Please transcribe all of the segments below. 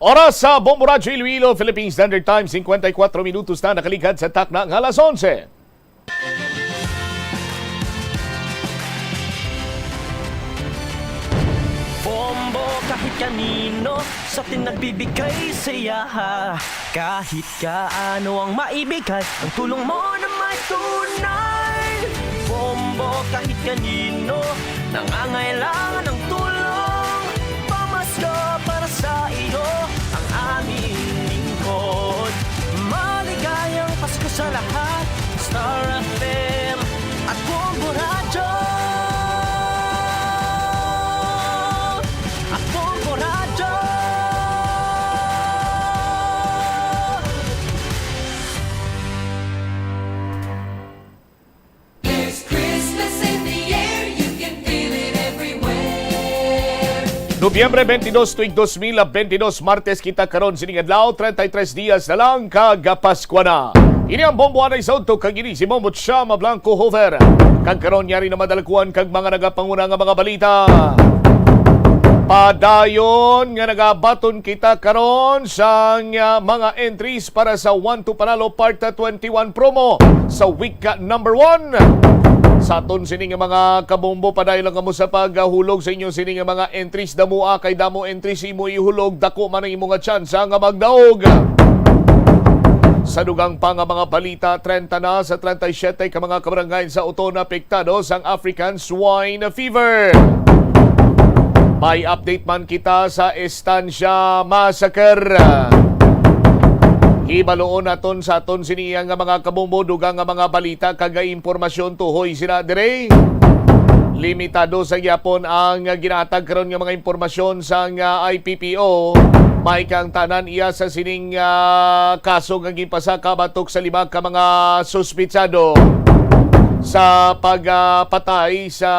Oras sa Bombo Radyo Iloilo, Philippine Standard Time, 54 minutos na nakaligad sa takna ng alas 11. Bombo kahit kanino sa atin nagbibigay saya. Kahit kaano ang maibigay, ang tulong mo na may tunay. Bombo kahit kanino nangangailangan ng tulong. Pamasko para sa iyo ang aming lingkod. Maligayang Pasko sa lahat, Star FM at Bombo Radyo. At Bombo Radyo. There's Christmas in the air, you can feel it everywhere. Nobyembre 22, tuig 2022, Martes kita karon sining adlaw, 33 dias na lang kagapaskwa na. Ini ang Bombo Anay sa Udto kag ini si Mombo Chama Blanco Hover. Kag karon yari na madalakuan kag mga nagapanguna nga mga balita. Padayon nga nagabaton kita karon sa mga entries para sa 1 to Panalo Part 21 promo sa week number 1. Sa aton sining mga kabombo, padayon lang kamo sa paghulog sa inyo sining mga entries. Damua kay damo entries imo ihulog, dako man ang imong tsansa nga magdaog. Sa dugang pa nga mga balita, 30 na sa 37 ka mga kabarangay sa Uton apektado sang African Swine Fever. May update man kita sa Estancia Massacre. Ibaloon naton sa aton siniyang nga mga kabombo, dugang nga mga balita kaga impormasyon tuhoy sila dire. Limitado sa gyapon ang ginatag karon nga mga impormasyon sa IPPO. May kang tanan iya sa sining kaso nga gipasaka batok sa 5 ka mga suspitsado sa pagpatay sa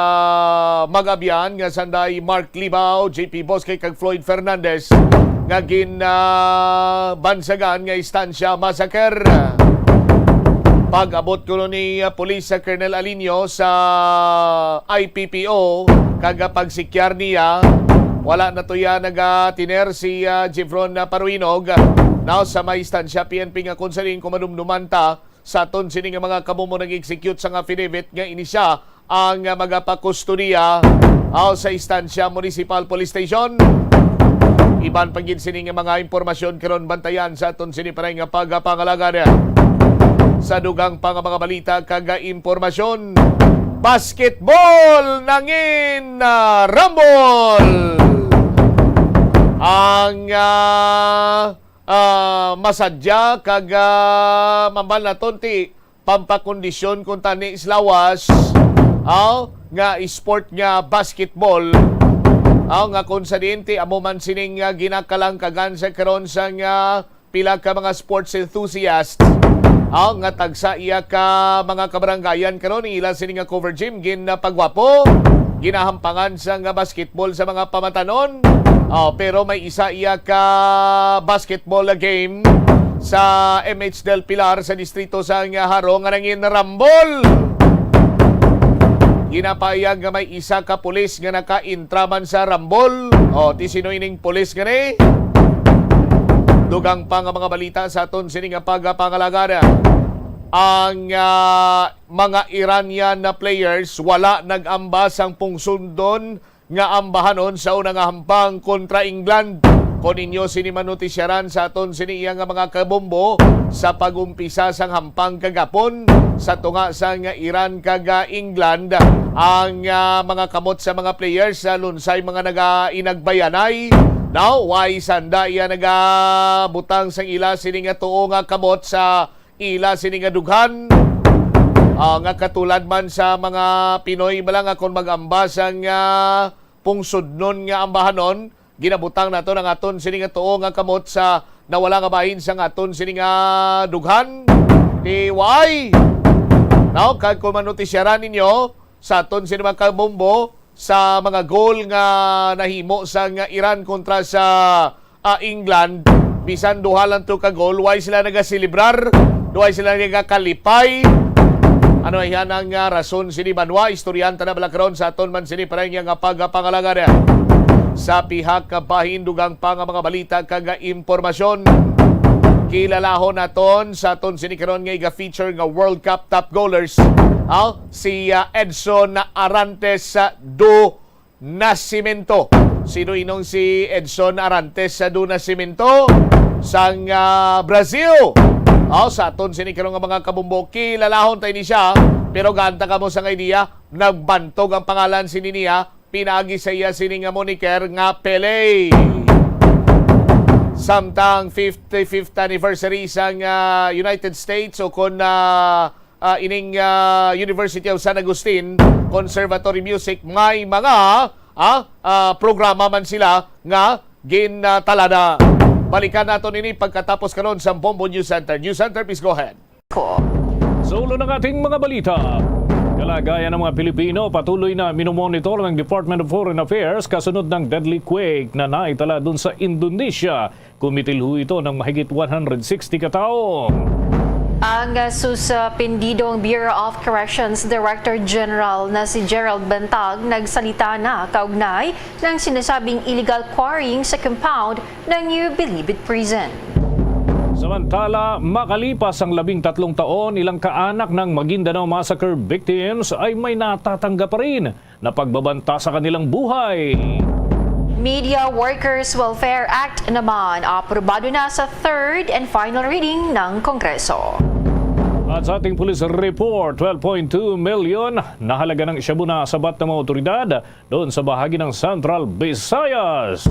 Magabian nga sanday Mark Libao, JP Bosque kag Floyd Fernandez nga bansagan nga Estancia Massacre. Pag-abot ko ni Police sa Colonel Alinio sa IPPO kaga pagsikyar niya, wala na to ya nagatiner si Jefron Paruinog. Now sa may Estancia PNP nga konseling kumadumduman ta sa aton sining mga kamumo nag-execute sa affidavit nga inisya ang magapakustudiya sa Estancia Municipal Police Station. Iban pagin sining mga impormasyon karon bantayan sa aton sini paray nga pagpangalaga sa dugang pa nga mga balita kaga impormasyon. Basketball nangin na Rumble. Ang masadya kaga mambal na tonti pampakondisyon kung tani islawas nga sport nga basketball nga kung sa diente amo man sining ginakalang sa karon sa pila ka mga sports enthusiasts nga tagsa iya ka mga kabarangayan karon ila sining cover gym pagwapo ginahampangan sa basketball sa mga pamatanon. Pero may isa iya ka basketball game sa MH del Pilar sa distrito sa Haro nga nangin Rumble. Ginapayag nga may isa ka pulis nga naka-intraman sa Rumble. Tisinoy ning pulis nga ni. Dugang pa nga mga balita sa aton sining pagpangalagada. Ang mga Iranian na players wala nag-ambas ang pungsundon nga ambahanon sa unang hampang kontra England. Kung ninyo sinimanutisyaran sa aton siniyang nga mga kabombo sa pagumpisa sang hampang kagapon sa tunga sa nga Iran kaga England, ang mga kamot sa mga players sa lunsay mga naga-inagbayanay. Now, why sanda iya nagabutang sang ila sini nga tuo nga kamot sa ila sini nga dughan. Nga katulad man sa mga Pinoy malang akong mag-ambas ang pungsudnon nga ambahanon, ginabutang nato ng aton sini nga tuo nga kamot sa nawala nga bahin sa aton sini nga dughan. Di why? Now, kag kung manutisyaran ninyo sa aton sini mga kabombo sa mga goal nga nahimo sa nga Iran kontra sa England, bisan duha lang to ka goal, why sila nagasilibrar? Why sila nagakalipay? Ano yan ang rason sini Banwa? Istoryanta na balakaron sa aton man sini parang nga pagpangalaga niya. sa pihak kapahindugang pa nga mga balita kag impormasyon. Kilalahon naton sa aton sinikaron nga iga-feature nga World Cup top goalers. Si Edson Arantes do Nascimento. Sino inong si Edson Arantes do Nascimento? Sang Brazil. Sa aton sinikaron nga mga kabumbo, kilalahon tayo ni siya. Pero ganta ka mo sa idea, nagbantog ang pangalan si niya, pinagi sa iya sini nga moniker nga Pele. Samtang 55th anniversary sang United States o kon ining University of San Agustin Conservatory Music, may mga programa man sila nga gintalada. Balikan naton ini pagkatapos karon sa Bombo News Center. News Center, please go ahead. Sa ulo ng ating mga balita, kalagayan ng mga Pilipino patuloy na minomonitor ng Department of Foreign Affairs kasunod ng deadly quake na naitala dun sa Indonesia. Kumitilho ito ng mahigit 160 katao. Ang suspendidong Bureau of Corrections Director General na si Gerald Bantag nagsalita na kaugnay ng sinasabing illegal quarrying sa compound ng New Bilibid Prison. Samantala, makalipas ang 13 taon, ilang kaanak ng Maguindanao Massacre victims ay may natatanggap pa rin na pagbabanta sa kanilang buhay. Media Workers Welfare Act naman aprobado na sa third and final reading ng Kongreso. At sa ating police report, 12.2 million na halaga ng isyabu na sabat ng mga otoridad doon sa bahagi ng Central Visayas.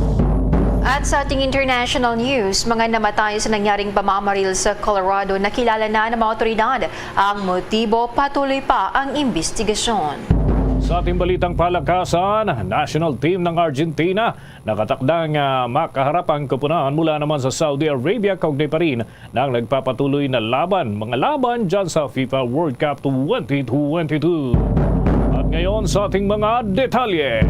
At sa ating international news, mga namatay sa nangyaring pamamaril sa Colorado, nakilala na ng mga otoridad. Ang motibo, patuloy pa ang investigasyon. Sa ating balitang palakasan, national team ng Argentina nakatakdang makaharap ang koponahan mula naman sa Saudi Arabia, kaugnay pa rin ng nagpapatuloy na mga laban dyan sa FIFA World Cup 2022. At ngayon sa ating mga detalye.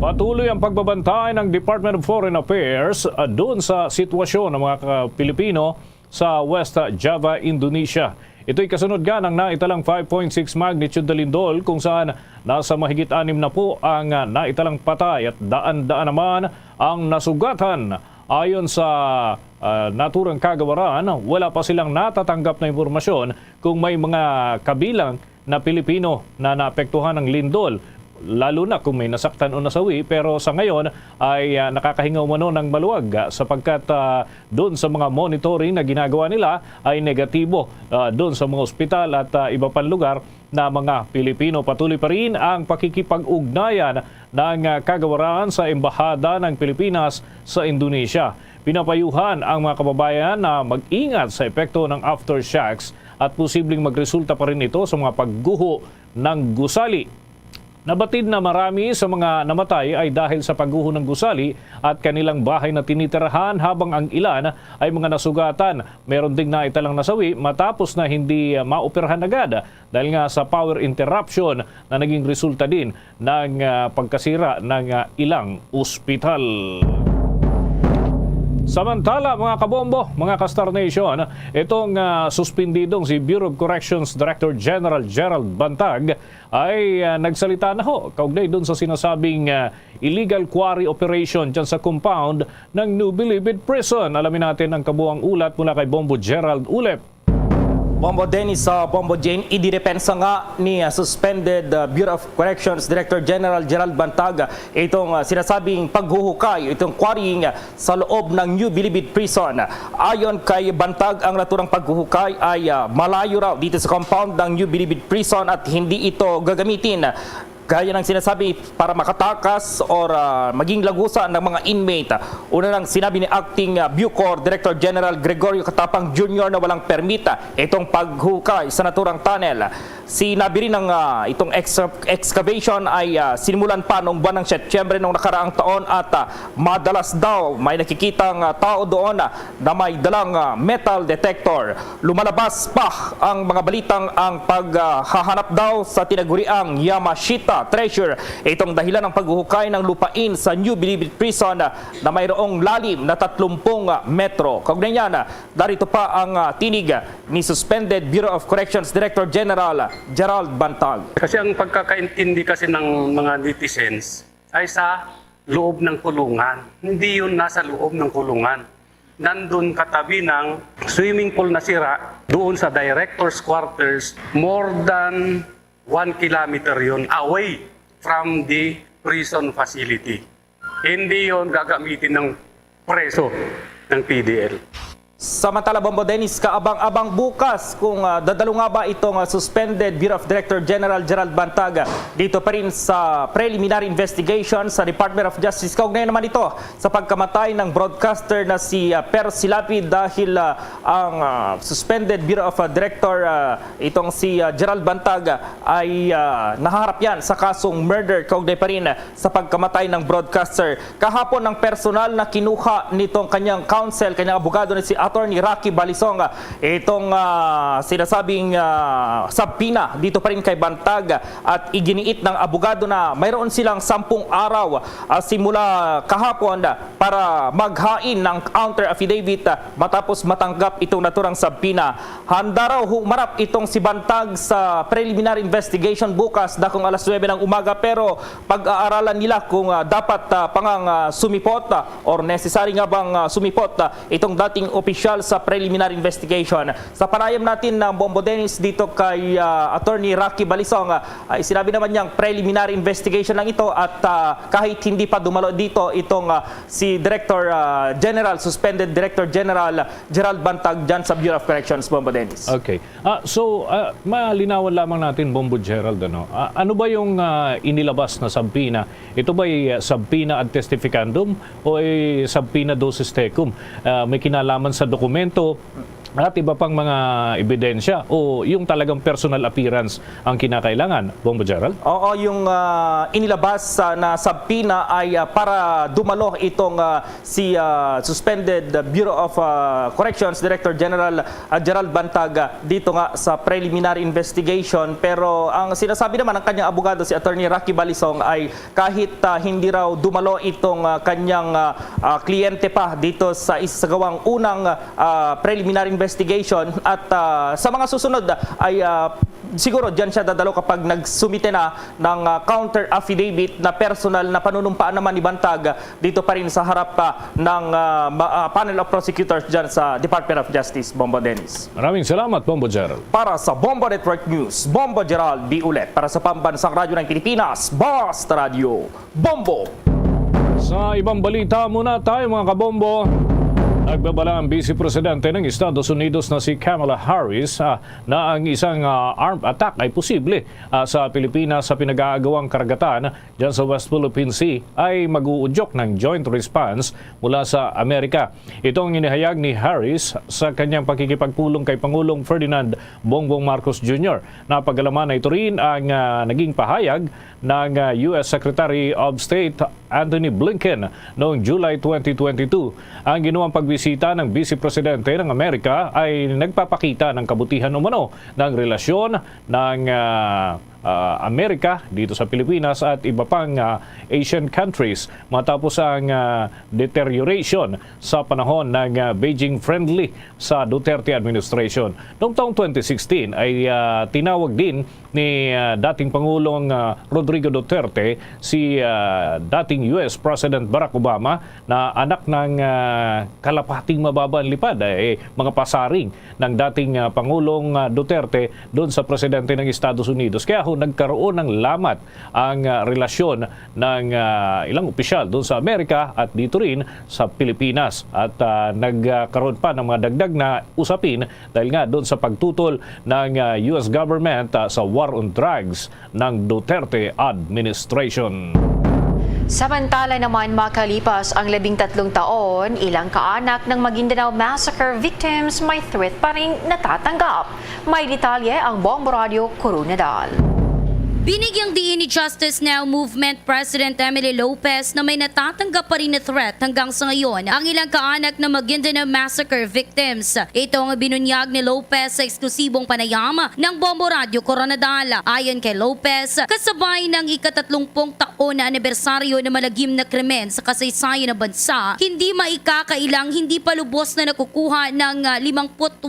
Patuloy ang pagbabantay ng Department of Foreign Affairs doon sa sitwasyon ng mga Pilipino sa West Java, Indonesia. Ito'y kasunod nga ng naitalang 5.6 magnitude na lindol kung saan nasa mahigit 6 na po ang naitalang patay at daan-daan naman ang nasugatan. Ayon sa naturang kagawaran, wala pa silang natatanggap na impormasyon kung may mga kabilang na Pilipino na naapektuhan ng lindol, lalo na kung may nasaktan o nasawi. Pero sa ngayon ay nakakahinga umano ng maluwag sapagkat doon sa mga monitoring na ginagawa nila ay negatibo doon sa mga ospital at iba pang lugar na mga Pilipino. Patuloy pa rin ang pakikipag-ugnayan ng kagawaran sa Embahada ng Pilipinas sa Indonesia. Pinapayuhan ang mga kababayan na mag-ingat sa epekto ng aftershocks at posibleng magresulta pa rin ito sa mga pagguho ng gusali. Nabatid na marami sa mga namatay ay dahil sa pagguho ng gusali at kanilang bahay na tinitirahan, habang ang ilan ay mga nasugatan. Meron ding naitalang nasawi matapos na hindi maoperahan agad dahil nga sa power interruption na naging resulta din ng pagkasira ng ilang ospital. Samantala, mga kabombo, mga Kastar Nation, itong suspendidong si Bureau of Corrections Director General Gerald Bantag ay nagsalita na ho kaugnay doon sa sinasabing illegal quarry operation dyan sa compound ng New Bilibid Prison. Alamin natin ang kabuang ulat mula kay Bombo Gerald Ulep. Bombo Dennis, Bombo Jane, ididepensa nga ni suspended Bureau of Corrections Director General Gerald Bantag itong sinasabing paghuhukay, itong quarrying sa loob ng New Bilibid Prison. Ayon kay Bantag, ang naturang paghuhukay ay malayo raw dito sa compound ng New Bilibid Prison at hindi ito gagamitin gaya ng sinasabi para makatakas or maging lagusan ng mga inmate. Una nang sinabi ni Acting Bucor Director General Gregorio Katapang Jr. na walang permita itong paghukay sa naturang tunnel. Sinabi rin ng itong excavation ay sinimulan pa noong buwan ng Setyembre noong nakaraang taon at madalas daw may nakikitang tao doon na may dalang metal detector. Lumalabas pa ang mga balitang ang paghahanap daw sa tinaguriang Yamashita Treasure. Itong dahilan ng paghuhukay ng lupain sa New Bilibid Prison na mayroong lalim na 30 metro. Kaugnay niyan, darito pa ang tinig ni Suspended Bureau of Corrections Director General Gerald Bantag. Kasi ang pagkakaintindi kasi ng mga netizens ay sa loob ng kulungan. Hindi yun nasa loob ng kulungan. Nandun katabi ng swimming pool na sira, doon sa director's quarters, more than 1 kilometer yun away from the prison facility. Hindi yun gagamitin ng preso ng PDL. Samantala, Bombo Dennis, kaabang-abang bukas kung dadalo nga ba itong suspended Bureau of Director General Gerald Bantag dito pa rin sa preliminary investigation sa Department of Justice. Kaugnay naman ito sa pagkamatay ng broadcaster na si Per Silapid dahil ang suspended Bureau of Director itong si Gerald Bantag ay naharap yan sa kasong murder. Kaugnay pa rin sa pagkamatay ng broadcaster. Kahapon ng personal na kinuha nitong kanyang counsel, kanyang abogado na si Attorney Rocky Balisong, itong sinasabing subpoena dito pa rin kay Bantag at iginiit ng abogado na mayroon silang 10 araw simula kahapon para maghain ng counter affidavit matapos matanggap itong naturang subpoena. Handa raw humarap itong si Bantag sa preliminary investigation bukas dakong alas 9 ng umaga, pero pag-aaralan nila kung dapat pangang sumipot or necessary nga bang sumipot itong dating opisyal sa preliminary investigation. Sa panayam natin ng Bombo Dennis dito kay Attorney Rocky Balisong, ay sinabi naman niyang preliminary investigation lang ito at kahit hindi pa dumalo dito itong si Director General, suspended Director General Gerald Bantag dyan sa Bureau of Corrections, Bombo Dennis. Okay. So, malinawan lamang natin, Bombo Gerald, ano ba yung inilabas na subpoena? Ito ba ay subpoena ad testificandum o ay subpoena dosis tecum? May kinalaman sa dokumento at iba pang mga ebidensya o yung talagang personal appearance ang kinakailangan, Bombo Gerald? Oo, yung inilabas na subpoena ay para dumalo itong si suspended Bureau of Corrections Director General Gerald Bantag dito nga sa preliminary investigation. Pero ang sinasabi naman ng kanyang abogado si Attorney Rocky Balisong ay kahit hindi raw dumalo itong kanyang kliyente pa dito sa isagawang unang preliminary investigation at sa mga susunod ay siguro dyan siya dadalo kapag nagsumite na ng counter affidavit na personal na panunumpaan naman ni Bantag dito pa rin sa harap ng panel of prosecutors dyan sa Department of Justice, Bombo Dennis. Maraming salamat, Bombo Gerald. Para sa Bombo Network News, Bombo Gerald B. Ulet. Para sa Pambansang Radyo ng Pilipinas, Basta Radio, Bombo! Sa ibang balita muna tayo, mga kabombo. Nagbabala ang Vice Presidente ng Estados Unidos na si Kamala Harris na ang isang armed attack ay posible sa Pilipinas sa pinag-aagawang karagatan dyan sa West Philippine Sea ay mag-uudyok ng joint response mula sa Amerika. Ito ang inihayag ni Harris sa kanyang pakikipagpulong kay Pangulong Ferdinand Bongbong Marcos Jr. Napag-alaman na ito rin ang naging pahayag ng U.S. Secretary of State Antony Blinken noong July 2022. Ang ginawang pagbisita ng Vice Presidente ng Amerika ay nagpapakita ng kabutihan umano ng relasyon ng Amerika dito sa Pilipinas at iba pang Asian countries matapos ang deterioration sa panahon ng Beijing friendly sa Duterte administration. Noong taong 2016 ay tinawag din ni dating Pangulong Rodrigo Duterte si dating US President Barack Obama na anak ng kalapating mababa ang lipad, mga pasaring ng dating Pangulong Duterte doon sa presidente ng Estados Unidos. Kaya nagkaroon ng lamat ang relasyon ng ilang opisyal doon sa Amerika at dito rin sa Pilipinas. At nagkaroon pa ng mga dagdag na usapin dahil nga doon sa pagtutol ng US government sa war on drugs ng Duterte administration. Samantala naman makalipas ang 13 taon, ilang kaanak ng Maguindanao Massacre victims may threat pa rin natatanggap. May detalye ang Bombo Radio Coronadal. Binigyang diin ni Justice Now Movement President Emily Lopez na may natatanggap pa rin na threat hanggang sa ngayon ang ilang kaanak na Maguindanao Massacre victims. Ito ang binunyag ni Lopez sa eksklusibong panayam ng Bombo Radio Coronadal. Ayon kay Lopez, kasabay ng ika-30 taon na anibersaryo na malagim na krimen sa kasaysayan ng bansa, hindi maikakailang hindi pa lubos na nakukuha ng 58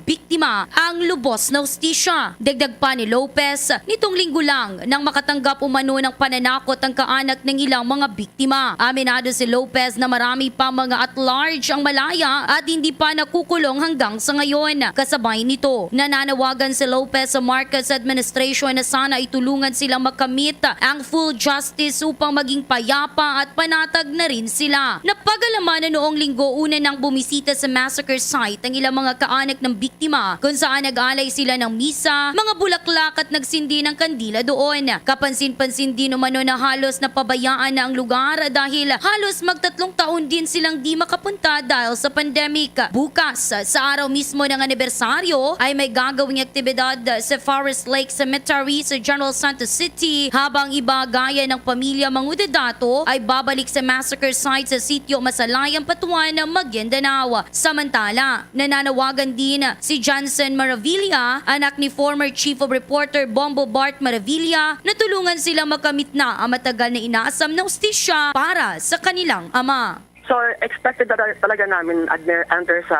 biktima ang lubos na hustisya. Dagdag pa ni Lopez, nitong linggo lang lang nang makatanggap umano ng pananakot ang kaanak ng ilang mga biktima. Aminado si Lopez na marami pa mga at large ang malaya at hindi pa nakukulong hanggang sa ngayon. Kasabay nito, nananawagan si Lopez sa Marcos administration na sana itulungan silang makamit ang full justice upang maging payapa at panatag na rin sila. Napagalaman na noong linggo una nang bumisita sa massacre site ang ilang mga kaanak ng biktima kung saan nag-alay sila ng misa, mga bulaklak at nagsindi ng kandila doon. Kapansin-pansin din umano na halos napabayaan na ang lugar dahil halos magtatlong taon din silang di makapunta dahil sa pandemic. Bukas, sa araw mismo ng anibersaryo, ay may gagawing aktibidad sa Forest Lake Cemetery sa General Santos City habang iba gaya ng pamilya Mangudedato ay babalik sa massacre site sa sitio Masalayang, Patuan, Maguindanao. Samantala, nananawagan din si Johnson Maravilla, anak ni former Chief of Reporter Bombo Bart Maravilla, na tulungan sila makamit na ang matagal na inaasam na hustisya para sa kanilang ama. So, expected talaga namin under sa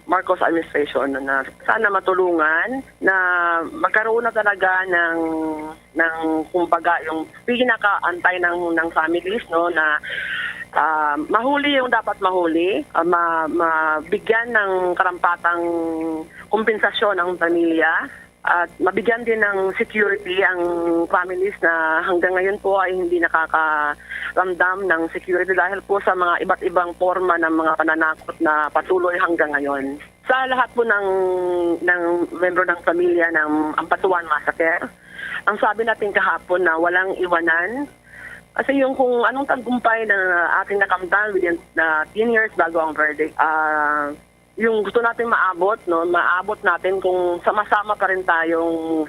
Marcos administration na sana matulungan na magkaroon na talaga ng kumbaga yung pinaka-antay ng families, no, na mahuli yung dapat mahuli, mabigyan ng karampatang kompensasyon ang pamilya, at mabigyan din ng security ang families na hanggang ngayon po ay hindi nakakaramdam ng security dahil po sa mga iba't ibang forma ng mga pananakot na patuloy hanggang ngayon. Sa lahat po ng membro ng pamilya ng Ampatuan Massacre, ang sabi natin kahapon na walang iwanan. Kasi yung kung anong tagumpay na ating nakamtan within 10 years bago ang verdict, yung gusto natin maabot, no, maabot natin kung sama-sama pa rin tayong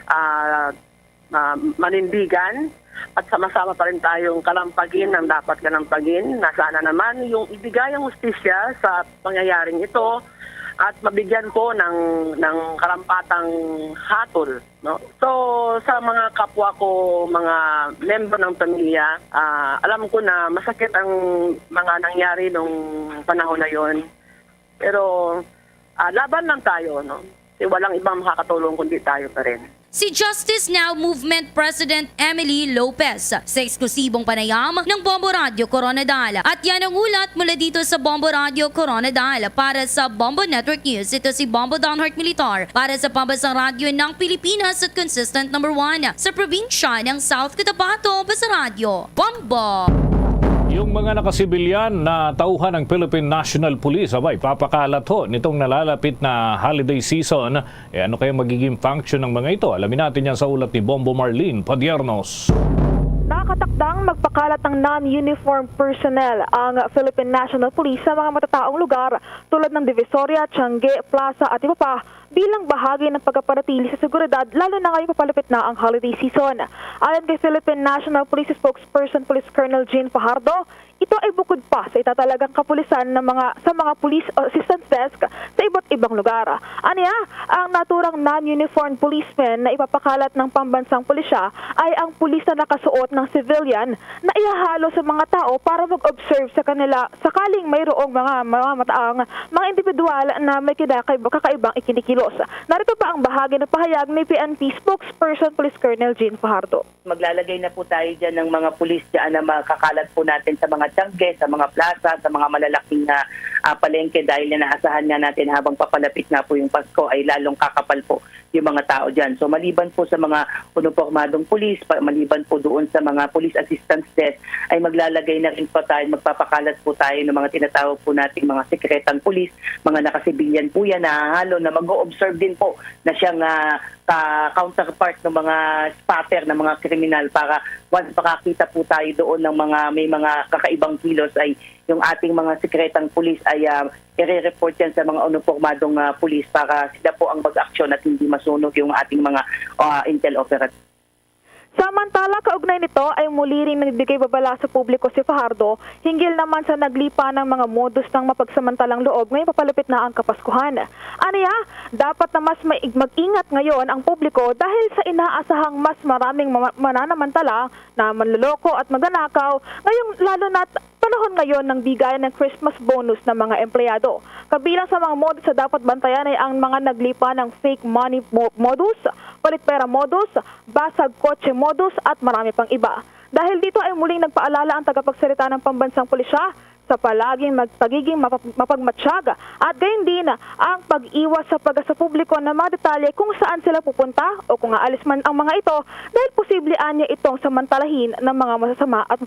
manindigan at sama-sama pa rin tayong kalampagin ng dapat kalampagin, na sana naman yung ibigay ang hustisya sa pangyayaring ito at mabigyan po ng karampatang hatol, no. So sa mga kapwa ko, mga member ng pamilya, alam ko na masakit ang mga nangyari nung panahon na yon. Pero laban lang tayo, no? Kasi walang ibang makakatulong kundi tayo pa rin. Si Justice Now Movement President Emily Lopez sa eksklusibong panayam ng Bombo Radio Coronadal. At yan ang ulat mula dito sa Bombo Radio Coronadal. Para sa Bombo Network News, ito si Bombo Donhart Militar para sa Pambansang Radyo ng Pilipinas at consistent number 1 sa probinsya ng South Cotabato, Basa Radio, Bombo! Yung mga nakasibilyan na tauhan ng Philippine National Police, abay, papakalat ho nitong nalalapit na holiday season. Ano kaya magiging function ng mga ito? Alamin natin yan sa ulat ni Bombo Marlene Padiernos. Nakatakdang magpakalat ng non-uniform personnel ang Philippine National Police sa mga matataong lugar tulad ng Divisoria, Tiangge, Plaza at iba pa bilang bahagi ng pagpapanatili sa seguridad lalo na ngayong papalapit na ang holiday season. Ayon kay Philippine National Police spokesperson Police Colonel Jean Fajardo, ito ay bukod pa sa itatalagang kapulisan ng sa mga police assistance desk sa iba't ibang lugar. Aniya, ang naturang non-uniformed policemen na ipapakalat ng pambansang pulisya ay ang pulis na nakasuot ng civilian na ihahalo sa mga tao para mag-observe sa kanila sakaling mayroong mga individual na may kakaibang ikinikilos. Narito pa ang bahagi ng pahayag ni PNP spokesperson Police Colonel Jean Fajardo. Maglalagay na po tayo dyan ng mga pulis dyan na makakalat po natin sa mga tiangge, sa mga plaza, sa mga malalaking palengke dahil naasahan nga natin habang papalapit na po yung Pasko ay lalong kakapal po yung mga tao dyan. So maliban po sa mga unipormadong pulis, maliban po doon sa mga police assistance desk, ay maglalagay na rin po tayo, magpapakalat po tayo ng mga tinatawag po nating mga sekretang pulis, mga nakasibilyan po yan na halo na mag-o-observe din po na siyang counterpart ng mga spotter ng mga kriminal para once makakita po tayo doon ng may mga kakaibang kilos ay yung ating mga sekretang pulis ay i-report yan sa mga uniformadong pulis para sila po ang mag-aksyon at hindi masunog yung ating mga intel operatives. Samantala, kaugnay nito ay muli rin nagbigay babala sa publiko si Fajardo hinggil naman sa naglipa ng mga modus ng mapagsamantalang loob ngayong papalapit na ang Kapaskuhan. Aniya, dapat na mas mag-ingat ngayon ang publiko dahil sa inaasahang mas maraming mananamantala na manloloko at magnanakaw ngayong lalo na panahon ngayon ng bigayan ng Christmas bonus ng mga empleyado. Kabilang sa mga modus na dapat bantayan ay ang mga naglipa ng fake money modus, palit pera modus, basag kotse modus at marami pang iba. Dahil dito ay muling nagpaalala ang tagapagsalita ng pambansang pulisya sa palaging pagiging mapagmatsyag at gayon din ang pag-iwas sa pagsa publiko ng mga detalye kung saan sila pupunta o kung aalis man ang mga ito dahil posible anya itong samantalahin ng mga masasama at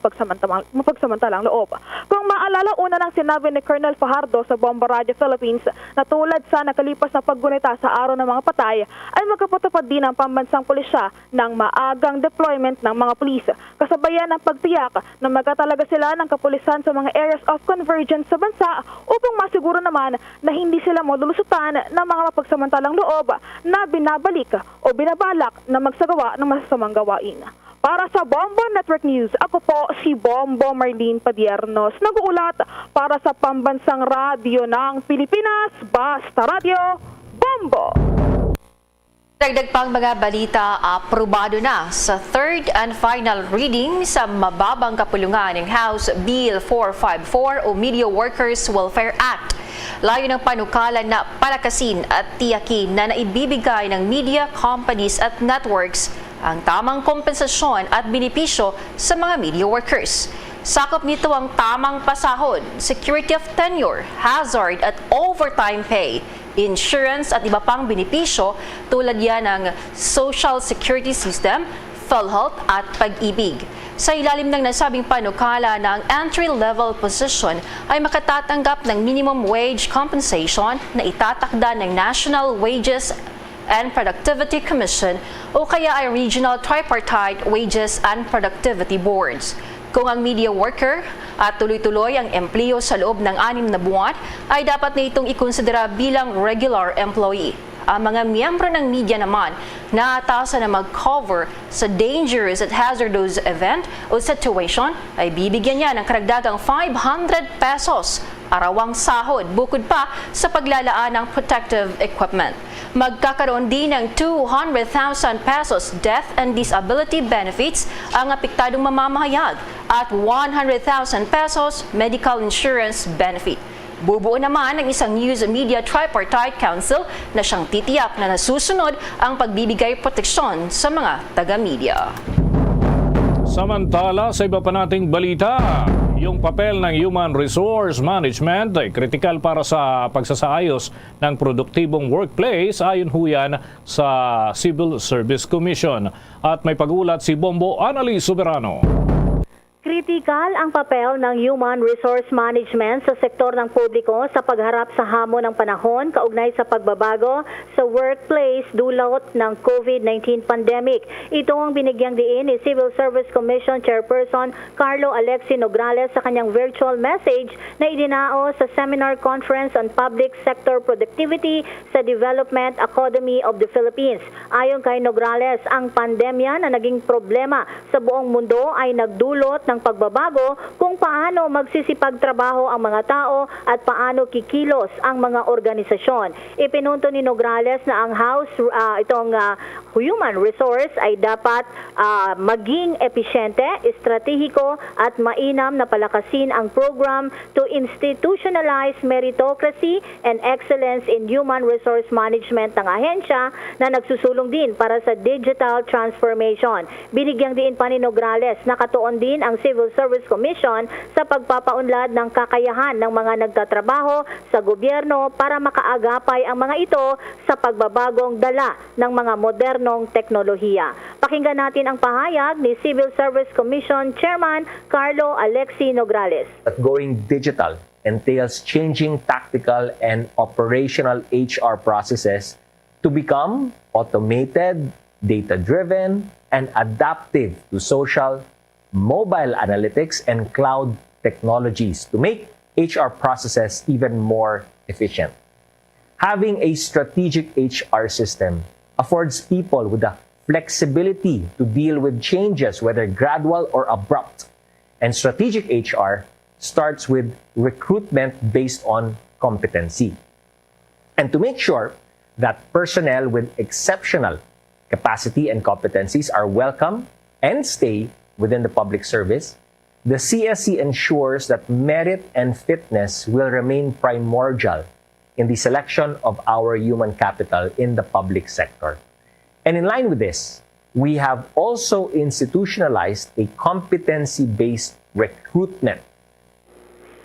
mapagsamantalang loob. Kung maalala, una nang sinabi ni Colonel Fajardo sa Bombo Radio Philippines na tulad sa nakalipas na paggunita sa araw ng mga patay ay magkapatupad din ang pambansang pulisya ng maagang deployment ng mga pulis. Kasabayan ng pagtiyak na magkatalaga sila ng kapulisan sa mga areas of convergence sa bansa upang masiguro naman na hindi sila malulusutan ng mga mapagsamantalang loob na binabalik o binabalak na magsagawa ng masasamang gawain. Para sa Bombo Network News, ako po si Bombo Marlene Padiernos, nag-uulat para sa Pambansang Radyo ng Pilipinas, Basta Radio, Bombo! Dagdag pang mga balita, aprobado na sa third and final reading sa mababang kapulungan ng House Bill 454 o Media Workers Welfare Act. Layo ng panukalan na palakasin at tiyakin na naibibigay ng media companies at networks ang tamang kompensasyon at benepisyo sa mga media workers. Sakop nito ang tamang pasahod, security of tenure, hazard at overtime pay, insurance at iba pang benepisyo tulad yan ng Social Security System, PhilHealth at Pag-ibig. Sa ilalim ng nasabing panukala na ang entry-level position ay makatatanggap ng minimum wage compensation na itatakda ng National Wages and Productivity Commission o kaya ay Regional Tripartite Wages and Productivity Boards. Kung ang media worker at tuloy-tuloy ang empleo sa loob ng 6 na buwan, ay dapat na itong ikonsidera bilang regular employee. Ang mga miyembro ng media naman na atasan na mag-cover sa dangerous at hazardous event o situation ay bibigyan niya ng karagdagang 500 pesos arawang sahod bukod pa sa paglalaan ng protective equipment. Magkakaroon din ng 200,000 pesos death and disability benefits ang apektadong mamamahayag at 100,000 pesos medical insurance benefit. Bubuo naman ng isang News Media Tripartite Council na siyang titiyak na nasusunod ang pagbibigay proteksyon sa mga taga-media. Samantala, sa iba pa nating balita, yung papel ng Human Resource Management ay kritikal para sa pagsasaayos ng produktibong workplace ayon huyan sa Civil Service Commission. At may pag-ulat si Bombo Annalise Soberano. Kritikal ang papel ng Human Resource Management sa sektor ng publiko sa pagharap sa hamon ng panahon kaugnay sa pagbabago sa workplace dulot ng COVID-19 pandemic. Ito ang binigyang diin ni Civil Service Commission Chairperson Carlo Alexi Nograles sa kanyang virtual message na idinao sa Seminar Conference on Public Sector Productivity sa Development Academy of the Philippines. Ayon kay Nograles, ang pandemya na naging problema sa buong mundo ay nagdulot ng pagbabago kung paano magsisipagtrabaho ang mga tao at paano kikilos ang mga organisasyon. Ipinunto ni Nograles na ang human resource ay dapat maging episyente, estratehiko at mainam na palakasin ang program to institutionalize meritocracy and excellence in human resource management ng ahensya na nagsusulong din para sa digital transformation. Binigyang diin pa ni Nograles na katuon din ang Civil Service Commission sa pagpapaunlad ng kakayahan ng mga nagtatrabaho sa gobyerno para makaagapay ang mga ito sa pagbabagong dala ng mga modernong teknolohiya. Pakinggan natin ang pahayag ni Civil Service Commission Chairman Carlo Alexi Nograles. That going digital entails changing tactical and operational HR processes to become automated, data-driven, and adaptive to social, mobile analytics, and cloud technologies to make HR processes even more efficient. Having a strategic HR system affords people with the flexibility to deal with changes, whether gradual or abrupt. And strategic HR starts with recruitment based on competency. And to make sure that personnel with exceptional capacity and competencies are welcome and stay within the public service, the CSC ensures that merit and fitness will remain primordial in the selection of our human capital in the public sector. And in line with this, we have also institutionalized a competency-based recruitment.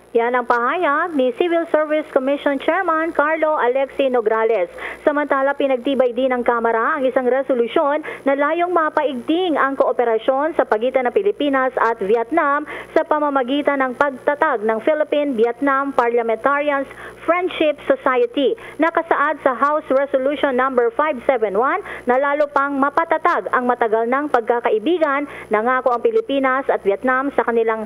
Yan ang pahayag ni Civil Service Commission Chairman Carlo Alexi Nograles. Samantala, pinagtibay din ng Kamara ang isang resolusyon na layong mapaigting ang kooperasyon sa pagitan ng Pilipinas at Vietnam sa pamamagitan ng pagtatag ng Philippine-Vietnam Parliamentarians Friendship Society. Nakasaad sa House Resolution number 571 na lalo pang mapatatag ang matagal ng pagkakaibigan. Nangako ang Pilipinas at Vietnam sa kanilang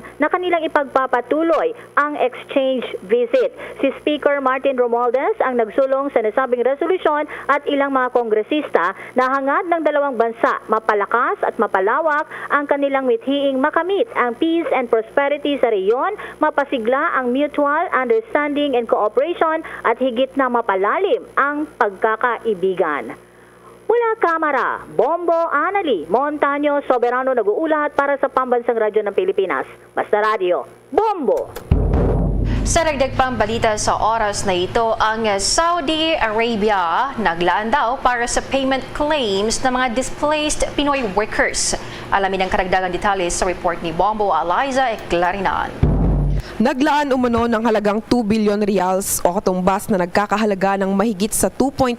ipagpapatuloy ang exchange visit. Si Speaker Martin Romualdez ang nagsulong sa nasabing resolusyon at ilang mga kongresista na hangad ng dalawang bansa mapalakas at mapalawak ang kanilang mithiing makamit ang peace and prosperity sa reyon, mapasigla ang mutual understanding and cooperation at higit na mapalalim ang pagkakaibigan. Mula Kamara, Bombo Anali, Montaño Soberano nag-uulat para sa Pambansang Radyo ng Pilipinas. Basta Radio, Bombo! Sa dagdag pang balita sa oras na ito, ang Saudi Arabia naglaan daw para sa payment claims ng mga displaced Pinoy workers. Alamin ang karagdagang detalye sa report ni Bombo Eliza Eclarinan. Naglaan umano ng halagang 2 billion reals o katumbas na nagkakahalaga ng mahigit sa 2.7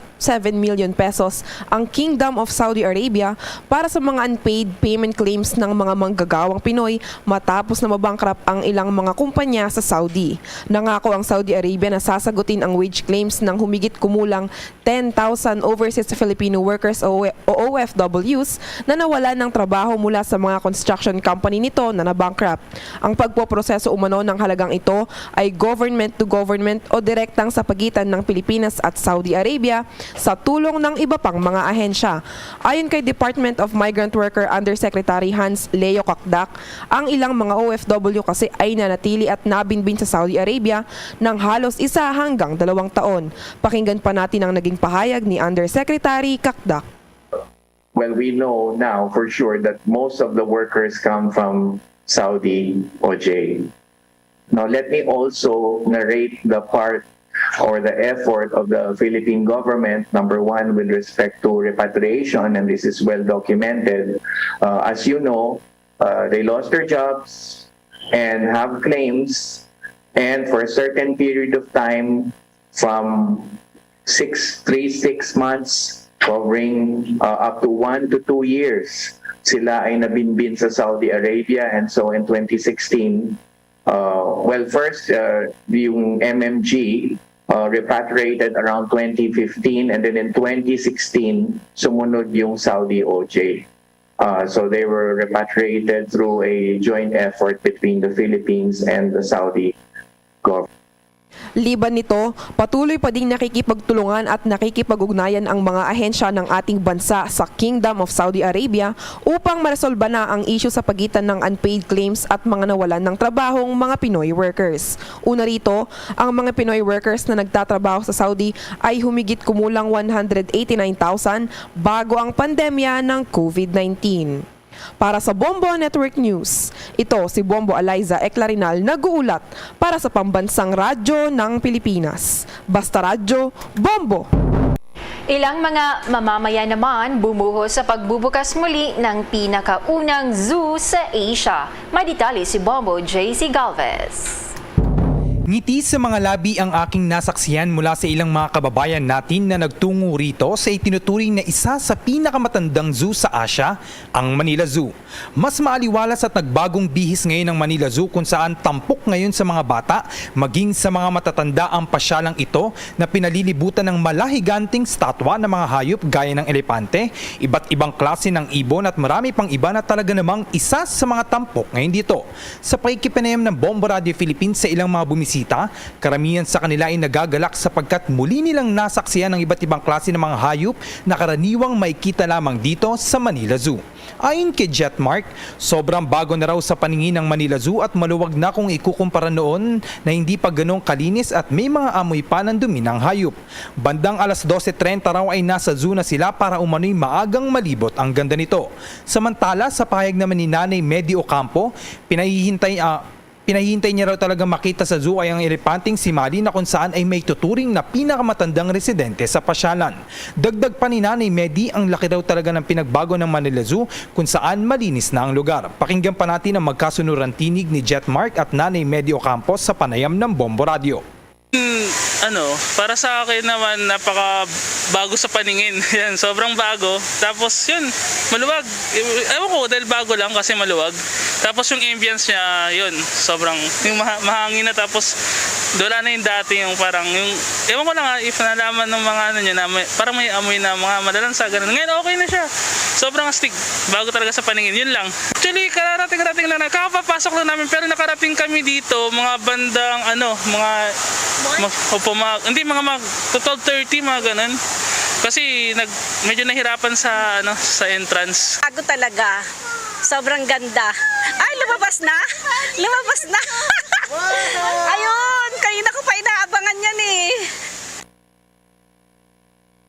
million pesos ang Kingdom of Saudi Arabia para sa mga unpaid payment claims ng mga manggagawang Pinoy matapos na mabankrupt ang ilang mga kumpanya sa Saudi. Nangako ang Saudi Arabia na sasagutin ang wage claims ng humigit kumulang 10,000 overseas Filipino workers o OFWs na nawalan ng trabaho mula sa mga construction company nito na nabankrupt. Ang pagpoproseso umano ng halagang ito ay government to government o direktang sa pagitan ng Pilipinas at Saudi Arabia sa tulong ng iba pang mga ahensya. Ayon kay Department of Migrant Worker Undersecretary Hans Leo Kakdak, ang ilang mga OFW kasi ay nanatili at nabinbin sa Saudi Arabia ng halos 1 hanggang 2 taon. Pakinggan pa natin ang naging pahayag ni Undersecretary Kakdak. Well, we know now for sure that most of the workers come from Saudi OJ. Now, let me also narrate the part or the effort of the Philippine government, number one, with respect to repatriation, and this is well documented. As you know, they lost their jobs and have claims, and for a certain period of time, from 6 months, covering up to 1 to 2 years, sila ay nabinbin sa Saudi Arabia, and so in 2016, first, yung MMG repatriated around 2015, and then in 2016, sumunod yung Saudi OJ. So they were repatriated through a joint effort between the Philippines and the Saudi government. Liban nito, patuloy pa ding nakikipagtulungan at nakikipag-ugnayan ang mga ahensya ng ating bansa sa Kingdom of Saudi Arabia upang maresolba na ang issue sa pagitan ng unpaid claims at mga nawalan ng trabahong mga Pinoy workers. Una rito, ang mga Pinoy workers na nagtatrabaho sa Saudi ay humigit kumulang 189,000 bago ang pandemya ng COVID-19. Para sa Bombo Network News, ito si Bombo Eliza Eclarinal nag-uulat para sa Pambansang Radyo ng Pilipinas. Basta Radyo, Bombo! Ilang mga mamamayan naman bumuhos sa pagbubukas muli ng pinakaunang zoo sa Asia. May detalye si Bombo JC Galvez. Ngiti sa mga labi ang aking nasaksihan mula sa ilang mga kababayan natin na nagtungo rito sa itinuturing na isa sa pinakamatandang zoo sa Asia, ang Manila Zoo. Mas maaliwalas at nagbagong bihis ngayon ng Manila Zoo kung saan tampok ngayon sa mga bata, maging sa mga matatanda ang pasyalang ito na pinalilibutan ng malahiganting statwa ng mga hayop gaya ng elepante, iba't ibang klase ng ibon at marami pang iba na talaga namang isa sa mga tampok ngayon dito. Sa pakikipanayam ng Bombo Radio Philippines sa ilang mga bumisita, karamihan sa kanila ay nagagalak sapagkat muli nilang nasaksiyan ng iba't ibang klase ng mga hayop na karaniwang makikita lamang dito sa Manila Zoo. Ayon kay Jetmark, sobrang bago na raw sa paningin ng Manila Zoo at maluwag na kung ikukumpara noon na hindi pa ganong kalinis at may mga amoy pa ng dumi ng hayop. Bandang alas 12:30 raw ay nasa zoo na sila para umano'y maagang malibot ang ganda nito. Samantala, sa pahayag naman ni Nanay Medi Ocampo, Pinahintay niya raw talaga makita sa zoo ay ang elepanteng si Mali na kung saan ay may tuturing na pinakamatandang residente sa pasyalan. Dagdag pa ni Nanay Medi, ang laki raw talaga ng pinagbago ng Manila Zoo kung saan malinis na ang lugar. Pakinggan pa natin ang magkasunurang tinig ni Jet Mark at Nanay Medi Ocampo sa panayam ng Bombo Radio. Para sa akin naman napaka bago sa paningin. Yan, sobrang bago. Tapos yun, maluwag. Ewan ko, dahil bago lang kasi maluwag. Tapos yung ambience niya, yun, sobrang yung mahangin na, tapos wala na yung dati yung parang yung, ewan ko lang if nalaman ng mga ano niya na parang may amoy na mga malalansa, ganun. Ngayon okay na siya. Sobrang astig. Bago talaga sa paningin, yun lang. Actually, kararating lang. Kakapapasok lang namin pero nakarating kami dito, mga bandang mga 12:30 mga ganun. Kasi medyo nahirapan sa entrance. Bago talaga. Sobrang ganda. Ay, lumabas na. Ayun, kanina ko pa inaabangan yan eh.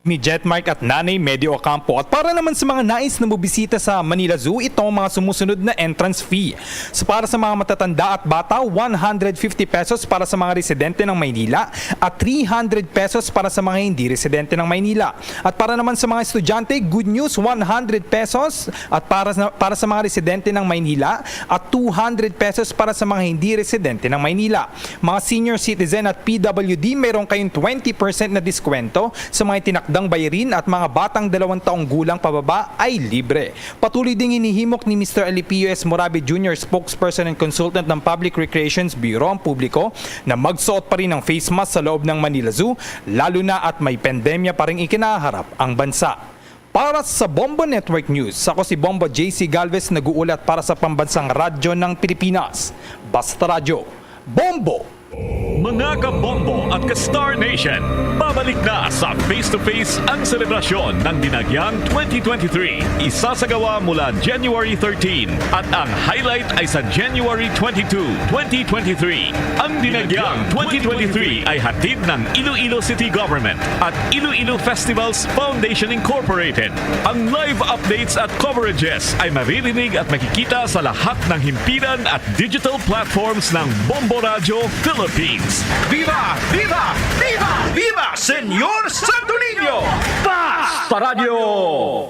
Ni Jetmark at Nanay Medi Ocampo. At para naman sa mga nais na bubisita sa Manila Zoo, ito ang mga sumusunod na entrance fee. So para sa mga matatanda at bata, 150 pesos para sa mga residente ng Maynila at 300 pesos para sa mga hindi residente ng Maynila. At para naman sa mga estudyante, good news, 100 pesos at para sa mga residente ng Maynila at 200 pesos para sa mga hindi residente ng Maynila. Mga senior citizen at PWD, mayroon kayong 20% na diskwento sa mga tinakdang bayarin at mga batang 2 taong gulang pababa ay libre. Patuloy ding hinihimok ni Mr. Alipio S. Morabe Jr., spokesperson and consultant ng Public Recreations Bureau ang publiko na magsuot pa rin ng face mask sa loob ng Manila Zoo, lalo na at may pandemya pa rin ikinaharap ang bansa. Para sa Bombo Network News, ako si Bombo JC Galvez, nag-uulat para sa pambansang radyo ng Pilipinas. Basta Radyo, Bombo! Mga kabombo at ka-Star Nation, babalik na sa face-to-face ang selebrasyon ng Dinagyang 2023. Isasagawa mula January 13 at ang highlight ay sa January 22, 2023. Ang Dinagyang 2023 ay hatid ng Iloilo City Government at Iloilo Festivals Foundation Incorporated. Ang live updates at coverages ay maririnig at makikita sa lahat ng himpilan at digital platforms ng Bombo Radio Philippines. Viva! Viva! Viva! Viva! Señor Santo Niño! Basta Radio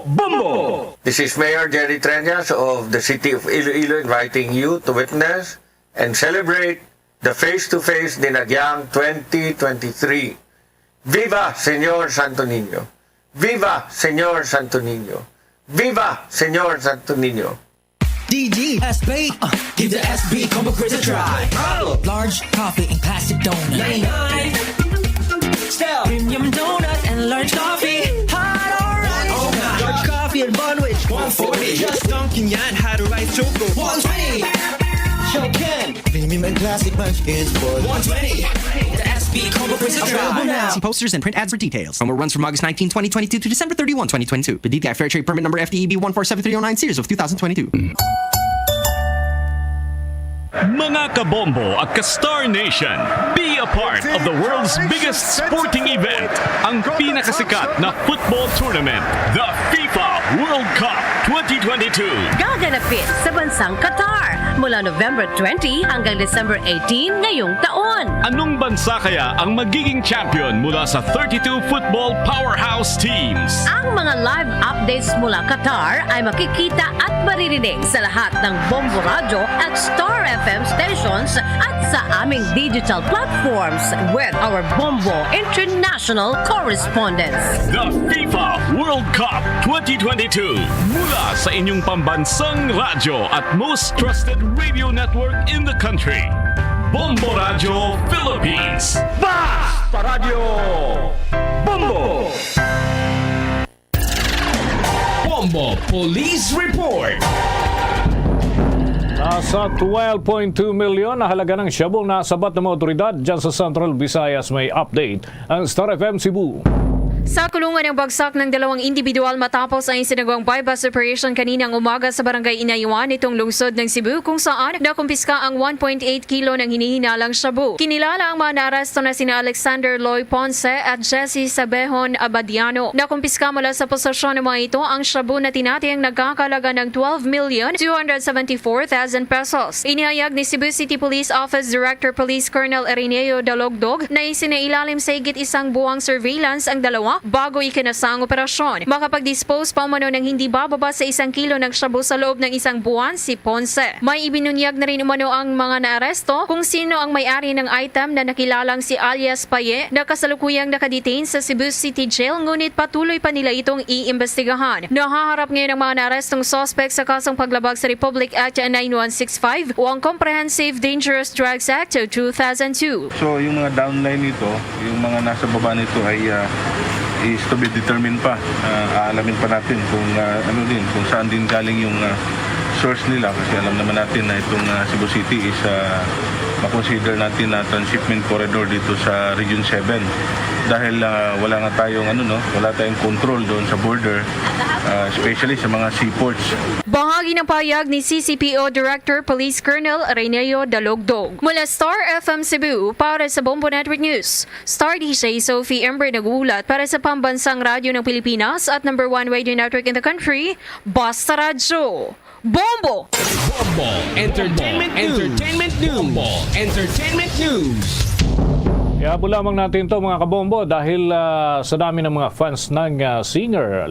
Bombo! This is Mayor Jerry Treñas of the City of Iloilo inviting you to witness and celebrate the face-to-face Dinagyang 2023. Viva Señor Santo Niño! Viva Señor Santo Niño! Viva Señor Santo Niño! DG, SB, give the SB combo quiz a try. Large coffee and classic donut. 99. Still, premium donut and large coffee. Hot or right? Oh my. Large coffee and bunwich. 140. Just dunking yan, had a rice choco. 120. Shoken. Premium and classic munchkins for 120. The SB combo quiz a try. Available now. See posters and print ads for details. Promo runs from August 19, 2022 to December 31, 2022. The DTI Fair Trade Permit number FDEB 147309 series of 2022. Mga kabombo at ka-Star Nation, be a part of the world's biggest sporting event, ang pinakasikat na football tournament, the FIFA World Cup 2022. Gaganapin sa bansang Qatar mula November 20 hanggang December 18 ngayong taon. Anong bansa kaya ang magiging champion mula sa 32 football powerhouse teams? Ang mga live updates mula Qatar ay makikita at maririnig sa lahat ng Bombo Radio at Star FM stations at sa aming digital platforms with our Bombo International correspondents. The FIFA World Cup 2022 mula sa inyong pambansang radyo at most trusted radio network in the country. Bombo Radio Philippines. Basta Radio Bombo! Bombo Police Report! Nasa 12.2 milyon na halaga ng shabu na sabat ng mga otoridad dyan sa Central Visayas. May update ang Star FM Cebu. Sa kulungan ng bagsak ng dalawang individual matapos ang isinagawang bypass operation kaninang umaga sa barangay Inayuan itong lungsod ng Cebu kung saan nakumpiska ang 1.8 kilo ng hinihinalang shabu. Kinilala ang mga naaresto na sina Alexander Loy Ponce at Jesse Sabehon Abadiano. Nakumpiska mula sa posesyon ng mga ito ang shabu na tinatayang nagkakalaga ng 12,274,000 pesos. Inihayag ni Cebu City Police Office Director Police Colonel Erineo Dalogdog na isinailalim sa higit isang buwang surveillance ang dalawa bago ikinasa ang operasyon. Makapag-dispose pa umano ng hindi bababa sa 1 kilo ng shabu sa loob ng isang buwan si Ponce. May ibinunyag na rin umano ang mga naaresto kung sino ang may-ari ng item na nakilalang si alias Paye na kasalukuyang nakadetain sa Cebu City Jail ngunit patuloy pa nila itong iimbestigahan. Nahaharap ngayon ang mga naarestong suspect sa kasong paglabag sa Republic Act 9165 o ang Comprehensive Dangerous Drugs Act 2002. So yung mga downline nito, yung mga nasa baba nito ay is to be determined pa. Aalamin pa natin kung kung saan din galing yung source nila kasi alam naman natin na itong Cebu City is makonsider natin na transshipment corridor dito sa Region 7 dahil wala tayong control doon sa border, especially sa mga seaports. Bahagi ng pahayag ni CCPO Director Police Colonel Erineo Dalogdog. Mula Star FM Cebu para sa Bombo Network News, Star DJ Sophie Ember nagulat para sa Pambansang Radyo ng Pilipinas at #1 radio network in the country, Basta Radyo. Bombo! Bombo Entertainment News. Bombo Entertainment News. Ihabol lamang natin to mga kabombo dahil sa dami ng mga fans ng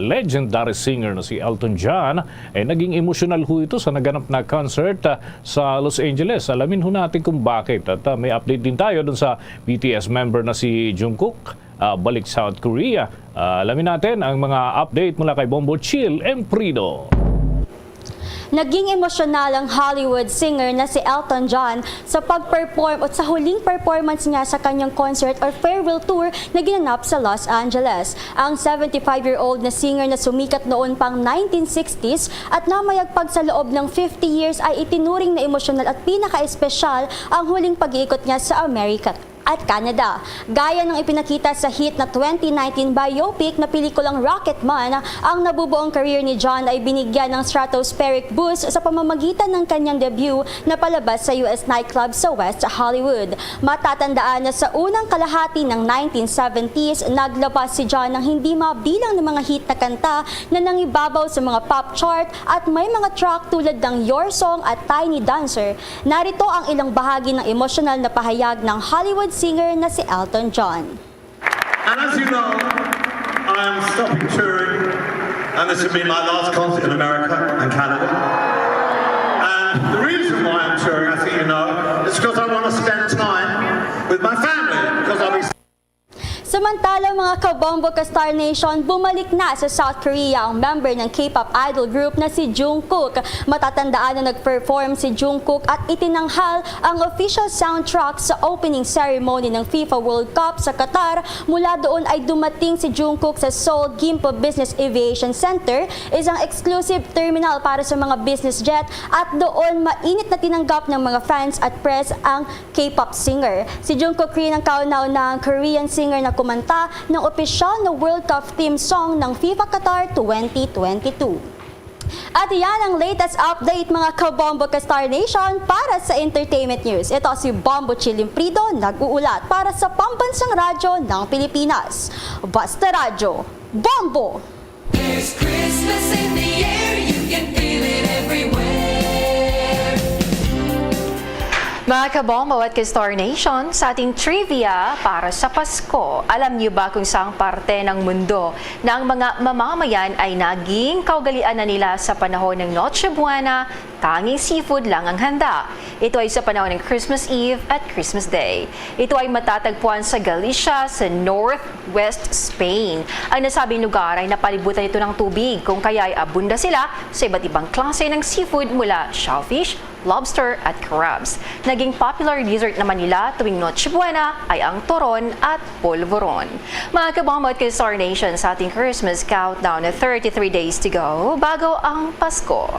legendary singer na si Elton John, naging emotional ho ito sa naganap na concert sa Los Angeles. Alamin ho natin kung bakit at may update din tayo dun sa BTS member na si Jungkook balik South Korea. Alamin natin ang mga update mula kay Bombo Chill Emprido. Naging emosyonal ang Hollywood singer na si Elton John sa pag-perform at sa huling performance niya sa kanyang concert or farewell tour na ginanap sa Los Angeles. Ang 75-year-old na singer na sumikat noon pang 1960s at namayagpag sa loob ng 50 years ay itinuring na emosyonal at pinaka-espesyal ang huling pag-iikot niya sa Amerika at Canada. Gaya ng ipinakita sa hit na 2019 biopic na pelikulang Rocketman, ang nabubuong career ni John ay binigyan ng stratospheric boost sa pamamagitan ng kanyang debut na palabas sa US nightclub sa West Hollywood. Matatandaan na sa unang kalahati ng 1970s, naglabas si John ng hindi mabilang ng mga hit na kanta na nangibabaw sa mga pop chart at may mga track tulad ng Your Song at Tiny Dancer. Narito ang ilang bahagi ng emosyonal na pahayag ng Hollywood singer na si Elton John. And as you know, I'm stopping touring, and this will be my last concert in America and Canada. And the reason why I'm touring, I think you know, is because I want to spend time with my family, because I'll be Samantala mga kabombo ka Star Nation, bumalik na sa South Korea ang member ng K-pop idol group na si Jungkook. Matatandaan na nag-perform si Jungkook at itinanghal ang official soundtrack sa opening ceremony ng FIFA World Cup sa Qatar. Mula doon ay dumating si Jungkook sa Seoul Gimpo Business Aviation Center, isang exclusive terminal para sa mga business jet, at doon mainit na tinanggap ng mga fans at press ang K-pop singer. Si Jungkook rin ang kauna-unahang Korean singer na kumanta ng opisyal na World Cup theme song ng FIFA Qatar 2022. At yan ang latest update mga kabombo ka Star Nation para sa Entertainment News. Ito si Bombo Chilimprido nag-uulat para sa Pambansang Radyo ng Pilipinas. Basta Radyo, Bombo! There's Christmas in the air, you can feel it everywhere. Mga kabombo at ka-Star Nation, sa ating trivia para sa Pasko, alam niyo ba kung saang parte ng mundo na ang mga mamamayan ay naging kaugalian na nila sa panahon ng Noche Buena, tanging seafood lang ang handa? Ito ay sa panahon ng Christmas Eve at Christmas Day. Ito ay matatagpuan sa Galicia sa northwest Spain. Ang nasabing lugar ay napalibutan ito ng tubig, kung kaya ay abunda sila sa iba't ibang klase ng seafood mula shellfish, lobster at crabs. Naging popular dessert naman nila tuwing Noche Buena ay ang turon at polvoron. Mga kabombo at ka-Star Nation, sa ating Christmas countdown na 33 days to go bago ang Pasko.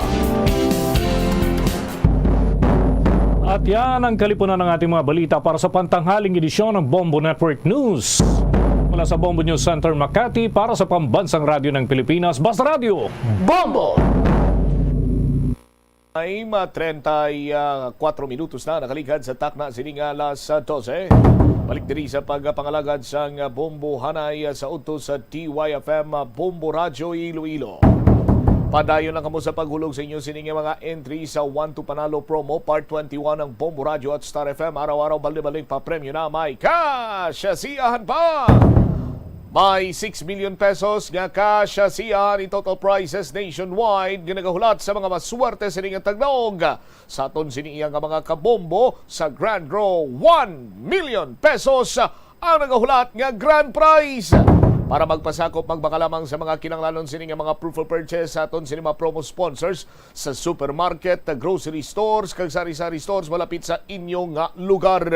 At yan ang kalipunan ng ating mga balita para sa pantanghaling edisyon ng Bombo Network News. Mula sa Bombo News Center Makati para sa Pambansang Radyo ng Pilipinas, Basta Radio, Bombo! Ay 34 minutos na nakaligad sa takna sining alas 12. Balik diri sa pagpangalagad sang Bombo Hanay sa utos sa TYFM Bombo Radio Iloilo. Padayon lang kamo sa paghulog sa inyo sining mga entry sa 1 to Panalo promo part 21 ng Bombo Radio at Star FM. Araw-araw balik pa premyo na may kasyasiyahan pa. May 6 million pesos nga kasyasiyahan in total prizes nationwide nga nagahulat sa mga maswerte sining tagnaog. Sa aton siniyang mga kabombo sa Grand Draw 1 million pesos ang nagahulat nga grand prize. Para magpasakop magbakalamang sa mga kinanglanon sining mga proof of purchase sa aton sining mga promo sponsors sa supermarket, grocery stores, kag sari-sari stores malapit sa inyong lugar.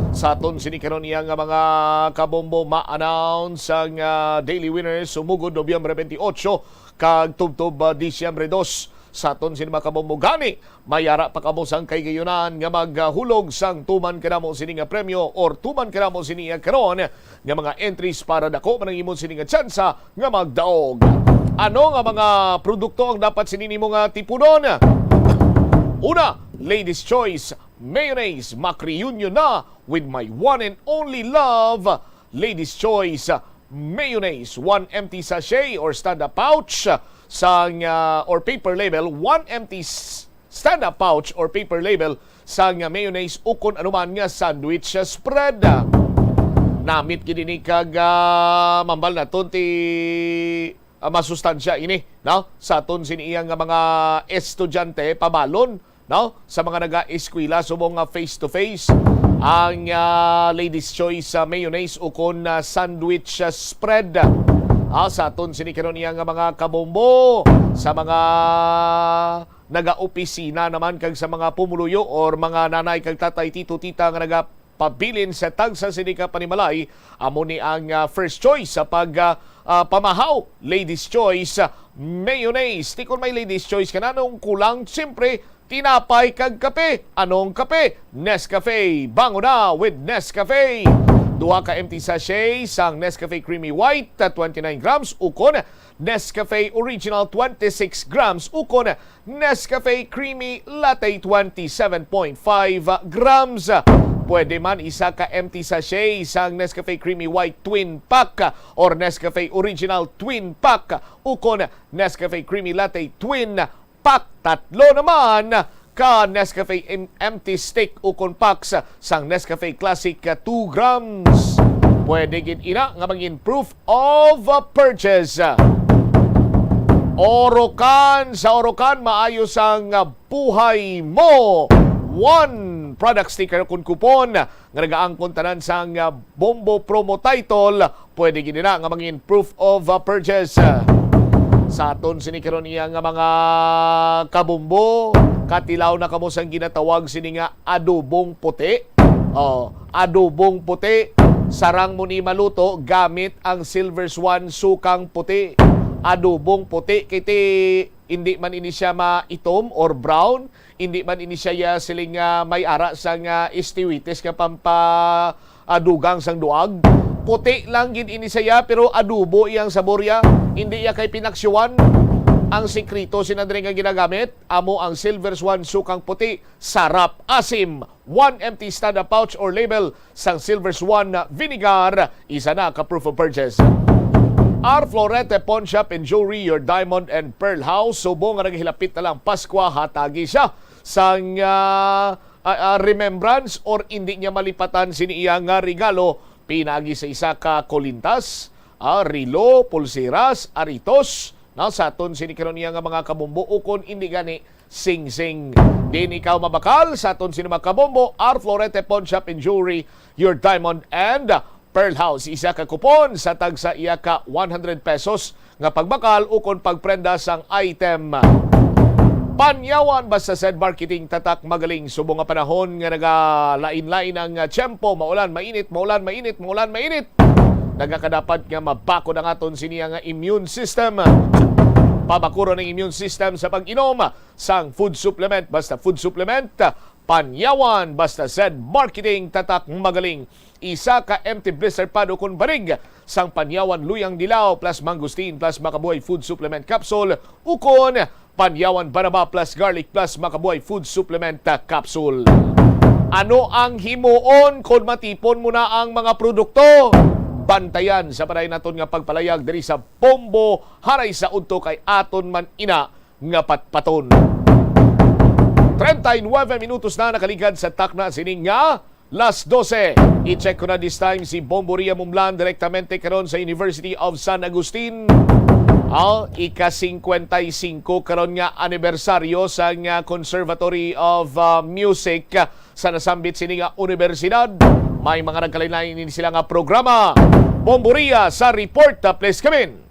Sa aton sinikaron niya nga mga kabombo ma-announce ang daily winners sumugod Nobyembre 28 kag tubtob Disyembre 2. Sa aton sini mga kabombo gani mayara pa kamo sang kay gayunan nga maghulog sang tuman kanamo sini nga premyo or tuman kanamo sini nga karon nga mga entries para dako man ang imong sini nga tsansa nga magdaog. Ano nga mga produkto ang dapat sini nimo nga tipunon? Una, Ladies' Choice Mayonnaise Mac-reunion na with my one and only love. Ladies' Choice Mayonnaise, 1 empty sachet or stand-up pouch sang or paper label, 1 empty stand-up pouch or paper label sang mayonnaise ukon anuman nga sandwich spread. Namit gid ni kag mambal na ti masustansya ini, no? Sa aton siniyang nga mga estudyante pabalon, no? Sa mga naga-eskwela subong face to face ang Ladies' Choice mayonnaise ukon sandwich spread. Sa aton sinikaron niya nga mga kabombo sa mga naga-opisina naman kag sa mga pumuluyo or mga nanay kag tatay tito tita nga nagapabilin sa tagsa sinika panimalay amo ni ang first choice sa pag pamahaw. Ladies' Choice mayonnaise. Tikon may Ladies' Choice kananong kulang siyempre tinapay kag kape. Anong kape? Nescafe. Bango na with Nescafe. Duha ka empty sachet sang Nescafe Creamy White 29 grams ukon Nescafe Original 26 grams ukon Nescafe Creamy Latte 27.5 grams. Pwede man isa ka empty sachet sang Nescafe Creamy White Twin Pack or Nescafe Original Twin Pack ukon Nescafe Creamy Latte Twin Pack. Tatlo naman ka Nescafe Empty Stick ukon packs sang Nescafe Classic 2 grams. Pwede gid ina nga maging proof of purchase. Orocan, sa Orocan maayos ang buhay mo. 1 product sticker kun kupon nga nagaangkon tanan sang Bombo promo title. Pwede gid ina nga maging proof of purchase. Sa aton sinikaron niya nga mga kabumbo, katilaw na kamo sang ginatawag sini nga adobong puti. Adobong puti, sarang mo ni maluto gamit ang Silver Swan sukang puti. Adobong puti kiti hindi man ini siya maitom or brown, hindi man ini siya siling may ara sang istiwites nga dugang sang duag. Puti lang gid ini saya pero adobo iyang saborya, hindi iya kay pinaksyowan. Ang sekreto sinadre nga ginagamit amo ang Silver Swan sukang puti, sarap, asim. 1 empty stand-up pouch or label sang Silver Swan vinegar, isa na ka proof of purchase. R. Florete Pawn Shop and Jewelry, your diamond and pearl house. Subong nga naghilapit na lang Pasko, hatagi siya sang remembrance or hindi niya malipatan siniya nga regalo. Pinagi sa isa ka kolintas, rilo, pulseras, aritos, na sa aton sinikaron niya nga mga kabombo ukon hindi gani sing-sing. Din ikaw mabakal sa aton sinima kabombo, R. Florete Pawn Shop and Jewelry, your diamond and pearl house. Isa ka kupon sa tag sa iya ka 100 pesos nga pagbakal ukon pagprenda sang item. Panyawan basta said marketing tatak magaling subong nga panahon nga nagalain-lain ang tiyempo, maulan, mainit, maulan, mainit, maulan, mainit. Nagakadapat nga mabako na aton siniya nga immune system. Pabakuro ng immune system sa pag-inom sang food supplement. Basta food supplement, Panyawan, basta said marketing tatak magaling. Isa ka empty blister pado kun barig sang Panyawan Luyang Dilaw plus Mangustin plus Makabuhay Food Supplement Capsule ukon Panyawan Baraba plus Garlic plus Makabuhay Food Supplement Capsule. Ano ang himuon kung matipon mo na ang mga produkto? Bantayan sa paray naton nga pagpalayag diri sa Bombo haray sa udto kay aton man ina nga patpaton. 39 minutos na nakaligad sa takna sining nga Las 12. I-check ko na this time si Bombo Ria Mumlan direktamente karon sa University of San Agustin. Ika-55 karon nga anibersaryo sa nga Conservatory of Music sa nasambit sini nga universidad. May mga nagkalain-lain sila nga programa. Bombo Ria sa report. Please come in.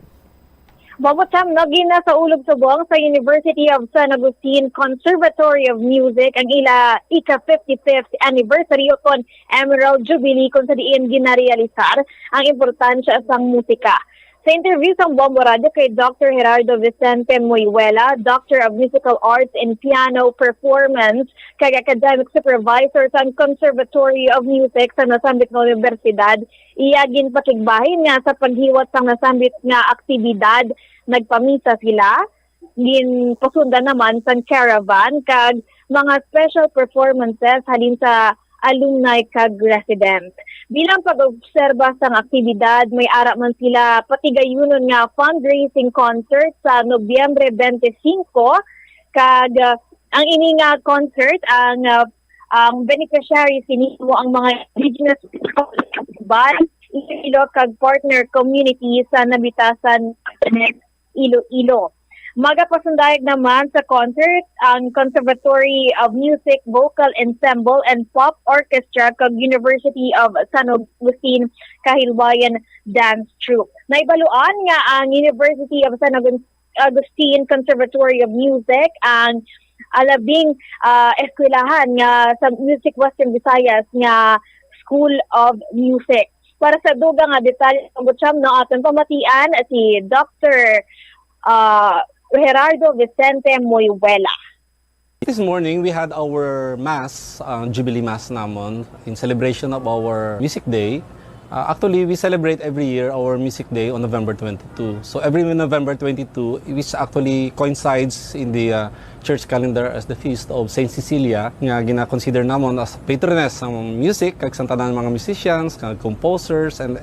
Babotam, nagina sa ulog subong sa University of San Agustin Conservatory of Music ang ika-55th anniversary kon Emerald Jubilee kung sa diin ginarealisar ang importansya sa musika. Sa interview sa Bombo Radio kay Dr. Gerardo Vicente Moyuela, Doctor of Musical Arts and Piano Performance, kay Academic Supervisor sa Conservatory of Music sa nasambit nga universidad, iyagin pakigbahin nga sa paghiwat sa nasambit nga aktibidad, nagpamisa sila, gin pasunda naman sa caravan, kag mga special performances halin sa alumni kag resident. Bilang pag-obserba sa aktibidad, may ara man sila patigayunon nga fundraising concert sa Nobyembre 25 kag ang ini nga concert ang beneficiaries sinimo ang mga indigenous Iloilo kag partner community sa nabitasan Iloilo. Magapasundayag naman sa concert ang Conservatory of Music, Vocal Ensemble and Pop Orchestra kag University of San Agustin Kahilwayan Dance Troupe. Naibaluan nga ang University of San Agustin Conservatory of Music ang alabing eskwelahan nga sa Music Western Visayas nga School of Music. Para sa dugang nga detalye ng butsyam no aton pamatian si Dr. Gerardo Vicente Moyuela. This morning, we had our Mass, Jubilee Mass namon, in celebration of our Music Day. Actually, we celebrate every year our Music Day on November 22. So every November 22, which actually coincides in the church calendar as the feast of Saint Cecilia, nga gina-consider namon as patroness ng music, kag sa tanan mga musicians, kag composers, and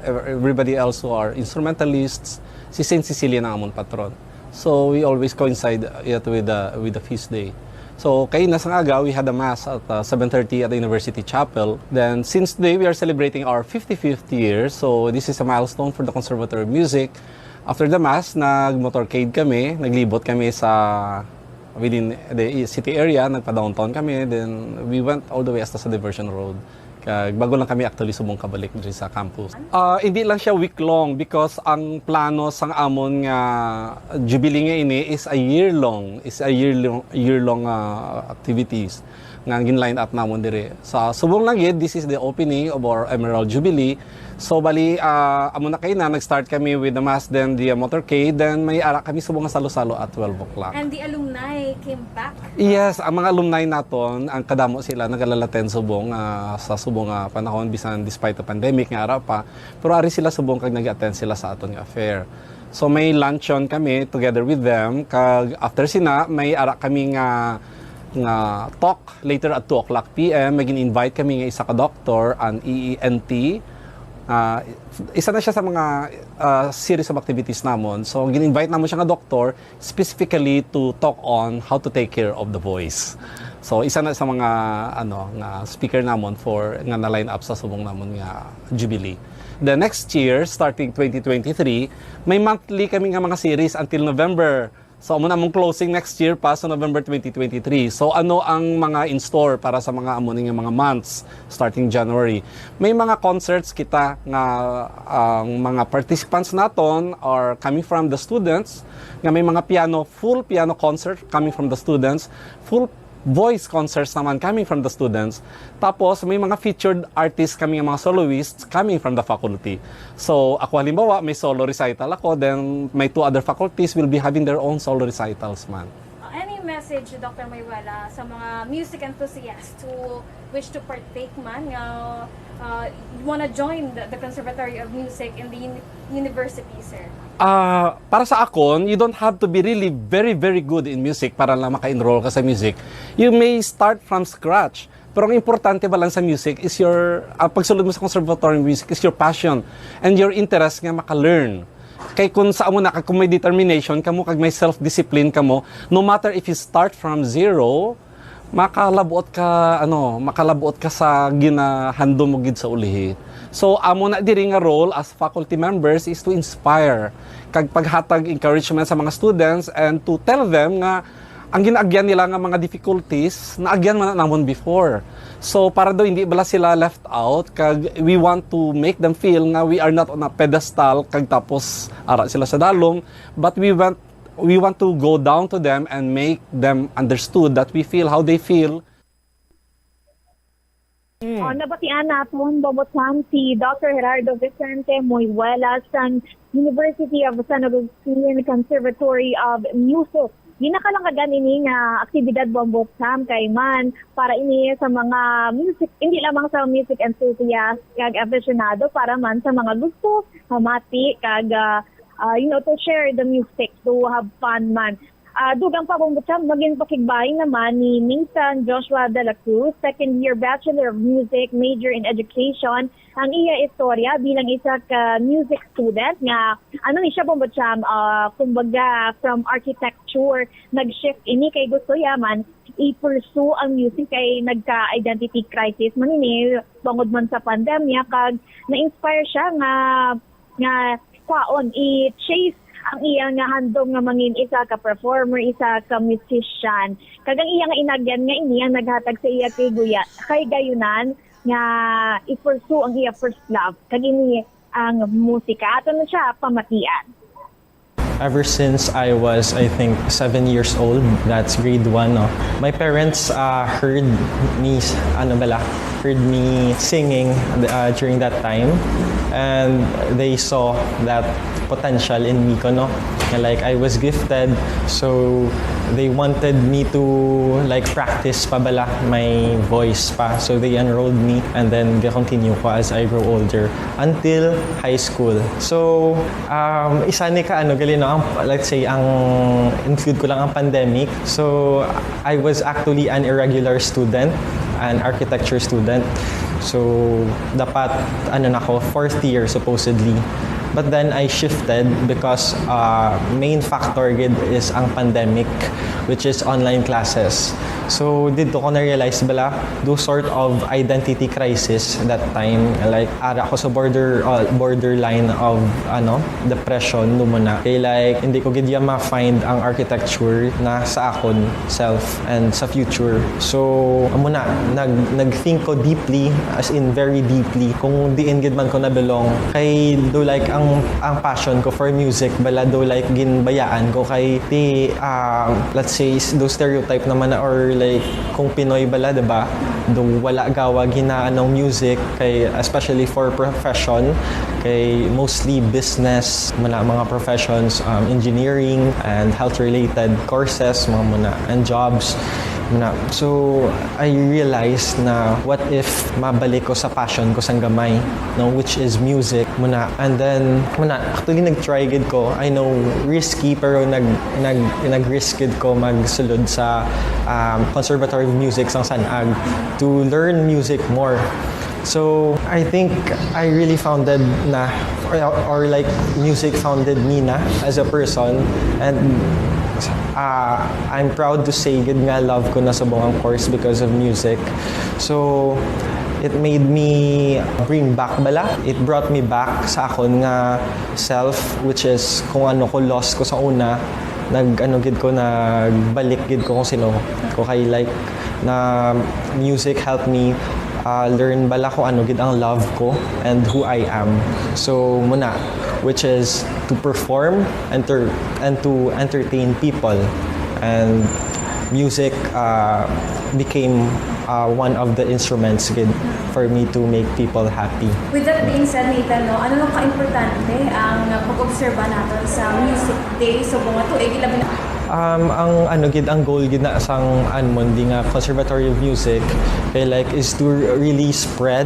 everybody else who are instrumentalists. Si Saint Cecilia na amon patron. So we always coincide it with the feast day. So kay nasang aga, we had a mass at 7:30 at the University Chapel. Then since today we are celebrating our 55th year, so this is a milestone for the Conservatory of Music. After the mass, nag-motorcade kami, naglibot kami sa within the city area, nagpa-downtown kami, then we went all the way hasta sa Diversion Road. Bago lang kami actually subong kabalik dito sa campus. Hindi lang siya week-long because ang plano sang amon nga Jubilee nga ini is a year-long. Year-long activities nga gin-line up namon dire. Sa subong lang yun, this is the opening of our Emerald Jubilee. So bali, amo na kayo na, nag-start kami with the mass, then the motorcade, then may ara kami subong nga salo-salo at 12 o'clock. And the alumni came back? Yes, ang mga alumni naton, ang kadamo sila nagalalaten subong sa subong panahon bisan despite the pandemic nga ara pa. Pero ari sila subong kag nag-attend sila sa aton nga affair. So may luncheon kami together with them, kag after sina may ara kami nga talk later at 2 o'clock p.m. Magin-invite kami nga isa ka doctor, an EENT. Isa na siya sa mga series of activities namon. So gin-invite namon siya nga doctor specifically to talk on how to take care of the voice. So isa na sa mga nga speaker namon for nga na-line up sa subong namon nga Jubilee. The next year, starting 2023, may monthly kami nga mga series until November. So, muna mong closing next year pa sa November 2023. So, ano ang mga in-store para sa mga amuning mga months starting January? May mga concerts kita nga ang mga participants naton are coming from the students. Nga may mga full piano concert coming from the students. Full voice concerts naman coming from the students. Tapos, may mga featured artists kami, mga soloists coming from the faculty. So, ako halimbawa, may solo recital ako, then may 2 other faculties will be having their own solo recitals man. Any yung message, Dr. Mayuela, sa mga music enthusiasts who wish to partake man, wanna join the Conservatory of Music in the university, sir? Para sa akon, you don't have to be really very, very good in music para lang maka-enroll ka sa music. You may start from scratch. Pero ang importante ba lang sa music is your, pagsulod mo sa conservatory music is your passion and your interest nga maka-learn. Kay kung saan mo na, kung may determination ka mo, kag may self-discipline ka mo, no matter if you start from zero, makalabuot ka sa ginahando mo gid sa ulihi. So amo na diri nga role as faculty members is to inspire kag paghatag encouragement sa mga students and to tell them nga ang ginaagyan nila nga mga difficulties naagyan man na namon before. So para daw hindi bala sila left out kag we want to make them feel nga we are not on a pedestal kag tapos ara sila sa dalom, but we want to go down to them and make them understood that we feel how they feel. Nabatian natin, Bobotan, si Dr. Gerardo Vicente Mayuela sa University of San Agustin Conservatory of Music. Ginakalangagan ini nga aktibidad Bobotan kay man para ini sa mga music, hindi lamang sa music enthusiast kag aficionado, para man sa mga gusto mamati kag to share the music, to have fun man. Dugang pa Bobotan, maging pakigbahin naman ni Nathan Joshua de la Cruz, second-year Bachelor of Music, major in Education. Ang iya istorya bilang isa ka music student nga ni siya Bobotan, kumbaga from architecture nag-shift ini kay gusto yaman i-pursue ang music kay nagka-identity crisis man ini bangod man sa pandemya, kag na-inspire siya nga kwaon i-chase ang iya nga handong nga mangin isa ka performer, isa ka musician. Kagang iya nga inagyan nga ini ang naghatag sa iya kay gayunan nga i-pursue ang iya first love. Kag ini ang musika. Ato na siya pamatian. Ever since I was, I think, 7 years old, that's grade 1, no? My parents heard me singing during that time, and they saw that potential in me, no? Like, I was gifted, so they wanted me to practice pa bala my voice pa. So they enrolled me, and then continue ko as I grow older until high school. So isa ni ka let's say ang include ko lang ang pandemic. So I was actually an irregular student, an architecture student. So dapat fourth year supposedly. But then I shifted because main factor gid is ang pandemic, which is online classes. So dito ko na-realize those sort of identity crisis that time, like ara ko sa borderline of depression muna. Kaya hindi ko gid ma-find ang architecture na sa akon self and sa future. So muna nag-think ko deeply, as in very deeply, kung diin gid man ko na belong kay do ang passion ko for music ginbayaan ko kay let's say those stereotype naman or kung Pinoy diba, do wala gawa ginaanong music kay especially for profession, kay mostly business mga professions, engineering and health related courses and jobs. So I realized na what if mabalik ko sa passion ko sang gamay, which is music and then actually nag-try gid ko. I know risky, pero nag-risk gid ko magsulod sa Conservatory of Music sang Sanag to learn music more. So I think I really founded na or music founded me na as a person, and I'm proud to say gid nga love ko na sa buong course because of music. So it made me bring back it brought me back sa akon nga self, which is kung ko lost ko sa una, nagbalik gid ko kung sino ko kay na music helped me learn kung gid ang love ko and who I am. So which is to perform and to entertain people, and music became one of the instruments for me to make people happy. With that being said, Nathan, ano ka-importante ang pag-obserba natin sa Music Day sa bunga tuig? ang goal gid na sang di nga Conservatory of Music kay like is to really spread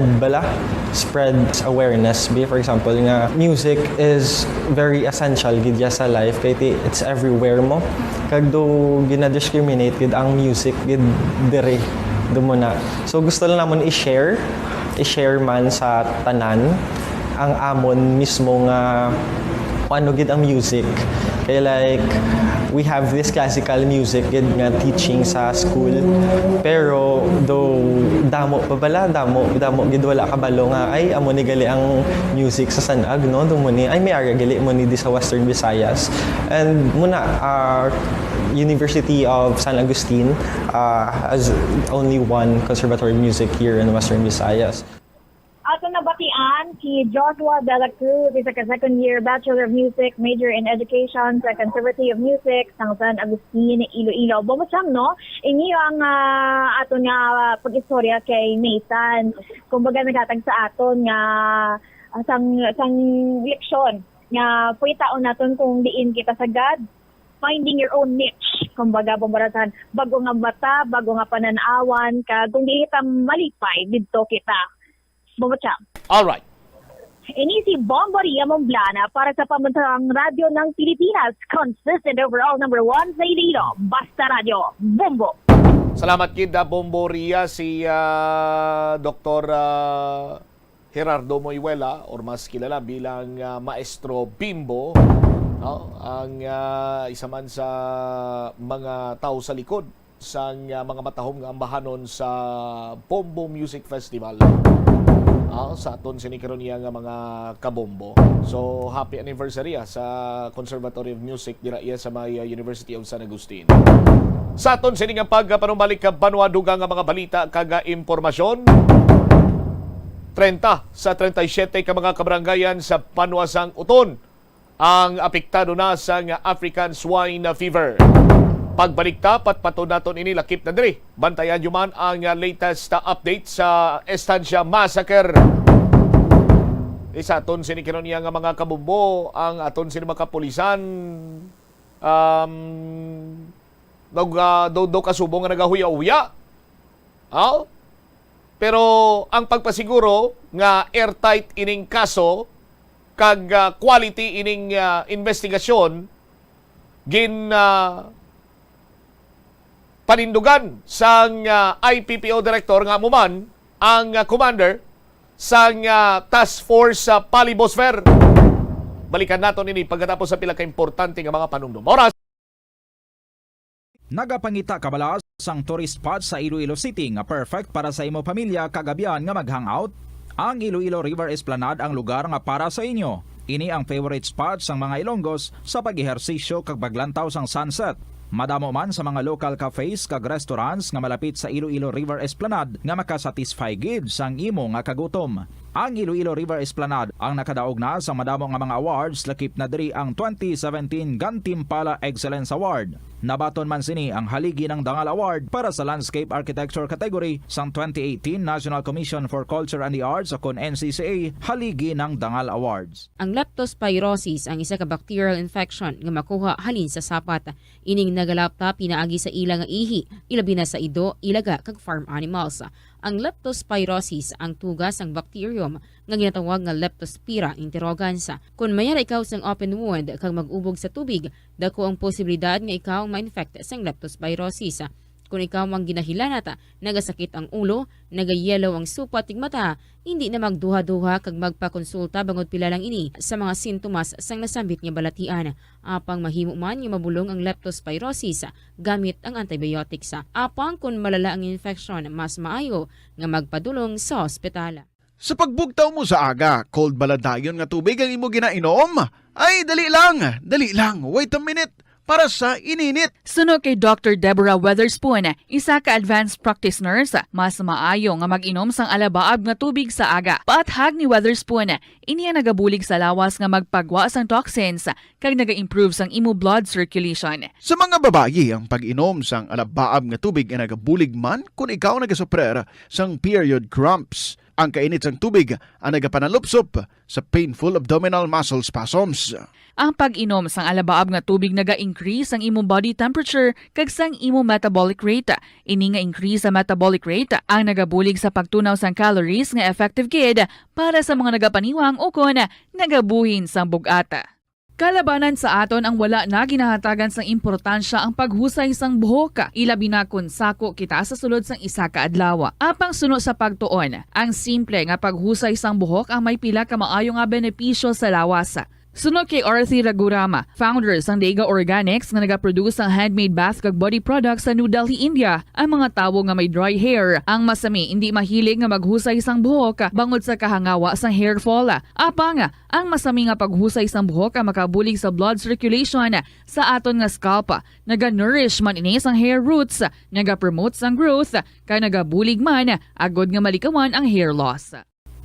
awareness. For example nga music is very essential gid ya sa life kay it's everywhere mo. Kag do gina-discriminate gid ang music gid dire dumuna. So gusto lang namon i-share man sa tanan ang amon mismo nga gid ang music. Kaya like, we have this classical music gid nga teaching sa school. Pero, though, damo gid wala kabalo nga, ay, amo ni gali ang music sa Sanag, no? Dumuni, ay, may ara gali mo ni di sa Western Visayas. And muna, University of San Agustin has only one conservatory of music here in Western Visayas. Ato nabatian si Joshua De La Cruz, isa ka second year Bachelor of Music, major in Education sa Conservatory of Music sa San Agustin, Iloilo. Bumasam, no? Inyo ang ato nga pag-istorya kay Nathan. Kumbaga nagatag sa aton nga sang leksyon nga puitaon naton kung diin kita sagad finding your own niche. Kumbaga, bumbaratan, bago nga bata, bago nga pananawan, kung di kita malipay, dito kita. Bumacham. Alright. Ini si Bombo Ria Momblana para sa Pambansang Radyo ng Pilipinas. Consistent overall number 1 sa Iloilo. Basta Radio. Bombo. Salamat kid Bombo Ria, si Dr. Gerardo Moyuela or mas kilala bilang Maestro Bimbo, no? Ang isa man sa mga tao sa likod sa mga matahong ambahanon sa Bombo Music Festival. Sa aton sinikaron niya nga mga kabombo. So, happy anniversary sa Conservatory of Music dira iya sa may University of San Agustin. Sa aton sini nga pagpanumbalik ka banwa-dugang nga mga balita kaga impormasyon. 30 sa 37 ka mga kabarangayan sa Panuasang Uton ang apektado na sa African Swine Fever. Pagbalik tapat pato naton ini lakip na diri. Bantayan nyo man ang latest update sa Estancia Massacre. Isa aton sinikiron niya nga mga kabumbo ang aton sini makapulisan do kasubong nga nagahuya-huya. Pero ang pagpasiguro nga airtight ining kaso kag quality ining investigasyon panindugan sang IPPO Director nga muman ang commander sang Task Force Palibosfer. Balikan naton ini pagkatapos sa pila ka importante nga mga panumdum. Oras. Nagapangita kabalas sang tourist spot sa Iloilo City nga perfect para sa imo pamilya kagabihan nga mag-hangout. Ang Iloilo River Esplanade ang lugar nga para sa inyo. Ini ang favorite spot sang mga Ilonggos sa pag-ehersisyo kag paglantaw sang sunset. Madamo man sa mga local cafes kag restaurants nga malapit sa Iloilo River Esplanade nga makasatisfy gid sang imo nga kagutom. Ang Iloilo River Esplanade ang nakadaog na sa madamo nga mga awards lakip na diri ang 2017 Gantimpala Excellence Award. Nabaton man sini ang haligi ng Dangal Award para sa Landscape Architecture category sang 2018 National Commission for Culture and the Arts o kon NCCA haligi ng Dangal Awards. Ang leptospirosis ang isa ka bacterial infection nga makuha halin sa sapat. Ining nagalapta pinaagi sa ila nga ihi, ilabi na sa ido, ilaga kag farm animals. Ang leptospirosis ang tugas ng bacterium nga ginatawag nga Leptospira interrogans. Kung mayara ikaw sang open wound kag mag-ubog sa tubig, dako ang posibilidad nga ikaw ma-infect sang leptospirosis. Kung ikaw mang ginahilanata, nagasakit ang ulo, nagayelaw ang supa tig mata, hindi na magduha-duha kag magpakonsulta bangod pila lang ini sa mga sintomas sang nasambit nga balatian. Apang mahimo man nga mabulong ang leptospirosis gamit ang antibiotics. Apang kung malala ang infection, mas maayo nga magpadulong sa ospital. Sa pagbugtaw mo sa aga, cold baladayon nga tubig ang imo ginainom? Ay, dali lang, wait a minute. Para sa ininit. Suno kay Dr. Deborah Weatherspoon, isa ka advanced practice nurse, mas maayo nga mag-inom sang alabaab nga tubig sa aga. Paathag ni Weatherspoon, iniya nagabulig sa lawas nga magpagwa sang toxins kag naga-improve sang imo blood circulation. Sa mga babayi, ang pag-inom sang alabaab nga tubig ay nagabulig man kung ikaw nagasuprer sang period cramps. Ang kainit sang tubig ang nagapanalupsop sa painful abdominal muscle spasms. Ang pag-inom sang alabaab nga tubig naga-increase ang imong body temperature kag sang imong metabolic rate. Ini nga increase sa metabolic rate ang nagabulig sa pagtunaw sang calories nga effective gid para sa mga nagapaniwang o kon nagabuhin sang bugata. Kalabanan sa aton ang wala na ginahatagan sang importansya ang paghusay sang buhok, ilabi na kun sako kita sa sulod sang isa ka adlaw. Apang suno sa pagtuon, ang simple nga paghusay sang buhok ang may pila ka maayo nga benepisyo sa lawas. Sunod kay Arthi Ragurama, founder sang Dega Organics nga nagaproduce ng handmade bath kag body products sa New Delhi, India. Ang mga tawo nga may dry hair, ang masami hindi mahilig nga maghusay sang buhok bangod sa kahangawa sang hair fall. Apang ang masami nga paghusay sang buhok ang makabulig sa blood circulation sa aton nga scalp. Naga-nourish man ini sang hair roots, naga-promote sang growth, kay nagabulig man agod nga malikawan ang hair loss.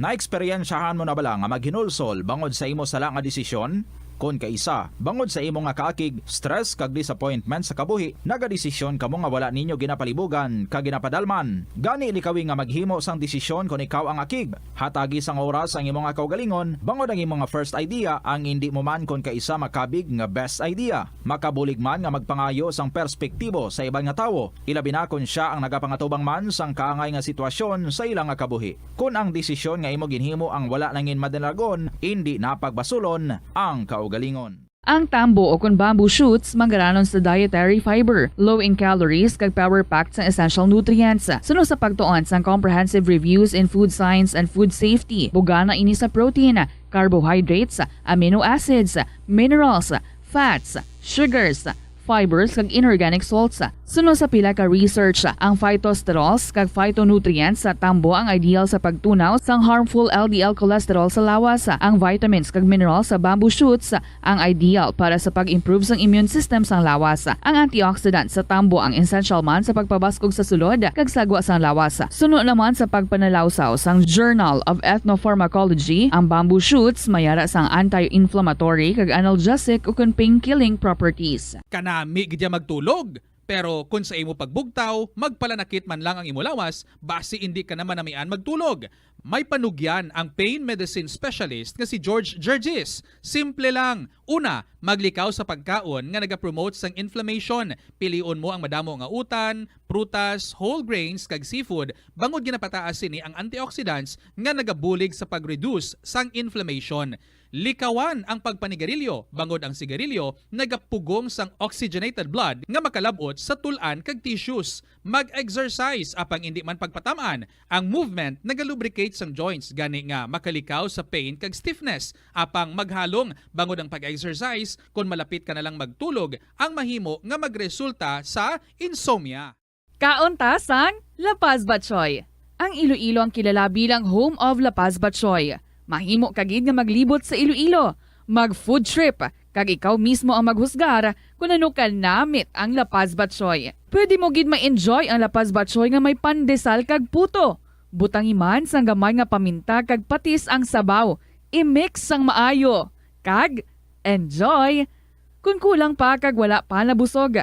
Naeksperyensyahan mo na bala nga maghinulsol bangod sa imo sala nga desisyon? Kung kaisa, bangod sa imo nga kaakig, stress kag disappointment sa kabuhi, nagadesisyon kamo nga wala ninyo ginapalibugan kag ginapadalman. Gani ilikawi nga maghimo sang desisyon kung ikaw ang akig. Hatagi sang oras ang imo nga kaugalingon, bangod ang imo nga first idea ang hindi mo man kung kaisa makabig nga best idea. Makabulig man nga magpangayo sang perspektibo sa ibang nga tawo, ilabi na kung siya ang nagapangatubang man sang kaangay nga sitwasyon sa ilang nga kabuhi. Kung ang desisyon nga imo ginhimo ang wala nangin madalagon, hindi napagbasulon ang kaugalingon. Ang tambo o kun bamboo shoots mangaranon sa dietary fiber, low in calories kag power-packed sa essential nutrients. Suno sa pagtuon sang comprehensive reviews in food science and food safety, bugana ini sa protein, carbohydrates, amino acids, minerals, fats, sugars, fibers kag inorganic salts. Suno sa pila ka research, ang phytosterols kag phytonutrients sa tambo ang ideal sa pagtunaw sang harmful LDL cholesterol sa lawas. Ang vitamins kag minerals sa bamboo shoots ang ideal para sa pag-improve sang immune system sang lawas. Ang antioxidants sa tambo ang essential man sa pagpabaskog sa sulod kag sagwa sang lawas. Suno naman sa pagpanalawsaw sang Journal of Ethnopharmacology, ang bamboo shoots mayara sang anti-inflammatory kag analgesic ug pain-killing properties. Kanami gidya magtulog. Pero kung sa imo pagbugtaw, magpalanakit man lang ang imo lawas, base hindi ka naman namian magtulog. May panugyan ang pain medicine specialist nga si George Gergis. Simple lang. Una, maglikaw sa pagkaon nga nagapromote sang inflammation. Piliun mo ang madamo nga utan, prutas, whole grains kag seafood bangod ginapataas sini ang antioxidants nga nagabulig sa pag-reduce sang inflammation. Likawan ang pagpanigarilyo, bangod ang sigarilyo nagapugong sang oxygenated blood nga makalabot sa tulan kag tissues. Mag-exercise apang hindi man pagpatamaan. Ang movement nagalubricate sang joints gani nga makalikaw sa pain kag stiffness. Apang maghalong bangod ang pag-exercise kung malapit ka na lang magtulog ang mahimo nga magresulta sa insomnia. Kauntasan, La Paz Batchoy. Ang Iloilo ang kilala bilang home of La Paz Batchoy. Mahimo kagid nga maglibot sa Iloilo, mag-food trip, kag ikaw mismo ang maghusgar kung ano ka namit ang La Paz Batchoy. Pwede mo gid ma-enjoy ang La Paz Batchoy nga may pandesal kag puto. Butangi man sang gamay nga paminta kag patis ang sabaw. I-mix sang maayo. Kag enjoy. Kung kulang pa kag wala pa nabusog,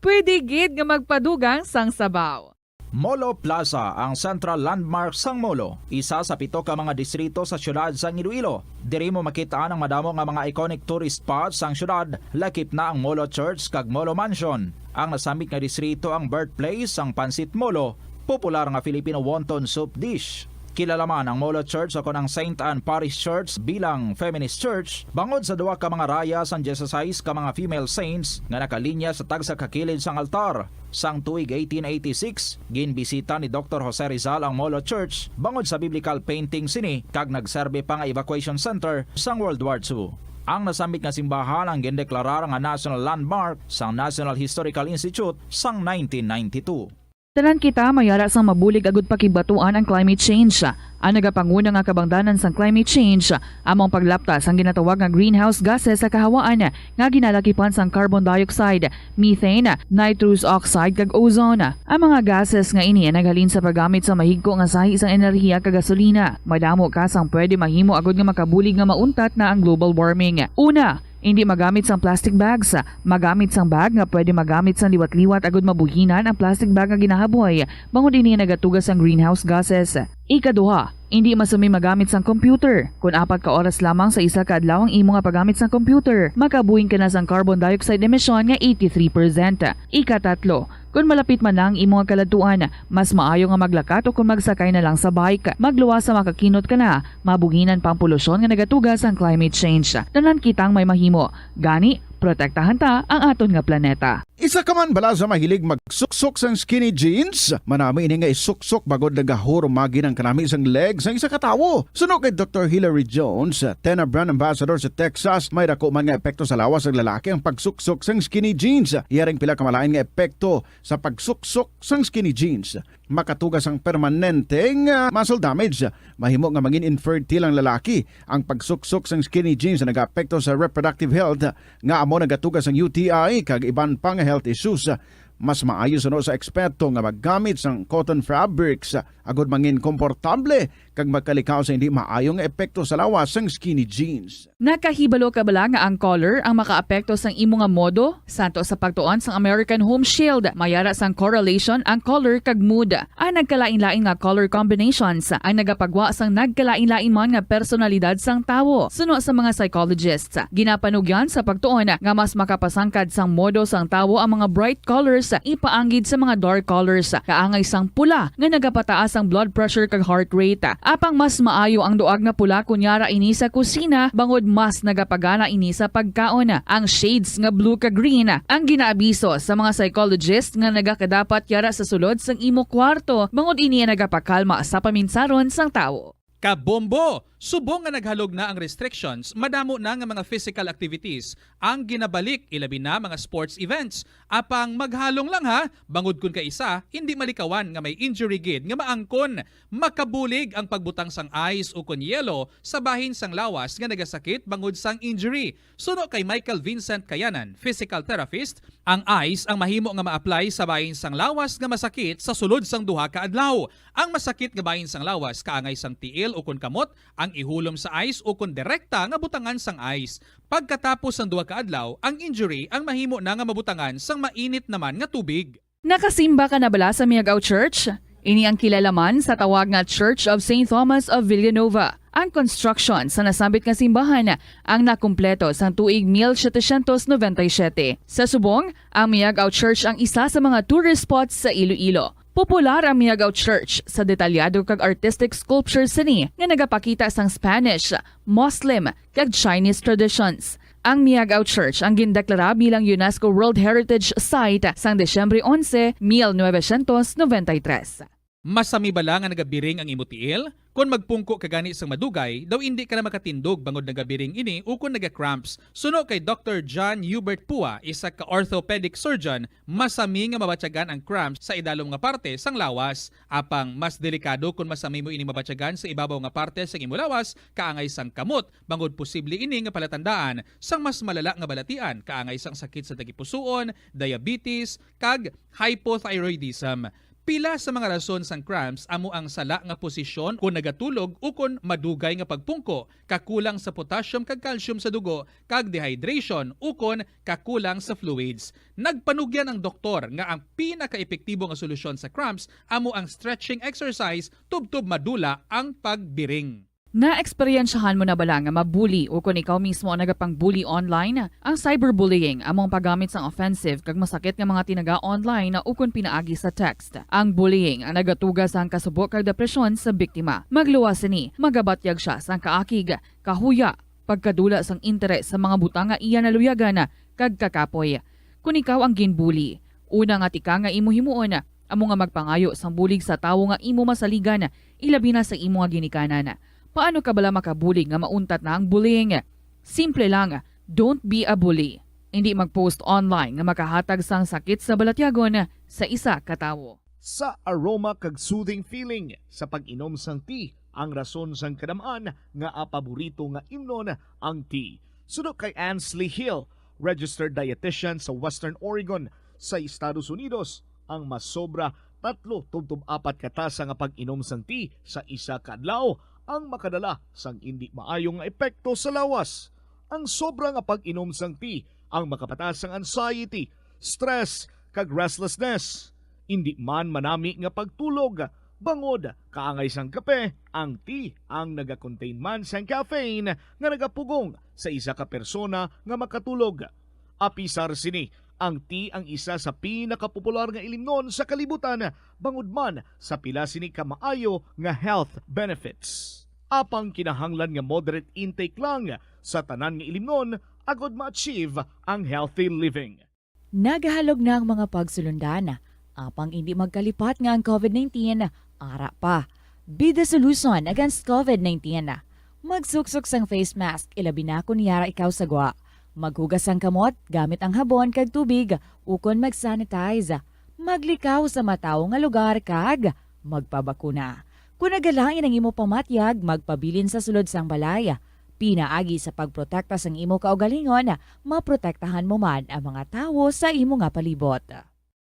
pwede gid nga magpadugang sang sabaw. Molo Plaza ang central landmark sang Molo, isa sa 7 ka mga distrito sa syudad sang Iloilo. Diri mo makitaan ang madamo nga mga iconic tourist spots sang syudad, lakip na ang Molo Church kag Molo Mansion. Ang nasamit nga distrito ang birthplace sang Pansit Molo, popular nga Filipino wonton soup dish. Kilala man ang Molo Church o ang St. Anne Parish Church bilang feminist church bangod sa 2 ka mga raya sang 16 ka mga female saints nga nakalinya sa tagsa ka kilid sang altar. Sang tuig 1886, ginbisita ni Dr. Jose Rizal ang Molo Church bangod sa biblical painting sini kag nagserbe pa nga evacuation center sang World War II. Ang nasamit nga simbahan ang gindeklarar nga national landmark sang National Historical Institute sang 1992. Tanan kita mayara sang mabulig agud pakibatuan ang climate change. Ang nagapanguna nga kabangdanan sang climate change among paglaptas ang ginatawag nga greenhouse gases sa kahawaan nga ginalakipan sang carbon dioxide, methane, nitrous oxide kag ozone. Ang mga gases nga ini naghalin sa paggamit sa mahigko nga sahi sang enerhiya kag gasolina. Madamo ka sang pwede mahimo agud nga makabulig nga mauntat na ang global warming. Una, hindi magamit sang plastic bags. Magamit sang bag nga pwede magamit sang liwat-liwat agud mabuhinan ang plastic bag nga ginahaboy bangod ini nagatugas sang greenhouse gases. Ikaduha, hindi masumi magamit sang computer. Kung 4 ka oras lamang sa isa ka adlaw ang imo nga paggamit sang computer, makabuhing ka na sang carbon dioxide emission nga 83%. Ikatatlo, kung malapit man lang imo nga kaladuan, mas maayo nga maglakat o kung magsakay na lang sa bike. Magluwas sa makakinot ka na, mabuhinan pang polusyon nga nagatugas ang climate change. Tanan kitang may mahimo. Gani, protektahan ta ang aton nga planeta. Isa ka man bala sa mahilig magsuksok sang skinny jeans? Manami ini nga isuksok bagod nagahurumagi ng kanami isang legs ang isa ka tawo. Suno kay Dr. Hilary Jones, Tena Brand Ambassador sa Texas, may dako man nga epekto sa lawas ng lalaki ang pagsuksok sang skinny jeans. Iyaring pila ka malain nga epekto sa pagsuksok sang skinny jeans. Makatugas ang permanenteng muscle damage. Mahimo nga maging infertile ang lalaki. Ang pagsuksok sang skinny jeans na nag-apekto sa reproductive health nga amo nagatugas ang UTI kag iban pang health issues. Mas maayo suno sa eksperto nga maggamit sang cotton fabrics agod mangin komportable kag magkalikaw sa hindi maayong epekto sa lawas sang skinny jeans. Nakahibalo ka bala nga ang color ang makaapekto sang imo nga modo? Santo sa pagtuon sang American Home Shield, mayara sang correlation ang color kag mood. Ang nagkalain-lain nga color combinations ang nagapagwa sang nagkalain-lain man nga personalidad sang tawo. Suno sa mga psychologists, ginapanugyan sa pagtuon nga mas makapasangkad sang modo sang tawo ang mga bright colors ipaanggid sa mga dark colors. Kaangay sang pula nga nagapataas ang blood pressure kag heart rate. Apang mas maayo ang duag nga pula kunyara ini sa kusina bangod mas nagapagana ini sa pagkaon. Ang shades nga blue kag green ang ginaabiso sa mga psychologist nga nagakadapat yara sa sulod sang imo kwarto bangod ini nagapakalma sa paminsaron sang tawo. Kabombo! Subong nga naghalog na ang restrictions, madamo na nga mga physical activities ang ginabalik, ilabi na mga sports events. Apang maghalong lang ha, bangod kun ka isa, hindi malikawan nga may injury gid nga maangkon. Makabulig ang pagbutang sang ice o kun yelo sa bahin sang lawas nga nagasakit bangod sang injury. Suno kay Michael Vincent Kayanan, physical therapist, ang ice ang mahimo nga ma-apply sa bahin sang lawas nga masakit sa sulod sang duha ka adlaw. Ang masakit nga bahin sang lawas kaangay sang tiil o kun kamot, ang ihulom sa ice o kung direkta nga butangan sang ice. Pagkatapos ng 2 ka adlaw, ang injury ang mahimo na nga mabutangan sang mainit naman nga tubig. Nakasimba ka na bala sa Miagaw Church? Ini ang kilalaman sa tawag nga Church of St. Thomas of Villanova. Ang construction sa nasabit nga simbahan ang nakumpleto sa tuig 1797. Sa subong, ang Miagaw Church ang isa sa mga tourist spots sa Iloilo. Popular ang Miagaw Church sa detalyado kag artistic sculptures sini nga nagapakita sang Spanish, Muslim kag Chinese traditions. Ang Miagaw Church ang gindeklara bilang UNESCO World Heritage Site sang Desyembre 11, 1993. Masami bala nga nagabiring ang imo tiil? Kung magpungko ka gani sang madugay, daw hindi ka na makatindog bangod nagabiring ini o kung naga-cramps. Suno kay Dr. John Hubert Pua, isa ka orthopedic surgeon, masami nga mabatyagan ang cramps sa idalom nga parte sang lawas. Apang mas delikado kung masami mo ini mabatyagan sa ibabaw nga parte sang imo lawas, kaangay sang kamot, bangod posible ini nga palatandaan sang mas malala nga balatian, kaangay sang sakit sa tagipusoon, diabetes, kag hypothyroidism. Pila sa mga rason sang cramps amo ang sala nga posisyon kung nagatulog o kung madugay nga pagpungko, kakulang sa potassium kag calcium sa dugo, kag dehydration o kung kakulang sa fluids. Nagpanugyan ang doktor nga ang pinaka-epektibo nga solusyon sa cramps amo ang stretching exercise tubtob madula ang pagbiring. Na-eksperyensyahan mo na bala nga mabuli o kung ikaw mismo ang nagapang-bully online? Ang cyberbullying among paggamit sang offensive kag masakit nga mga tinaga online na ukon pinaagi sa text. Ang bullying ang nagatugas sang kasubok kag depresyon sa biktima. Magluwas ni, magabatyag siya sang kaakig, kahuya, pagkadula sang interes sa mga butang nga iya naluyagan kag kakapoy. Kung ikaw ang ginbully, una nga tika nga imo himuon, amo nga magpangayo sang bulig sa tawo nga imo masaligan, ilabi na sa imo nga ginikanan. Paano ka bala makabuli nga mauntat na ang bullying? Simple lang, don't be a bully. Hindi mag-post online nga makahatag sang sakit sa balatyagon sa isa ka tawo. Sa aroma kag soothing feeling sa pag-inom sang tea, ang rason sang kadamaan nga paborito nga imnon ang tea. Suno kay Ansley Hill, registered dietitian sa Western Oregon sa Estados Unidos, ang mas sobra 3-4 katasa nga pag-inom sang tea sa isa ka adlaw ang makadala sang hindi maayong epekto sa lawas. Ang sobra nga pag-inom sang tea ang makapataas sang anxiety, stress, kag restlessness. Hindi man manami nga pagtulog, Bangod, kaangay sang kape, ang tea ang naga-contain man sang caffeine nga nagapugong sa isa ka persona nga makatulog. Apisar sini, ang tea ang isa sa pinakapopular nga ilimnon sa kalibutan, bangod man sa pila sini ka maayo nga health benefits. Apang kinahanglan nga moderate intake lang sa tanan nga ilimnon agod ma-achieve ang healthy living. Nagahalog na ang mga pagsulundan. Apang hindi magkalipat nga ang COVID-19, ara pa. Be the solution against COVID-19. Magsuksok sang face mask, ilabi na kung niyara ikaw sagwa. Maghugas ang kamot, gamit ang habon kag tubig, ukon mag-sanitize. Maglikaw sa mataw nga lugar kag magpabakuna. Kung nagalain ang imo pamatyag, magpabilin sa sulod sang balay. Pinaagi sa pagprotekta sang imo kaugalingon, maprotektahan mo man ang mga tawo sa imo nga palibot.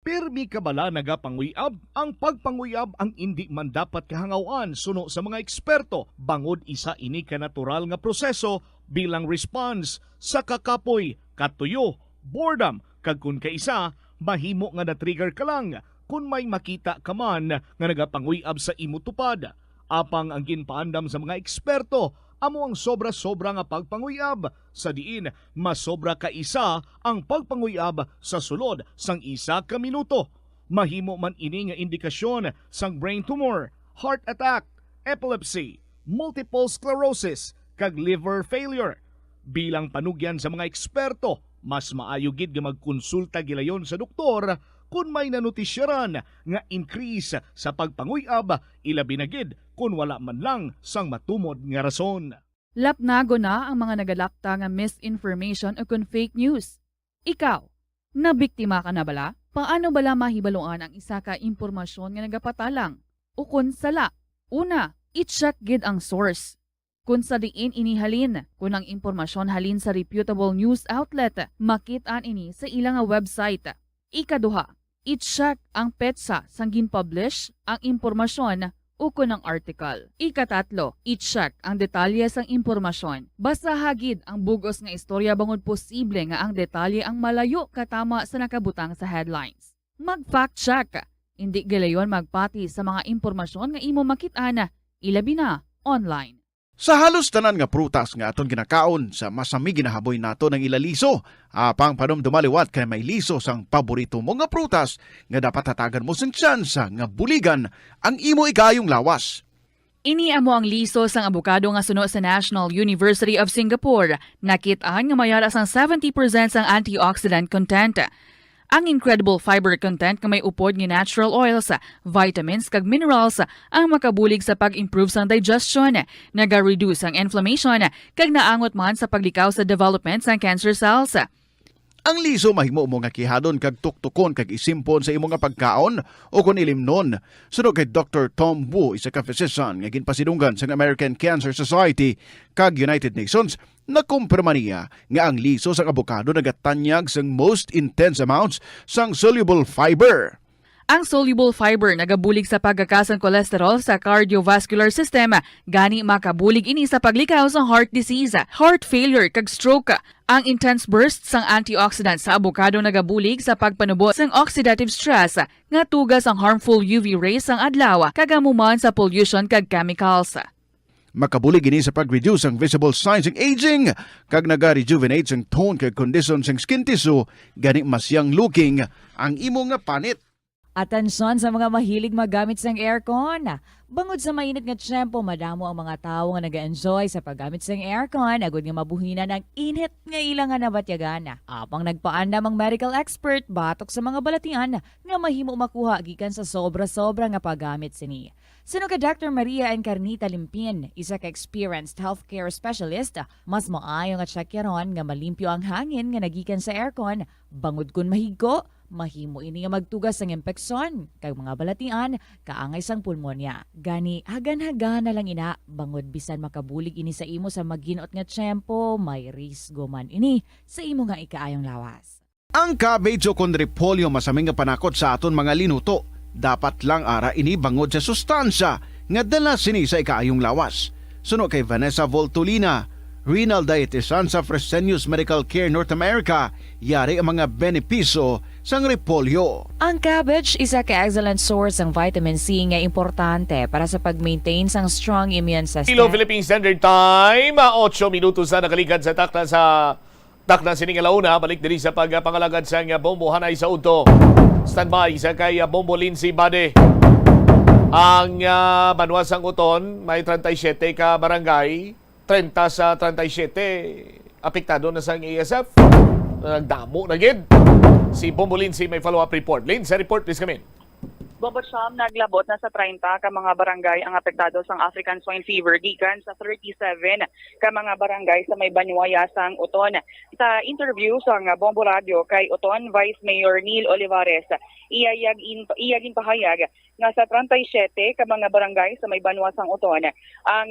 Pirmi kabala nagapanguyab, ang pagpanguyab ang hindi man dapat kahangawan suno sa mga eksperto. Bangod isa ini ka natural nga proseso bilang response sa kakapoy, katuyo, boredom, kag kun kaisa, mahimo nga na-trigger ka lang kung may makita ka man nga nagapanguyab sa imo tupad. Apang ang ginpaandam sa mga eksperto, amo ang sobra-sobra nga pagpanguyab, sa diin masobra ka isa ang pagpanguyab sa sulod sang isa ka minuto. Mahimo man ini nga indikasyon sang brain tumor, heart attack, epilepsy, multiple sclerosis, kag liver failure. Bilang panugyan sa mga eksperto, mas maayo gid nga magkonsulta gilayon sa doktor kung may nanutisyaran nga increase sa pagpanguyab, ilabi na gid kung wala man lang sang matumod nga rason. Lapnago na ang mga nagalakta nga misinformation o kung fake news. Ikaw, nabiktima ka na bala? Paano bala mahibaluan ang isa ka impormasyon nga nagapatalang? O kung sala? Una, i-check gid ang source. Kung sa diin inihalin, kung ang impormasyon halin sa reputable news outlet, makit-an ini sa ilang website. Ikaduha, i-check ang petsa sang gin-publish ang impormasyon o kung ang article. Ikatatlo, i-check ang detalye sang impormasyon. Basta hagid ang bugos nga istorya bangod posible nga ang detalye ang malayo katama sa nakabutang sa headlines. Mag-fact check. Hindi gilayon magpati sa mga impormasyon nga imo makit-ana, ilabi na online. Sa halos tanan nga prutas nga aton ginakaon sa masami ginahaboy nato ng ilaliso, apang panumdumaliwat kay may liso sang paborito mo nga prutas nga dapat hatagan mo sang tsansa nga buligan ang imo ikayong lawas. Ini amo ang liso sang abukado nga suno sa National University of Singapore. Nakit-an nga mayara sang 70% sang antioxidant content. Ang incredible fiber content nga may upod nga natural oils, vitamins kag minerals ang makabulig sa pag-improve sang digestion, naga-reduce ang inflammation kag naangot man sa paglikaw sa development sang cancer cells. Ang liso mahimo mo nga kihadon kag tuktukon kag isimpon sa imo nga pagkaon o kun ilimnon. Suno kay Dr. Tom Wu, isa ka physician nga ginpasidunggan sa American Cancer Society kag United Nations, nakumpirma niya nga ang liso sang abukado nagatanyag sang most intense amounts sang soluble fiber. Ang soluble fiber nagabulig sa pagkakas ng cholesterol sa cardiovascular system, gani makabulig ini sa paglikaw sa heart disease, heart failure kag stroke. Ang intense burst sang antioxidants sa abukado nagabulig sa pagpanubo sang oxidative stress nga tugas ang harmful UV rays sang adlaw kagamuman sa pollution kag chemicals. Makabulig ini sa pag-reduce ang visible signs ng aging kag naga-rejuvenate sang tone kag condition sang skin tissue, gani mas young looking ang imo nga panit. Atensyon sa mga mahilig magamit sang aircon. Bangod sa mainit nga tiyempo, madamo ang mga tao nga nag-enjoy sa paggamit sang aircon, agud nga mabuhina ng init nga ilang nga nabatyagan. Apang nagpaandam ang medical expert batok sa mga balatian nga mahimo makuha gikan sa sobra-sobra nga paggamit sini. Suno ka Dr. Maria Encarnita Limpin, isa ka experienced healthcare specialist, mas maayo nga tsakyaron nga malimpyo ang hangin nga nagikan sa aircon, bangod kun mahigo, mahimo ini nga magtugas ng impeksyon kag mga balatian kaangay sang pulmonya. Gani hagan-hagan na lang ina bangod bisan makabulig ini sa imo sa maginot nga tiyempo, may risgo man ini sa imo nga ikaayong lawas. Ang cabbage o kun repolyo masaming nga panakot sa aton mga linuto. Dapat lang ara ini bangod sa sustansya nga dala sini sa ikaayong lawas. Suno kay Vanessa Voltolina, renal dietitian sa Fresenius Medical Care North America, yari ang mga benepisyo sang repolyo. Ang cabbage isa ka excellent source ng vitamin C nga importante para sa pag-maintain sang strong immune system. Hello Philippine Standard Time, 8 minutos na nakaligad sa takna sining alauna. Balik diri sa pagpangalagad sa Bombo Hanay sa Udto. Standby sa kay Bombo Lindsay Bade. Ang Banwasang Uton may 37 ka barangay, 30 sa 37 apektado na sa ASF. Nagdamo na gid. Si Bombo Lindsay may follow-up report. Lindsay, report please come in. Bobotsam, naglabot na sa 30 ka mga barangay ang apektado sang African Swine Fever gikan sa 37 ka mga barangay sa may Banwaya sang Uton. Sa interview sang Bombo Radio kay Uton Vice Mayor Neil Olivares, iyagin pahayag nga sa 37 ka mga barangay sa may Banwa sang Uton, ang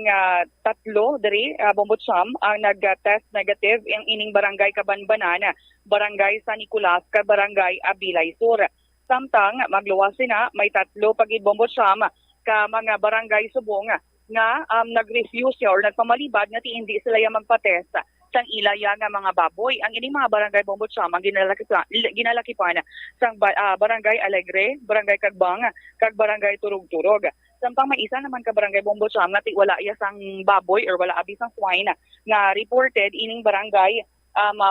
tatlo diri Bobotsam ang nag-test negative ang ining barangay Kabanbanan, barangay San Nicolas, ka barangay Abilay Sur. Samtang magluwas sina may 3 pagid Bobotsam ka mga barangay subong nga nag-refuse or nagpamalibad nga ti hindi sila magpa-test sang ilaya nga mga baboy. Ang ining mga barangay Bobotsam ang ginalakipan sang barangay Alegre, barangay Kagbang, kag barangay Turog-Turog. Samtang may isa naman ka barangay Bobotsam nga ti wala iya sang baboy or wala abi sang swine nga reported ining barangay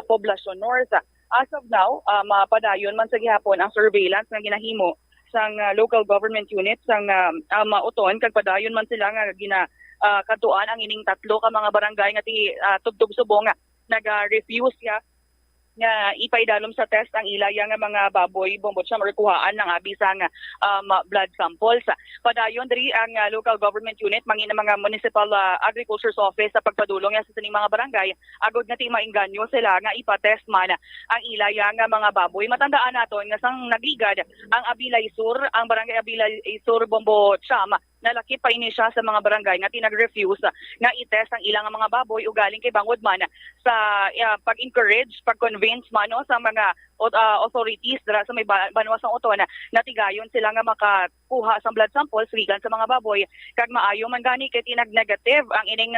Poblacion North. As of now, mapadayon man sa gihapon ang surveillance nga ginahimo sang local government unit sang Uton, kag padayon man sila nga katuan ang ining 3 ka mga barangay nga ti tugtog subong nga nag-refuse nga ipaidalom sa test ang ilaya nga mga baboy Bobotsam or kuhaan ng abi sang blood samples. Padayon diri ang local government unit mangin mga municipal agriculture's office sa pagpadulong sa sining mga barangay agod nga ti mainganyo sila nga ipatest man ang ilaya nga mga baboy. Matandaan naton nga sang nagligad ang Abilay Sur, ang barangay Abilay Sur Bobotsam, nalaki pa ini siya sa mga barangay nga tinag-refuse nga i-test ang ilang mga baboy ugaling kay bangod man sa pag-encourage, pag-convince man sa mga authorities dira sa may Banwasang Uton na tigayon sila nga makakuha sa blood samples gikan sa mga baboy kag maayo man gani kay tinag-negative ang ining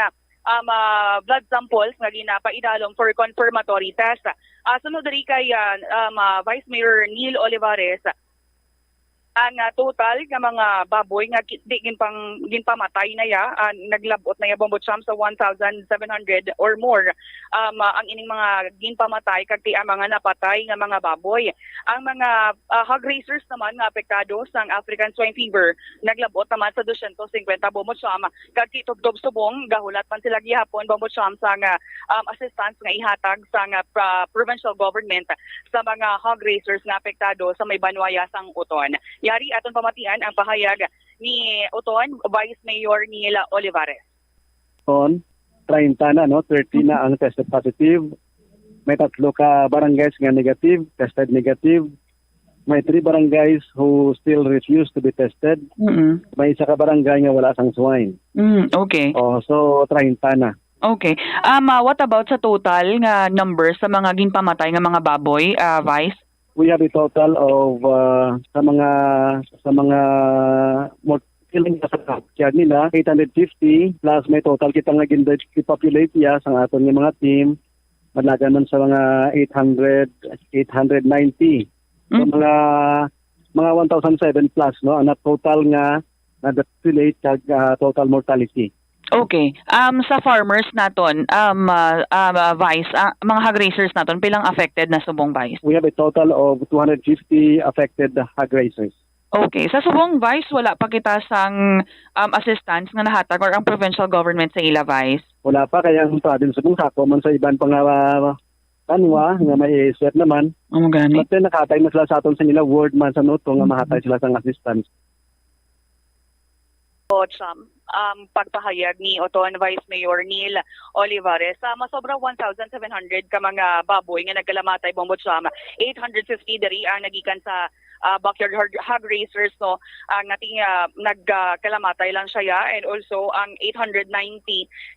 blood samples nga ginapaidalom for confirmatory test. Sunod diri kay Vice Mayor Neil Olivares, ang total nga mga baboy nga ginpamatay na naglabot na Bobotsam sa 1,700 or more ang ining mga ginpamatay kag ti mga napatay nga mga baboy. Ang mga hog raisers naman nga apektado sang African Swine Fever naglabot naman sa 250 Bobotsam kag ti tugtog subong gahulat man sila gihapon Bobotsam sang assistance nga ihatag sang provincial government sa mga hog raisers nga apektado sa may Banwaya sang Uton. Yari aton pamatian ang pahayag ni Uton Vice Mayor Neil Olivares. On 30 na 30 na ang tested positive. May 3 ka barangays nga negative, tested negative. May 3 barangays who still refuse to be tested. May isa ka barangay nga wala sang swine. Okay. So 30 na. Okay. What about sa total nga numbers sa mga ginpamatay nga mga baboy, Vice? We have a total of sa mga killing sa kaya nila 850 plus may total kita nga gin-populate sa aton nga mga team madlagan man sa mga 890 so mga 1,007 plus ang total nga na-populate kag total mortality. Okay. Sa farmers naton, Vice, mga hog raisers naton, pilang affected na subong, Vice? We have a total of 250 affected hog raisers. Okay. Sa subong, Vice, wala pa kita sang assistance nga nahatag or ang provincial government sa ila, Vice? Wala pa, kaya ang province subong sako man sa iban pang Banwa nga may ASF naman. But then nakatay na sila sa aton sa nila word man sa noto nga mahatay sila sang assistance. Bobotsam, pagpahayag ni Uton Vice Mayor Neil Olivares, masobra 1,700 ka mga baboy nga nagkalamatay Bobotsam. 850 diri ang nagikan sa backyard hog raisers nga nagkalamatay lang siya, and also ang 890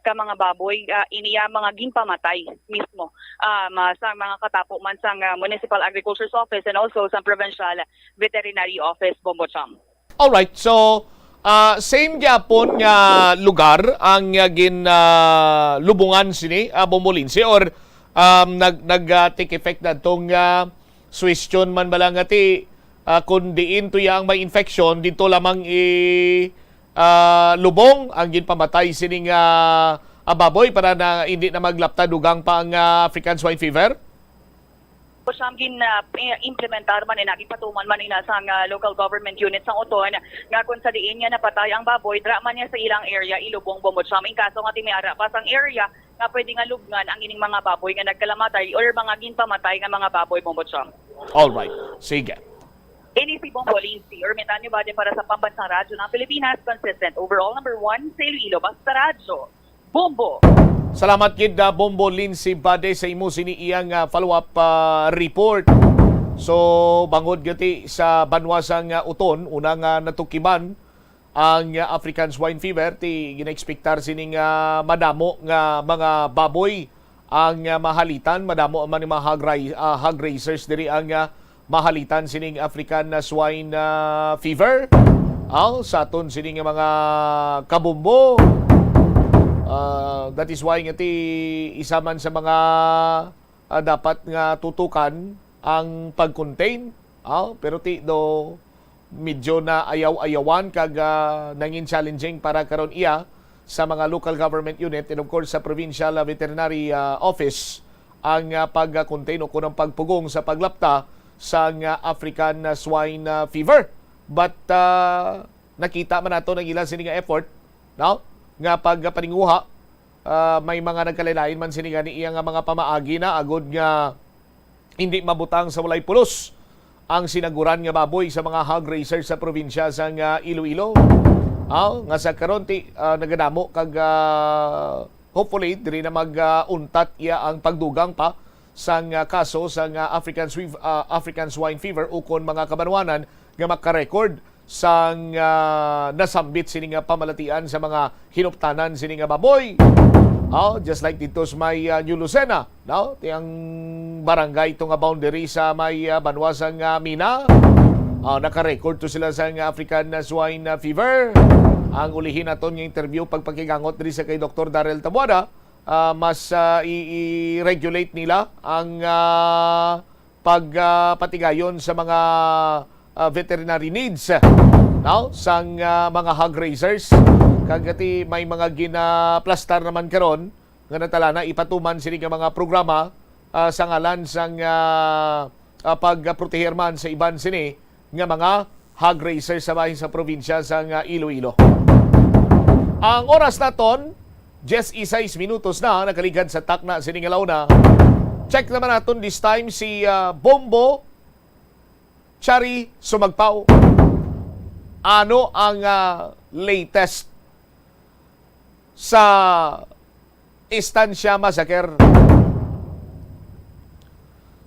ka mga baboy iniya mga ginpamatay mismo sa mga katapo man sa Municipal Agriculture's Office and also sa Provincial Veterinary Office Bobotsam. All right, so same gyapon nga lugar ang lubungan sini Bombolinse or nag take effect na tong suwestyon man balang ati kung diin to yang may infection dito lamang lubong ang ginpamatay sining baboy para na hindi na maglapta dugang pa ang African swine fever. Siyang implementar man naging patuman man sa local government unit sa Oton nga kung sa diin niya napatay ang baboy dra man niya sa ilang area ilubong bomot siyam in kaso nga timiara pa sang area nga pwede nga lubngan ang ining mga baboy nga nagkalamatay or mga ginpamatay nga mga baboy bomot siyam. All right, sige. Ini si Bombo Lindsay, Ermitanyo Bade para sa Pambansang Radyo ng Pilipinas, consistent overall number 1 sa Iloilo, basta radyo. Bombo! Salamat kid Bombo Lindsay Bade sa imo sini iyang follow-up report. So bangod gati sa banwasang uton unang natukiban ang African swine fever ti gina-expectar sining madamo nga mga baboy ang mahalitan, madamo man ni mga hog raisers diri ang mahalitan sining African swine fever. Sa aton sining mga kabumbo. That is why nga ti isa man sa mga dapat nga tutukan ang pag-contain. Pero ti do medyo na ayaw-ayawan kag nangin challenging para karon iya sa mga local government unit and of course sa provincial veterinary office ang pag-contain o kunang pagpugong sa paglapta sa African swine fever. But nakita man nato ng ilang sining effort, no? Nga pagpaninguha may mga nagkalilain man sini ni iya nga mga pamaagi na agod nga hindi mabutang sa walay pulos ang sinaguran nga baboy sa mga hog raisers sa probinsya sa Iloilo. Nga sa karon ti nagadamo kag hopefully diri na mag-untat iya ang pagdugang pa sa kaso sa African swine fever ukon mga kabanwanan nga makarecord sa nasambit sini nga pamalatian sa mga hinuptanan sini nga baboy. Just like dito sa may New Lucena, no? Tiyang barangay ito nga boundary sa may banwasang Mina. Nakarecord to sila sa African swine fever. Ang ulihin naton yung interview pagpakigangot diri sa kay Dr. Darrell Tabuada, mas i-regulate nila ang pagpatigayon sa mga veterinary needs now sang mga hog raisers. Kagati may mga ginaplastar naman karon nga natalana ipatuman sini nga mga programa sa ngalan sang pagproteher man sa iban sini nga mga hog raisers sa bahin sa probinsya sang Iloilo. Ang oras naton 10:06 minutos na nakaligad sa takna sini nga launa. Check naman naton this time si Bombo Chari Sumagpao. Ano ang latest sa Estancia Massacre?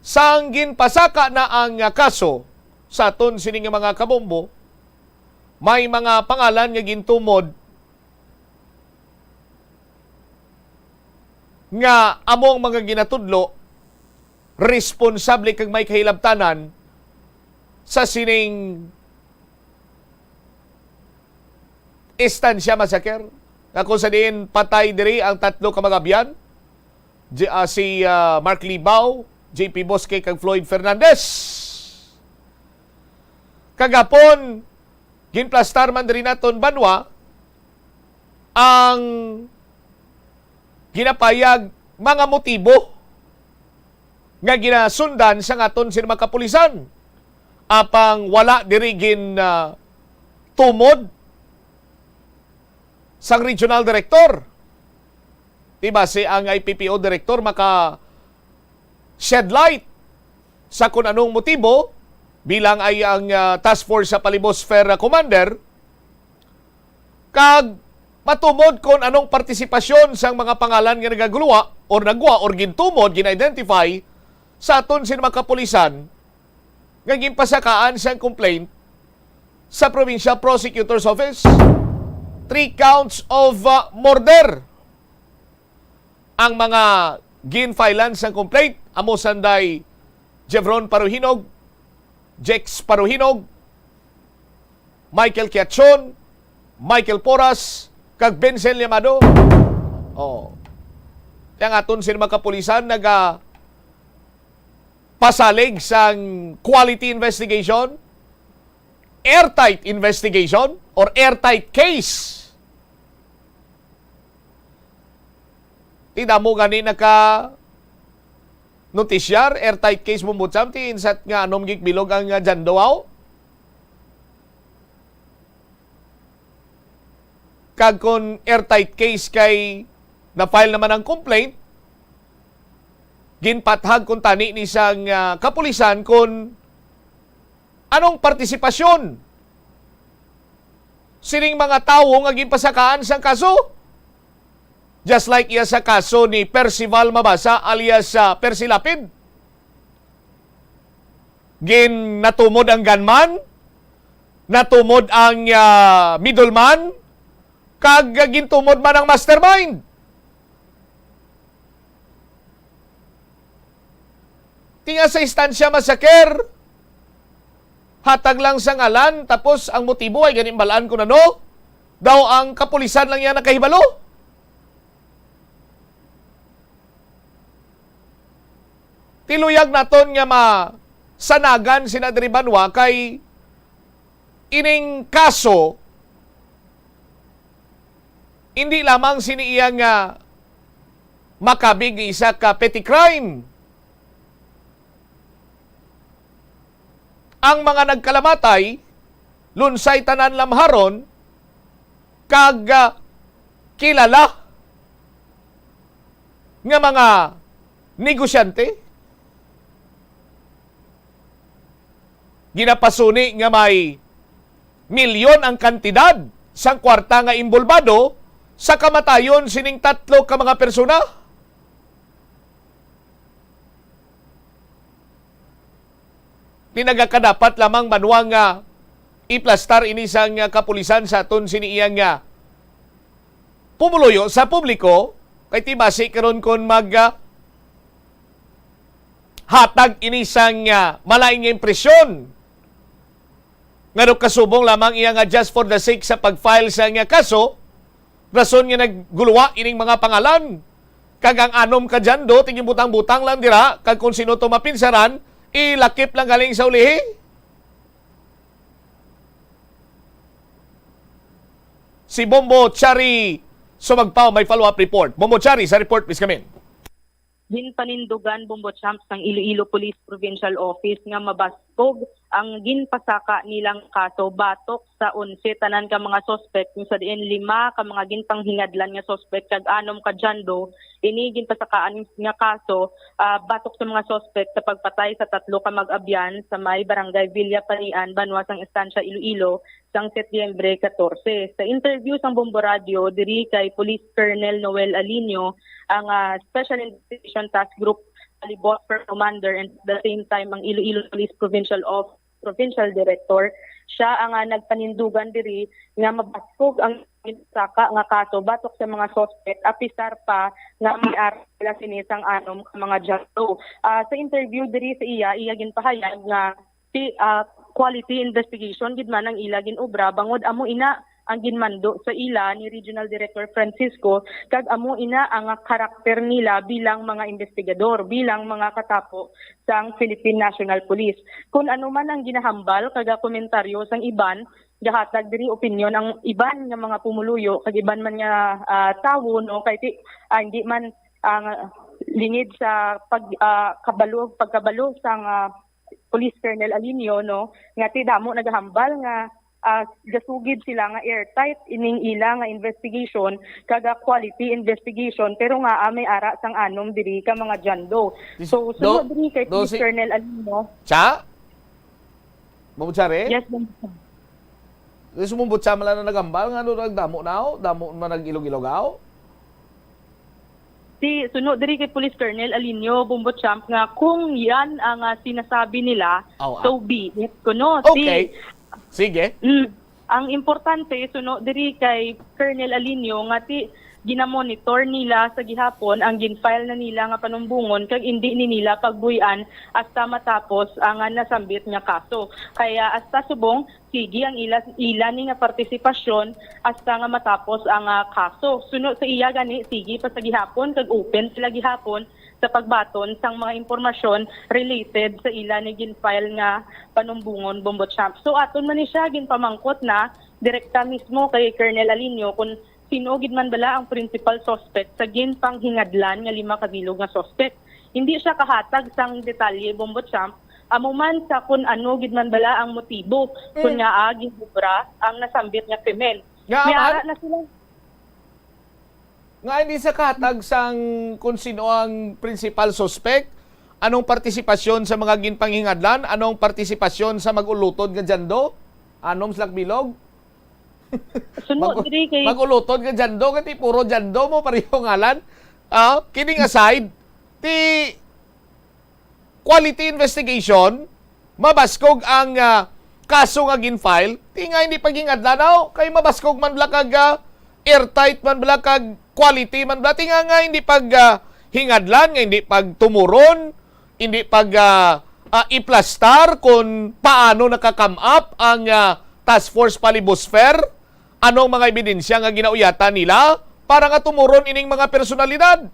Sanggin pasaka na ang kaso sa aton sining mga kabombo. May mga pangalan nga gintumod nga among mga ginatudlo responsable kag may kahilabtanan sa sining Estancia Massacre. Ako sa din patay diri ang tatlo ka mga biyan. Si Mark Libao, JP Bosque kag Floyd Fernandez. Kagapon ginplastar man diri naton banwa ang ginapayag mga motibo nga ginasundan sa aton sila kapulisan apang wala diri tumod sang regional director. Diba si ang IPPO director maka shed light sa kung anong motibo bilang ay ang task force sa Palibosphera Commander kag matumod kung anong partisipasyon sang mga pangalan nga nagaguluwa or nagwa or gintumod, gina-identify sa aton sin mga kapulisan nga ginpasakaan sang complaint sa Provincial Prosecutor's Office. 3 counts of murder ang mga ginfilan sang complaint. Amo sanday Jevron Paruhinog, Jex Paruhinog, Michael Kiachon, Michael Porras kag Vincent Llamado. Oh. Kaya nga aton sila mga kapulisan pasalig sang quality investigation, airtight investigation, or airtight case. Tida mo gani notisyar, airtight case mo butsam, ti insat nga anom gikbilog ang jandoaw. Kag kung airtight case kay na-file naman ang complaint, ginpathag kung tani ni sang kapulisan kung anong partisipasyon sining mga tao nga ginpasakaan sang kaso. Just like iya sa kaso ni Percival Mabasa alias Percy Lapid. Natumod ang gunman, natumod ang middleman, kag gintumod man ang mastermind. Tinga sa istansya masaker, hatag lang sa ngalan, tapos ang motibo ay ganimbalaan ko na no, daw ang kapulisan lang yan nakahibalo. Tiluyag naton nga masanagan sina Diri Banwa kay ining kaso, hindi lamang siniiyang makabig isa ka petty crime. Ang mga nagkalamatay, lunsay tanan lamharon, kag kilala nga mga negosyante. Ginapasuni nga may milyon ang kantidad sang kwarta nga imbolbado sa kamatayon sining 3 ka mga persona. Tinagakadapat lamang manuang iplastar ini sang kapulisan sa aton siniiyang pumuluyo sa publiko kay tibasi karon kon hatag ini sang malaing impresyon nga kasubong lamang iya nga just for the sake sa pag-file sa nga kaso, rason nga nagguluwa ining mga pangalan. Kag ang anom ka dyan do, tingin butang-butang lang dira, kag kung sino to mapinsaran, ilakip lang galing sa ulihi. Si Bombo Chari sumagpaw, may follow-up report. Bombo Chari, sa report, please come in. Ginpanindugan Bombo Champs ng Iloilo Police Provincial Office nga mabastog ang ginpasaka nilang kaso batok sa 11 tanan ka mga suspect sa diin 5 ka mga ginpanghingadlan nga suspect kag 6 ka jando ini ginpasakaan nga kaso batok sa mga suspect sa pagpatay sa 3 ka mag-abyan sa may barangay Villa Panian, Banwa sang Estancia Iloilo sang Setyembre 14. Sa interview sang Bombo Radio diri kay Police Colonel Noel Alinio ang Special Investigation Task Group Alibot per Commander and at the same time ang Iloilo Police Provincial Director, siya ang nagpanindugan diri nga mabasog ang saka nga kaso batok sa mga suspect apisar pa nga may sinisang anom ka mga jato. Sa interview diri sa iya ginpahayag nga quality investigation gid man ang ila ginobra bangod amo ina ang ginmando sa ila ni Regional Director Francisco kag amo ina ang karakter nila bilang mga investigador, bilang mga katapo sang Philippine National Police. Kung ano man ang ginahambal kag komentaryo sang iban, gahatag diri opinion ang iban nga mga pumuluyo kag iban man nga tawo no kay hindi man lingid sa pagkabalo sang Police Colonel Alinio no nga ti damo nagahambal nga gasugid sila nga airtight ining ila nga investigation kaga quality investigation pero nga may ara sang anom diri ka mga jando. So sunod diri kay Police Colonel Alinio. Cha? Mamutsare? Yes, Sumumbot sa mala na nagambal nga nagdamo nao, damo man nagilog-ilogaw. Si sunod diri kay Police Colonel Alinio Bombo Champ nga kung yan ang sinasabi nila, so be it kuno. Okay. Sige. Ang importante suno diri kay Colonel Alinio nga ginamonitor nila sa gihapon ang ginfile na nila nga panumbungon kag hindi ni nila pagbuyan hasta matapos ang nasambit nga kaso. Kaya hasta subong sige ang ila ni nga partisipasyon hasta nga matapos ang kaso. Sunod sa iya gani sige pa sa gihapon kag open sila gihapon sa pagbaton sang mga impormasyon related sa ila ni ginfile nga panumbungon Bombo Champ. So aton man ni siya ginpamangkot na direkta mismo kay Colonel Alinio kung sino gid man bala ang principal suspect sa ginpanghingadlan nga 5 ka bilog nga suspect. Hindi siya kahatag sang detalye Bombo Champ. Amo man sa kung ano gid man bala ang motibo kung nga gihubra ang nasambit nga krimen. May ara na sila nga hindi sa katag sang kung sino ang principal suspect, anong partisipasyon sa mga ginpanghingadlan, anong partisipasyon sa magulutod nga jando, anom slag bilog. Magulutod nga jando, kati puro jando mo pareho ngalan. Kidding aside, ti quality investigation, mabaskog ang kaso nga ginfile, ti nga hindi paghingadlan, kay mabaskog man bala kag airtight man bala kag quality man bala, ti nga hindi pag hingadlan, nga hindi pag tumuron, hindi pag iplastar kung paano nakakam up ang Task Force Palibosfer, anong mga ebidensya nga ginauyatan nila para nga tumuron ining mga personalidad.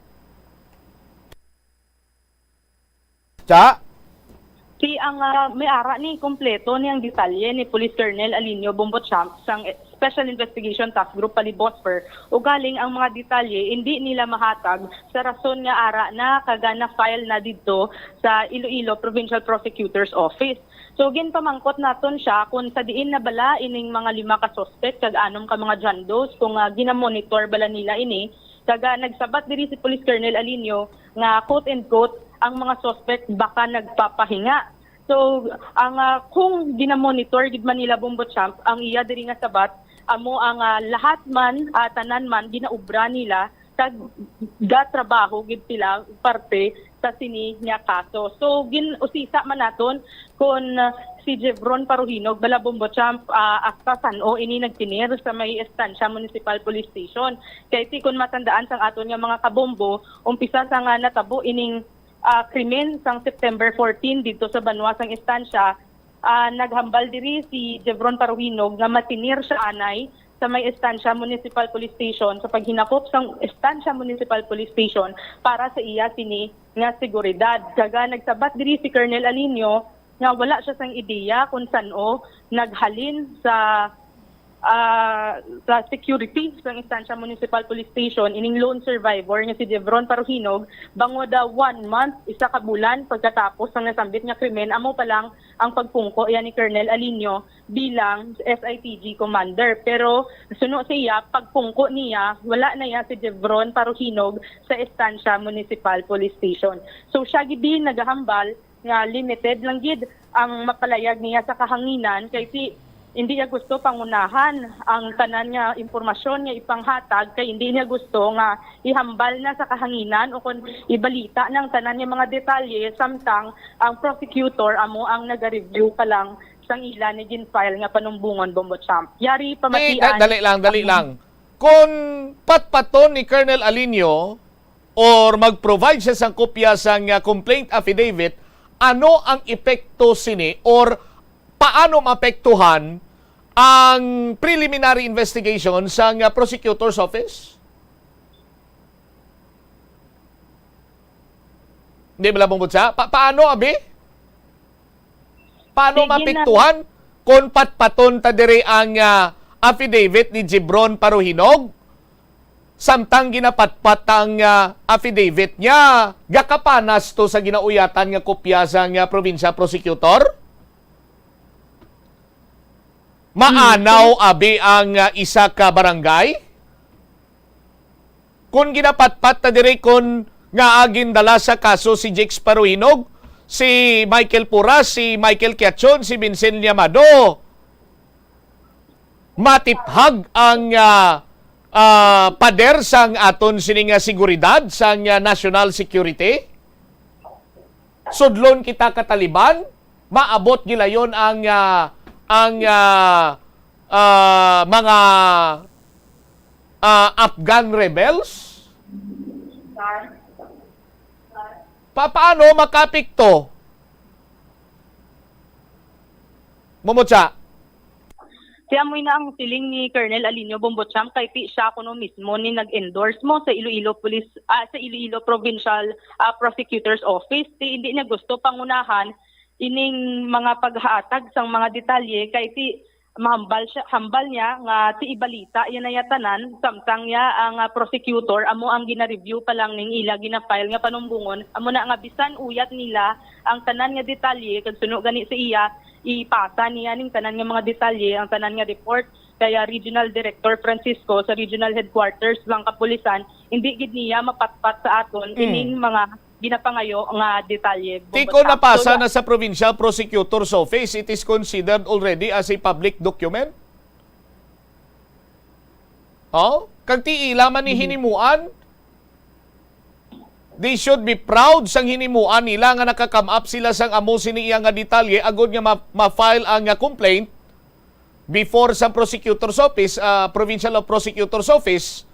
Si ang may ara ni kompleto ni ang detalye ni Police Colonel Alinio Bombo Champ sang Special Investigation Task Group Palibosfer o galing ang mga detalye hindi nila mahatag sa rason nga ara na kagana file na didto sa Iloilo Provincial Prosecutor's Office. So ginpamangkot naton siya kung sa diin na bala ining mga 5 ka suspect kag anom ka mga jandos kung ginamonitor bala nila ini kaga nagsabat diri si Police Colonel Alinio nga quote and quote ang mga suspect baka nagpapahinga. So ang kung ginamonitor gid man nila Bombo Champ ang iya diri nga sabat amo ang lahat man tanan man ginaubra nila kag gatrabaho gid sila parte sa sini nga kaso. So usisa man naton kung si Jevron Paruhinog bala Bombo Champ asta San-O ini nagtinir sa may Estancia Municipal Police Station. Kay ti kun matandaan sang aton nga mga kabombo umpisa sa nga natabo ining krimen sang September 14 dito sa Banwasang Estancia, naghambal diri si Jevron Paruhinog nga matinir siya anay sa may Estancia Municipal Police Station sa paghinakop sang Estancia Municipal Police Station para sa iya sini nga seguridad. Kaga nagsabat diri si Colonel Alinio nga wala siya sang ideya kung saan-o naghalin sa security sa Estancia Municipal Police Station ining lone survivor nga si Jevron Paruhinog bango da 1 month, 1 ka bulan pagkatapos ng nasambit nga krimen amo pa lang ang pagpungko yan ni Colonel Alinio bilang SITG commander. Pero suno siya pagpungko niya wala na ya si Jevron Paruhinog sa Estancia Municipal Police Station. So siya gid nagahambal nga limited lang gid ang mapalayag niya sa kahanginan kay si hindi niya gusto pangunahan ang tanan nga impormasyon nga ipanghatag kay hindi niya gusto nga ihambal na sa kahanginan o kung ibalita ng tanan nga mga detalye samtang ang prosecutor amo ang naga-review pa lang sang ila ni ginfile nga panumbungon Bombo Champ. Yari pamatian. Dali lang. Kung patpaton ni Colonel Alinio or mag-provide siya sang kopya sang complaint affidavit, ano ang epekto sini or paano maapektuhan ang preliminary investigation sa prosecutor's office? Hindi ba labong butsa? Paano, abi? Paano maapektuhan kung patpaton ta dire ang affidavit ni Jevron Paruhinog? Samtang ginapatpat ang affidavit niya, gakapanas to sa ginauyatan nga kopya sa provincial prosecutor? Maanaw abi ang isa ka barangay? Kung ginapatpat ta dire kon nga agindala sa kaso si Jex Paruhinog, si Michael Puras, si Michael Quachon, si Vincent Llamado, matiphag ang pader sang aton sining seguridad sang national security. Sudlon kita kataliban, maabot gilayon ang mga Afghan rebels? Paano makapikto? Momotsa. Siya mo na ang siling ni Colonel Alinio Bombocham kay siya kuno mismo ni nag-endorse mo sa Iloilo Police sa Iloilo Provincial Prosecutor's Office. Hindi niya gusto pangunahan ining mga paghatag sang mga detalye kay hambal niya nga ti ibalita yan na yatanan samtang niya ang prosecutor amo ang gina-review pa lang ning ila gina-file nga panumbungon amo na nga bisan uyat nila ang tanan nga detalye kag suno gani sa iya ipasa niya ning tanan nga mga detalye ang tanan nga report kaya Regional Director Francisco sa Regional Headquarters ng Kapulisan hindi gid niya mapatpat sa aton ining mga ginapangayo nga detalye. Tiko napasa na sa Provincial Prosecutor's Office, it is considered already as a public document? Oh, kag ti ilaman ni hinimuan, they should be proud sang hinimuan nila nga nakakam up sila sang amo siniya nga detalye agud nga ma-file ang complaint before sa Prosecutor's Office, Provincial Prosecutor's Office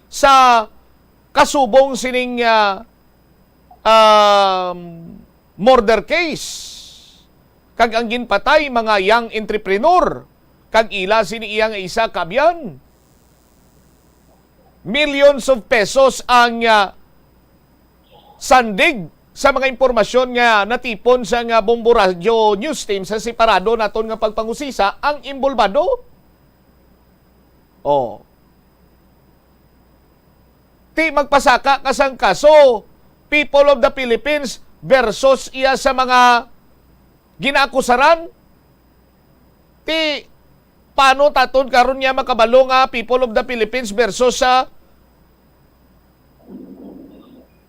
sa kasubong sining murder case. Kag ang ginpatay mga young entrepreneur. Kag ila siniyang isa kabyan. Millions of pesos ang sandig sa mga impormasyon nga natipon sa nga Bombo Radio News Team sa separado naton nga pagpangusisa ang imbolbado. Oh. Ti magpasaka kasang kaso People of the Philippines versus iya sa mga ginaakusaran. Ti paano taton karon niya makabalo nga People of the Philippines versus sa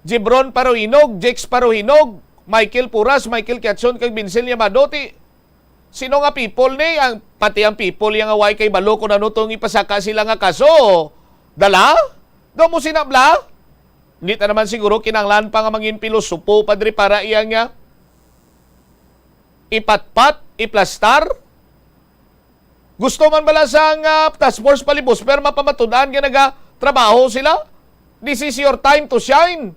Jebron Parohinog, Jex Parohinog, Michael Puras, Michael Quezon kag Vincel Yamado. Ti sino nga people ni ang pati ang people yang away kay balo kun ano tong ipasaka sila nga kaso. Dala? Do mo sinabla? Hindi ta naman siguro kinanglan pa nga mangin pilosopo padre para iyang nga ipatpat, iplastar. Gusto man bala sang task force palibos pero mapamatunan nga naga-trabaho sila. This is your time to shine.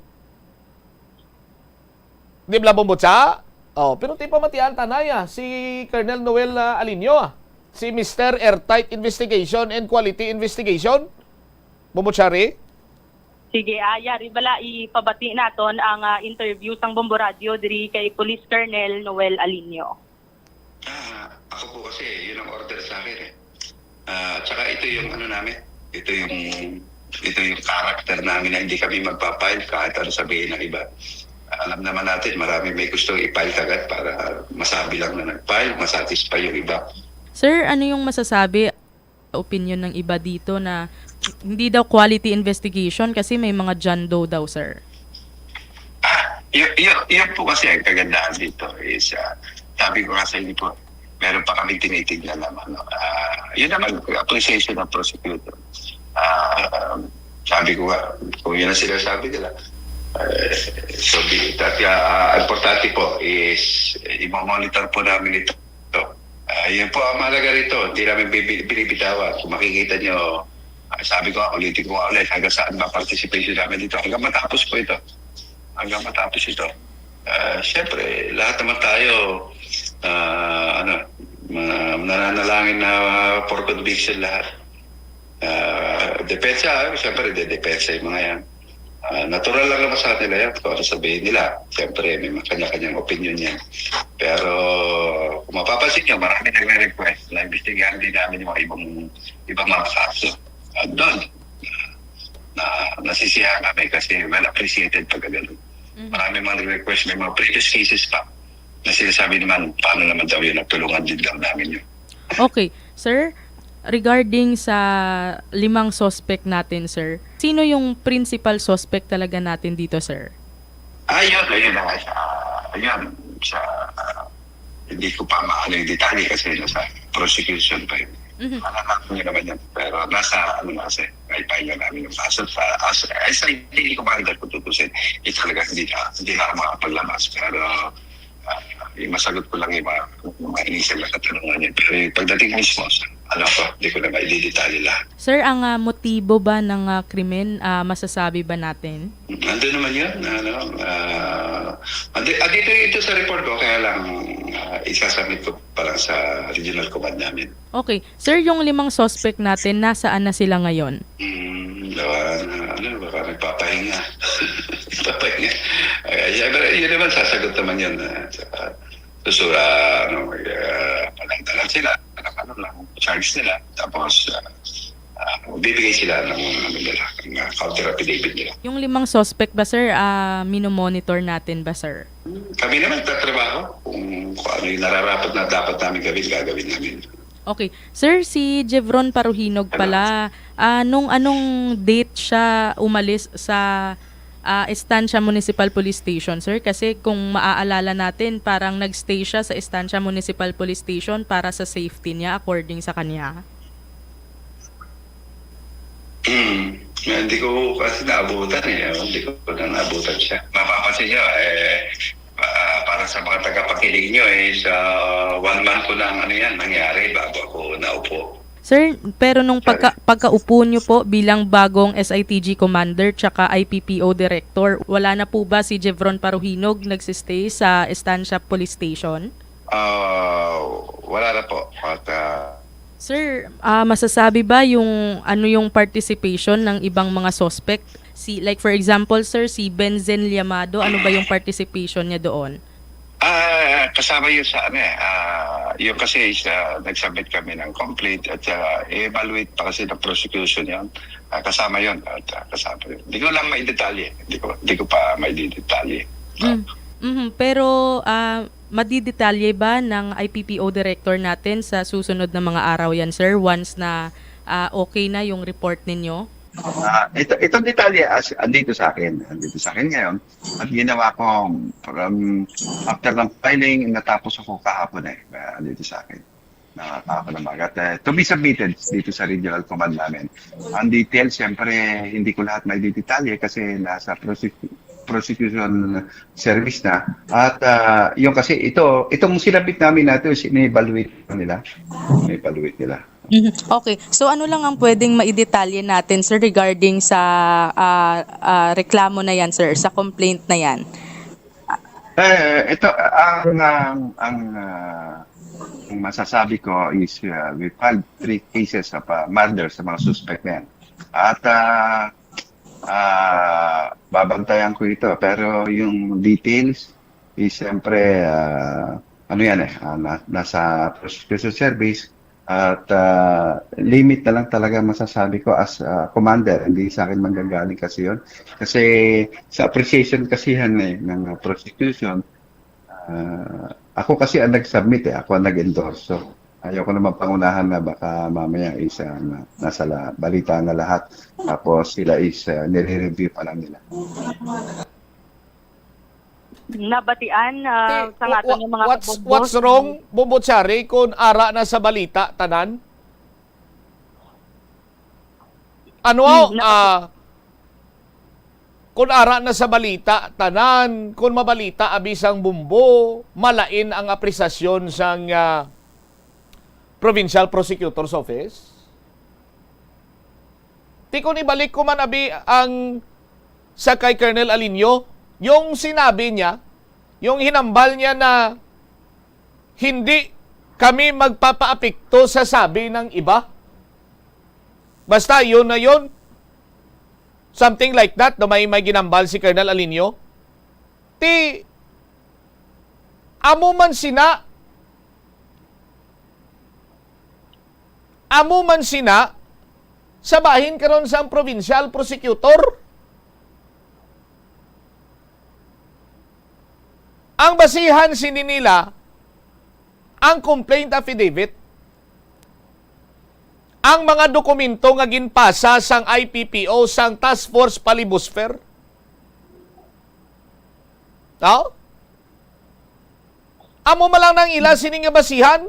Di ba Bombotsa? Oh, pero ti pamatian tanaya si Colonel Noel Alinio, si Mr. Airtight Investigation and Quality Investigation. Bombotsari? Sige, yari bala ipabati naton ang interview sang Bombo Radio diri kay Police Colonel Noel Alinio. Ako po kasi yun ang order sa akin at saka ito yung ano namin, ito yung character namin na hindi kami magpa-file kahit ano sabihin ng iba. Alam naman natin marami may gustong i-file kagad para masabi lang na nag-file, masatisfy yung iba. Sir, ano yung masasabi opinion ng iba dito na hindi daw quality investigation kasi may mga John Doe daw, sir? Yun po kasi ang kagandahan dito is, sabi ko nga sa inyo po, meron pa kami tinitignan naman. Yun naman, appreciation ng prosecutor. Sabi ko nga, kung yun ang sinasabi nila, so importante po is, i-monitor po namin ito. Yun po ang mahalaga rito, hindi namin binibitawan. Kung makikita nyo, sabi ko, ulitin ko ulit, hanggang saan ba participation namin dito. Hanggang matapos po ito. Siyempre, lahat naman tayo, nananalangin na for conviction lahat. Depensa, siyempre, depensa yung mga yan. Natural lang naman sa nila yan, kung ano sabihin nila. Siyempre, may kanya-kanyang opinion yan. Pero, kung mapapansin nyo, marami nagre-request na imbestigahan din namin yung ibang mga kaso. At doon, nasisiyahan kami kasi well appreciated pag gano'n. Marami mga request, may mga previous cases pa na sinasabi naman, paano naman daw yun, nagtulungan din lang namin yun. Okay, sir, regarding sa 5 suspect natin, sir, sino yung principal suspect talaga natin dito, sir? Ayun na nga siya. Hindi ko pa maano yung detalye kasi nasa prosecution pa yun. Malalaman niyo naman yan. Pero nasa, kasi, may file namin yung kaso. As hindi ko mahandal kung tutusin, talaga hindi na ako makapaglabas. Pero, masagot ko lang yung mga initial na katanungan niya. Pero pagdating mismo sa hindi ko na maidetalye lahat. Sir, ang motibo ba ng krimen, masasabi ba natin? Nandun naman yun. Dito ito sa report ko, kaya lang isasubmit ko pa lang sa regional command namin. Okay. Sir, yung 5 suspect natin, nasaan na sila ngayon? Baka nagpapahinga. Nagpapahinga. Yun naman, sasagot naman yun. Palang-dalang sila. Charge nila. Tapos, bibigay sila ng counter affidavit nila. Yung 5 suspect ba, sir, minomonitor natin ba, sir? Kami naman tatrabaho. Kung ano yung nararapat na dapat namin gagawin namin. Okay. Sir, si Jevron Paruhinog pala, anong date siya umalis sa Estancia Municipal Police Station, sir? Kasi kung maaalala natin, parang nagstay siya sa Estancia Municipal Police Station para sa safety niya according sa kanya. Hindi ko kasi naabutan Hindi ko na naabutan siya. Mapapansin niyo, para sa mga tagapakinig niyo, sa 1 month ko lang nangyari bago ako naupo. Sir, pero nung pagkaupo niyo po bilang bagong SITG Commander tsaka IPPO Director, wala na po ba si Jevron Paruhinog nagsistay sa Estancia Police Station? Wala na po. Sir, masasabi ba yung participation ng ibang mga suspect? Like for example, sir, si Benzen Liamado, ano ba yung participation niya doon? Kasama yun sa yung kasi nag-submit kami ng complaint at evaluate pa kasi ng prosecution yun. Kasama yun. Kasama yun. Hindi ko lang maidetalye. Hindi ko pa maidetalye. Pero madidetalye ba ng IPPO Director natin sa susunod na mga araw yan, sir, once na okay na yung report ninyo? Itong detalye andito sa akin ngayon at ginawa ko after ng filing, natapos ako kahapon andito sa akin kahapon ng magat to be submitted dito sa regional command namin. Ang details, siyempre hindi ko lahat may detalye kasi nasa prosecution service na at yung kasi itong sinabit namin natin ini-evaluate nila. Okay. So ano lang ang pwedeng maidetalye natin, sir, regarding sa reklamo na yan, sir, sa complaint na yan? Ito, ang masasabi ko is we filed 3 cases of murder sa mga suspect na yan. At babantayan ko ito. Pero yung details is siyempre, nasa prosecution service. At limit na lang talaga masasabi ko as commander. Hindi sa akin manggagaling kasi yun. Kasi sa appreciation kasi ng prosecution, ako kasi ang nag-submit ako ang nag-endorse. So, ayoko naman pangunahan na baka mamaya nasa balita na lahat. Tapos sila nire-review pa lang nila. Nabatian sa atin ng mga what's wrong, Bombotsari, kung ara na sa balita, tanan? Kung ara na sa balita, tanan, kung mabalita, abisang bumbo, malain ang apresasyon sang Provincial Prosecutor's Office? Ti kung ibalik ko man abi ang sa kay Colonel Alinio, yung sinabi niya, yung hinambal niya na hindi kami magpapaapekto sa sabi ng iba. Basta yun na yun. Something like that, na may ginambal si Colonel Alinio. Amo man sina, sabahin karon sa provincial prosecutor. Ang basihan nila ang complaint affidavit, ang mga dokumento nga ginpasa sang IPPO sang Task Force Palibusfer. No? Amo malang nang ila sining nga basihan?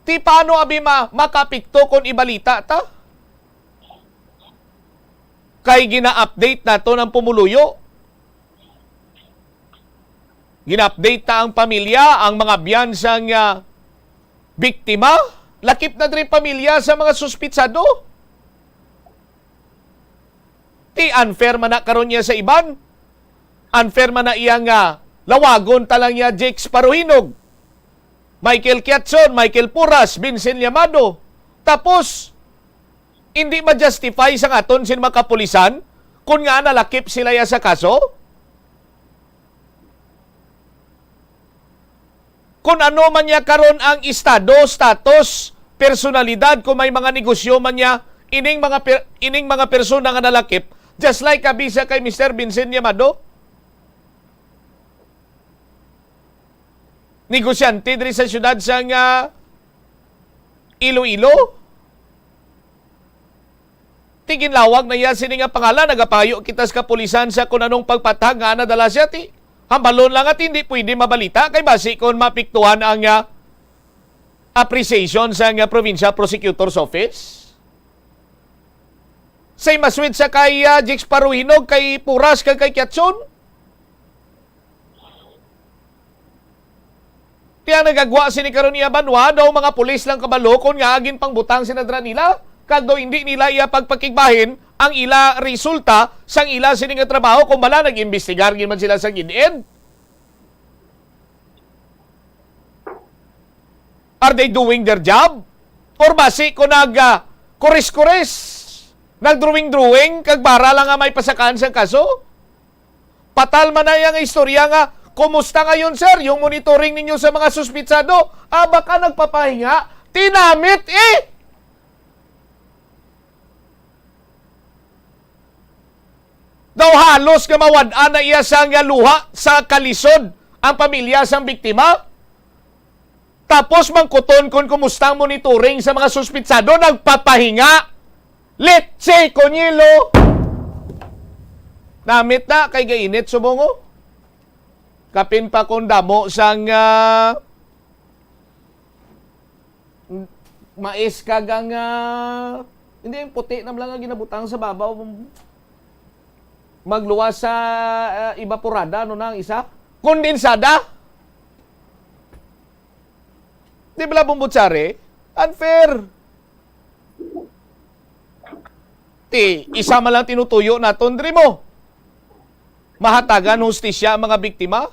Ti paano abi makapikto kon ibalita ta? Kay gina-update nato ng pumuluyo. Gina-update ta ang pamilya, ang mga biyansang biktima, lakip na rin pamilya sa mga suspitsado. Ti unfair man na karon niya sa iban. Unfair man na iya nga lawagon talang niya Jakes Paruhinog, Michael Quezon, Michael Puras, Vincent Llamado. Tapos hindi ma-justify sa aton sin mga kapulisan kung nga nalakip sila ya sa kaso. Kung ano man niya karon ang estado, status, personalidad, kung may mga negosyo man niya, ining mga persona nga nalakip, just like kabisa kay Mr. Vincent Llamado. Negosyante diri sa syudad sa Iloilo. Tiginlawag na yan sini nga pangalan, nagapayo kita sa kapulisan sa kung anong pagpatag nga nadala siya. Hambalon lang at hindi pwede mabalita kay basi kung mapiktuhan ang appreciation sa Provincial Prosecutor's Office. Say maswid sa kay Jakes Paruhinog, kay Puras, kay Quezon. Kaya nagagwa sini karon niya banwa daw mga pulis lang kabalo kung nga agin pangbutang sinadra nila. Kag daw hindi nila iya pagpakigbahin ang ila resulta sang ila sini nga trabaho kung bala nag-imbestigar gid man sila sa gid-ed. Are they doing their job? Or basi ko kuris-kuris, nagdrawing-drawing, kag bara lang nga may pasakaan sa kaso? Patal man na yung istorya nga, kumusta ngayon sir, yung monitoring ninyo sa mga suspitsado? Baka nagpapahinga? Tinamit Daw halos nga mawad-an na iya sang luha sa kalisod ang pamilya sang biktima. Tapos mangkuton kung kumusta ang monitoring sa mga suspitsado, nagpapahinga. Let's Konyelo. Namit na kay gainit subongo. Kapin pa kung damo sang mais kagang hindi yung puti na lang ginabutang sa babaw. Magluwas sa evaporada no nang isa. Kondensada. Di ba Bumbutsari? Unfair. Isa man lang tinutuyo naton diri mo. Mahatagan hustisya ang mga biktima.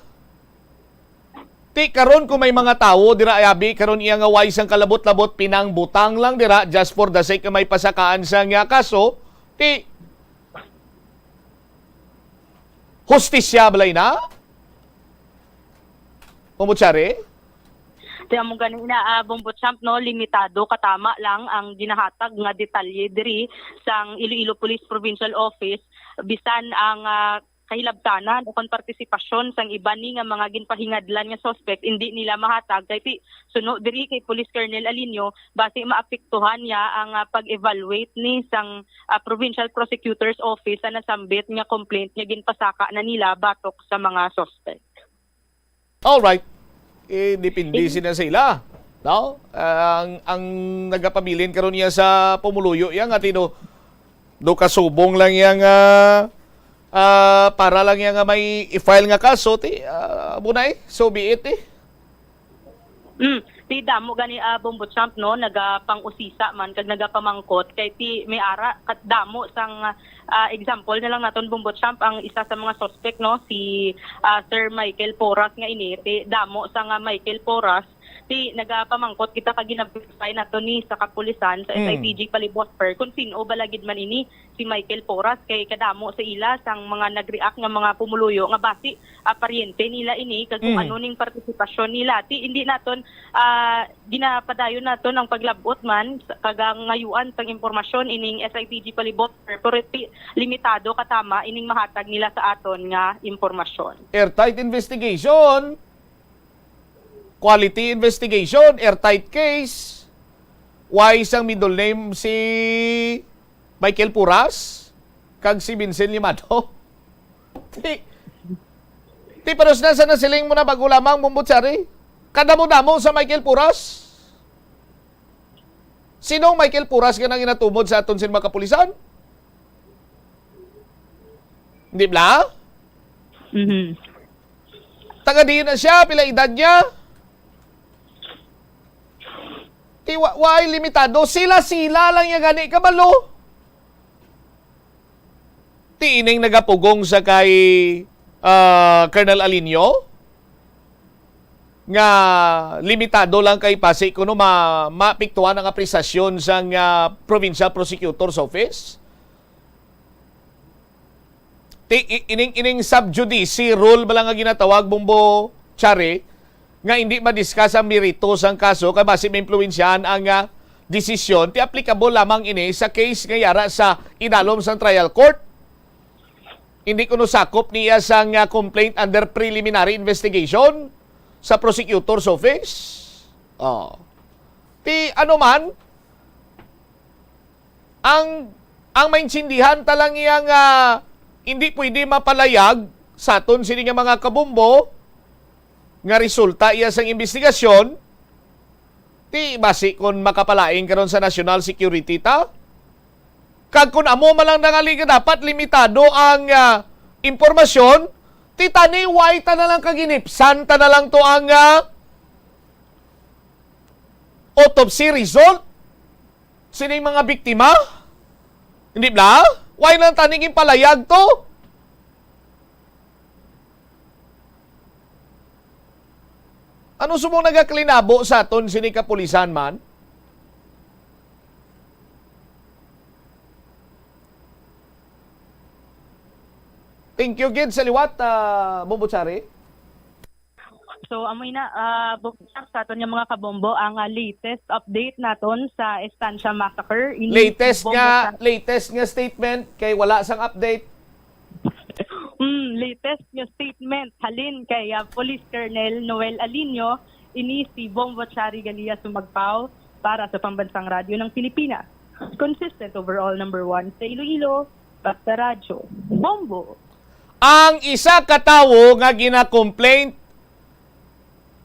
Karon kung may mga tao dira ayabi karon iya nga wise ang kalabot-labot pinang butang lang dira just for the sake may pasakaan sa nga kaso, hustisya balay na? Bumbutsari? Kaya mo ganina Bombochamp no, limitado katama lang ang ginahatag nga detalye diri sang Iloilo Police Provincial Office bisan ang kahilabtanan o kon partisipasyon sang iba ni nga mga ginpahingadlan nga suspect hindi nila mahatag kay suno diri kay Police Colonel Alinio base maapektuhan niya ang pag-evaluate ni sang Provincial Prosecutor's Office sa nasambit nga complaint nga ginpasaka na nila batok sa mga suspect. All right. Depende sila sa ila. No? Ang nagapabilin karon niya sa pumuluyo yang atino do kasubong lang yang para lang yang may i-file nga kaso bunay so be it Ti damo gani Bombochamp no nagapang-usisa man kag nagapamangkot kay ti may ara kat damo sang example na lang naton Bombochamp ang isa sa mga suspect no si Sir Michael Porras nga ini ti damo sang Michael Porras ti nagapamangkot kita kag ginabisay nato ni sa kapulisan sa SIPG Palibotper kung sino balagid man ini si Michael Porras kay kadamo sa ila sang mga nag-react nga mga pumuluyo nga basi paryente nila ini kag kung ano ning partisipasyon nila ti hindi naton ginapadayon naton ang paglabot man kagang ngayuan sang impormasyon ining SIPG Palibotper pero limitado katama ining mahatag nila sa aton nga impormasyon. Airtight investigation. Quality investigation, airtight case. Why isang middle name si Michael Puras kag si Vincent Llamado? Ti paros na sa nasiling mo na bago lamang Bumbutsari. Kadamo-damo sa Michael Puras. Sinong Michael Puras ka nang inatumod sa aton sin mga kapulisan? Hindi ba? Taga di na siya, pila edad niya? why limitado? Sila lang yung gani kabalo. Tiining nagapugong sa kay Colonel Alinio nga limitado lang kay Pasig kuno mapiktuhan ang apresasyon sang Provincial Prosecutor's Office. Ining sub-judice rule ba lang nga ginatawag, Bombo Chari, nga hindi madiscuss ang merito sang kaso kay base maimpluwensyahan ang desisyon, ti applicable lamang ini sa case nga yara sa inalom sang trial court. Hindi kuno sakop niya sang complaint under preliminary investigation sa prosecutor's office. Ti ano man ang maintindihan talang iyang hindi pwede mapalayag sa aton sini nga mga kabumbo nga resulta iya sang investigasyon ti basi kon makapalaing karon sa national security ta. Kag kun amo malang nangaliga dapat limitado ang impormasyon, ti tani why ta na lang kaginipsan ta na lang to ang autopsy result sining mga biktima. Hindi ba? Why lang taningin palayag to? Ano sumong nagaklinabo sa aton sini kapulisan man? Thank you, Gid, sa liwat, Bobotsari. So amoy na buksan sa aton yung mga kabombo ang latest update naton sa Estancia Massacre. Latest nga statement kay wala sang update. Latest nga statement halin kay Police Colonel Noel Alinio ini si Bombo Chari Galia sumagpaw para sa Pambansang Radyo ng Pilipinas. Consistent overall number 1 sa Iloilo, basta radyo. Bombo. Ang isa ka tawo nga gina-complaint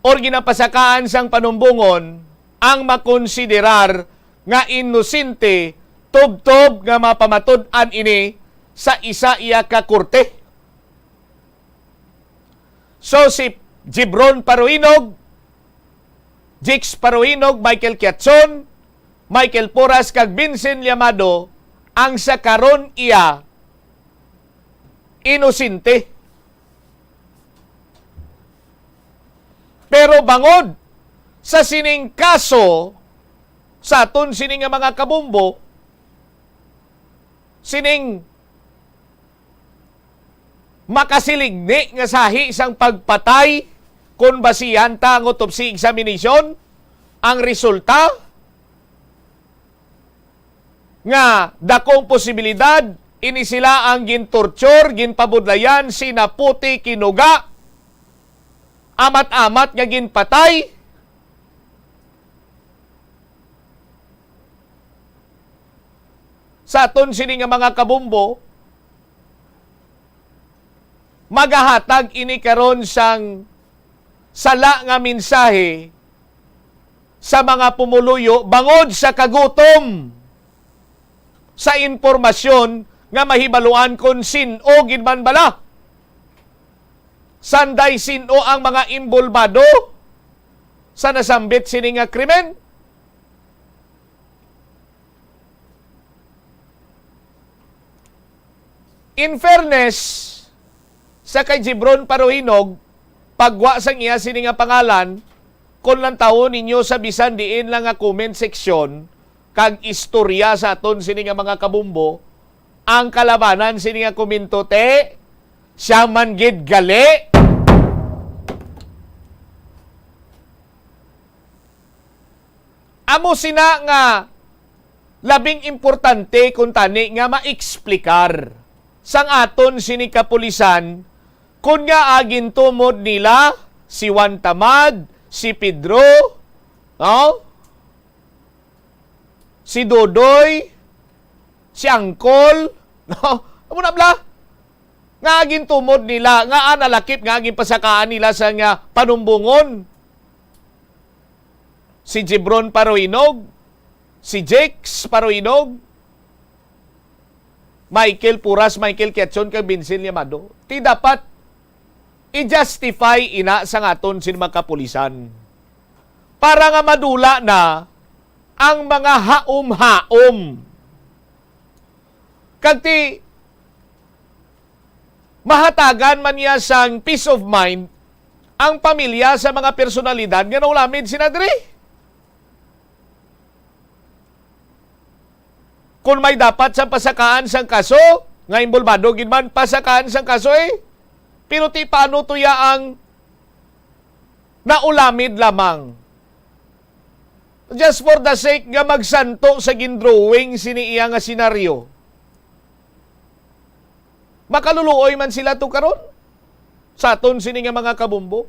or ginapasakaan sang panumbungon ang makonsiderar nga inosente tubtob nga mapamatud-an ini sa isa iya ka korte. So si Jibron Paruinog, Jix Paruinog, Michael Quezon, Michael Porras kag Vincent Llamado ang sa karon iya inosente. Pero bangod sa sining kaso sa aton sining mga kabumbo, sining makasiligni nga sahi sang pagpatay kung basihan ta ang autopsy examination, ang resulta nga dakong posibilidad ini sila ang gintorture, ginpabudlayan, sinaputi, kinuga, amat-amat nga ginpatay. Sa aton sini nga mga kabumbo, magahatag ini karon sang sala nga mensahe sa mga pumuluyo bangod sa kagutom sa impormasyon nga mahibaluan kon sin-o ginman bala. Sanday sin-o ang mga imbolbado sa nasambit sini nga krimen. In fairness, sa kay Jibron Paruhinog, pagwa sang iya sini nga pangalan, kung lang taon ninyo sa bisan diin lang nga comment section, kag istorya sa aton sini nga mga kabumbo, ang kalabanan sini nga komento te, siya man gid gali. Amo sina nga labing importante kung tani nga maeksplikar sang aton sini kapulisan kung nga agin tumod nila si Juan Tamad, si Pedro, si Dodoy, si Angkol, amo na bla? Nga agin tumod nila, nga analakip, nga agin pasakaan nila sa nga panumbungon. Si Jibron Paruinog, si Jex Paruinog, Michael Puras, Michael Quezon, kag Vincent Llamado. Ti dapat i-justify ina sa ngaton sin mga kapulisan. Para nga madula na ang mga haom-haom. Kagti mahatagan man niya sang peace of mind ang pamilya sa mga personalidad nga naulamid sinadri. Kung may dapat sa pasakaan sang kaso, nga imbolbado gid man pasakaan sang kaso pero ti paano tuya ang naulamid lamang. Just for the sake nga magsanto sa gindrawing siniiya nga senaryo. Makaluluoy man sila to karon sa aton sini nga mga kabumbo.